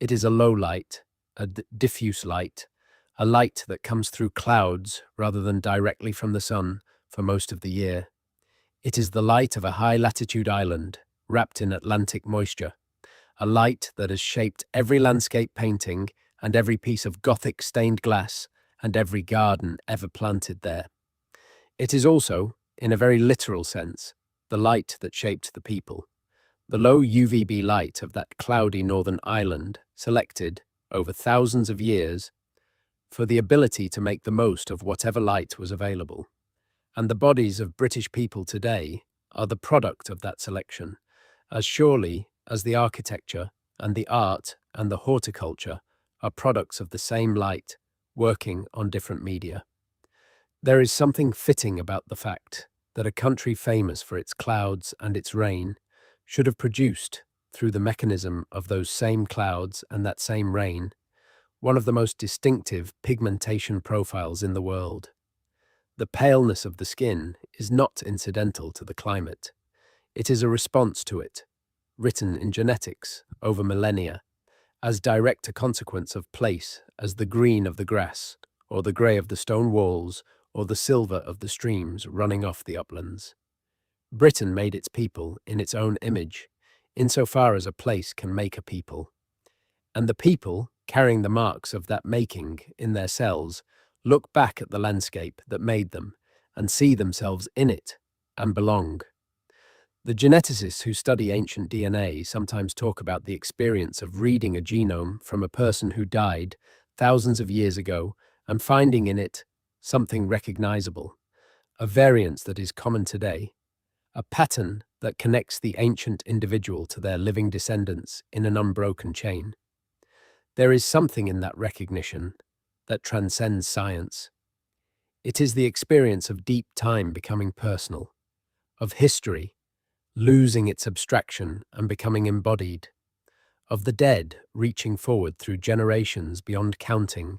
It is a low light, a diffuse light, a light that comes through clouds rather than directly from the sun for most of the year. It is the light of a high-latitude island wrapped in Atlantic moisture, a light that has shaped every landscape painting and every piece of Gothic stained glass and every garden ever planted there. It is also, in a very literal sense, the light that shaped the people. The low UVB light of that cloudy northern island, selected, over thousands of years, for the ability to make the most of whatever light was available. And the bodies of British people today are the product of that selection, as surely as the architecture and the art and the horticulture are products of the same light, working on different media. There is something fitting about the fact that a country famous for its clouds and its rain should have produced, through the mechanism of those same clouds and that same rain, one of the most distinctive pigmentation profiles in the world. The paleness of the skin is not incidental to the climate. It is a response to it, written in genetics over millennia, as direct a consequence of place as the green of the grass, or the grey of the stone walls, or the silver of the streams running off the uplands. Britain made its people in its own image, insofar as a place can make a people. And the people, carrying the marks of that making in their cells, look back at the landscape that made them and see themselves in it and belong. The geneticists who study ancient DNA sometimes talk about the experience of reading a genome from a person who died thousands of years ago and finding in it something recognizable, a variance that is common today, a pattern that connects the ancient individual to their living descendants in an unbroken chain. There is something in that recognition that transcends science. It is the experience of deep time becoming personal, of history losing its abstraction and becoming embodied, of the dead reaching forward through generations beyond counting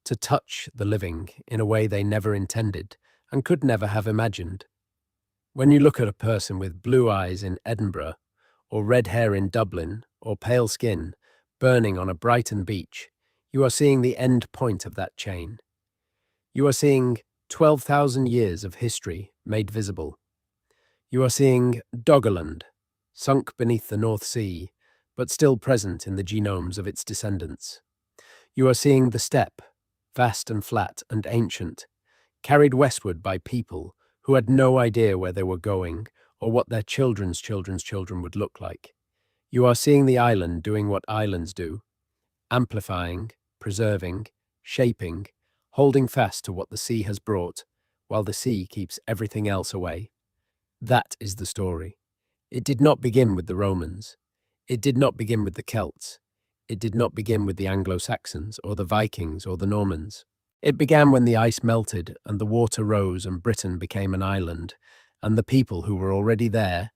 to touch the living in a way they never intended and could never have imagined. When you look at a person with blue eyes in Edinburgh, or red hair in Dublin, or pale skin burning on a Brighton beach, you are seeing the end point of that chain. You are seeing 12,000 years of history made visible. You are seeing Doggerland, sunk beneath the North Sea, but still present in the genomes of its descendants. You are seeing the steppe, vast and flat and ancient, carried westward by people who had no idea where they were going or what their children's children's children would look like. You are seeing the island doing what islands do, amplifying, preserving, shaping, holding fast to what the sea has brought, while the sea keeps everything else away. That is the story. It did not begin with the Romans. It did not begin with the Celts. It did not begin with the Anglo-Saxons or the Vikings or the Normans. It began when the ice melted and the water rose and Britain became an island, and the people who were already there,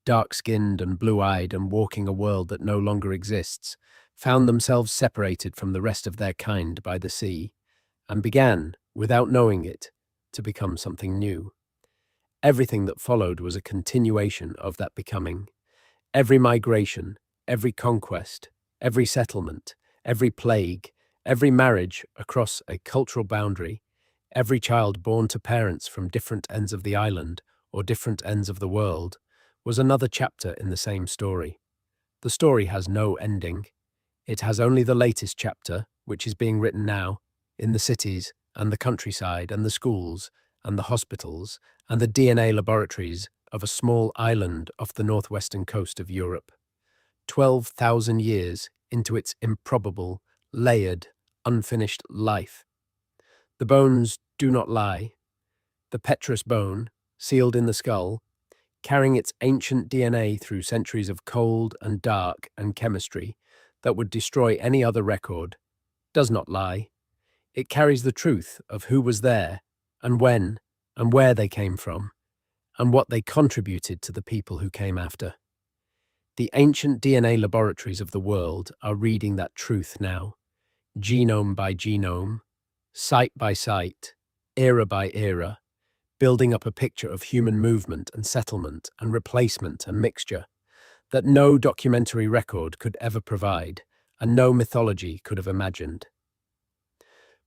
dark-skinned and blue-eyed and walking a world that no longer exists, found themselves separated from the rest of their kind by the sea, and began, without knowing it, to become something new. Everything that followed was a continuation of that becoming. Every migration, every conquest, every settlement, every plague, every marriage across a cultural boundary, every child born to parents from different ends of the island or different ends of the world, was another chapter in the same story. The story has no ending. It has only the latest chapter, which is being written now, in the cities and the countryside and the schools and the hospitals and the DNA laboratories of a small island off the northwestern coast of Europe. 12,000 years into its improbable, layered, unfinished life. The bones do not lie. The petrous bone, sealed in the skull, carrying its ancient DNA through centuries of cold and dark and chemistry that would destroy any other record, does not lie. It carries the truth of who was there, and when, and where they came from, and what they contributed to the people who came after. The ancient DNA laboratories of the world are reading that truth now, genome by genome, site by site, era by era, building up a picture of human movement and settlement and replacement and mixture that no documentary record could ever provide and no mythology could have imagined.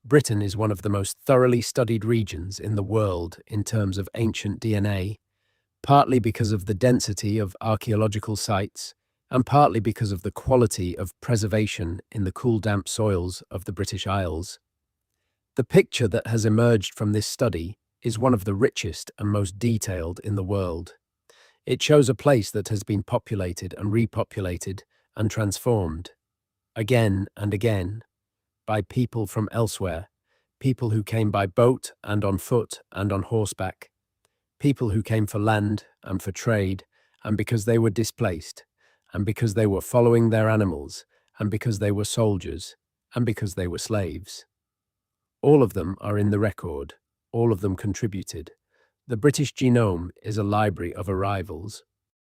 Britain is one of the most thoroughly studied regions in the world in terms of ancient DNA, partly because of the density of archaeological sites and partly because of the quality of preservation in the cool, damp soils of the British Isles. The picture that has emerged from this study is one of the richest and most detailed in the world. It shows a place that has been populated and repopulated and transformed again and again by people from elsewhere, people who came by boat and on foot and on horseback, people who came for land and for trade, and because they were displaced, and because they were following their animals, and because they were soldiers, and because they were slaves. All of them are in the record, all of them contributed. The British genome is a library of arrivals,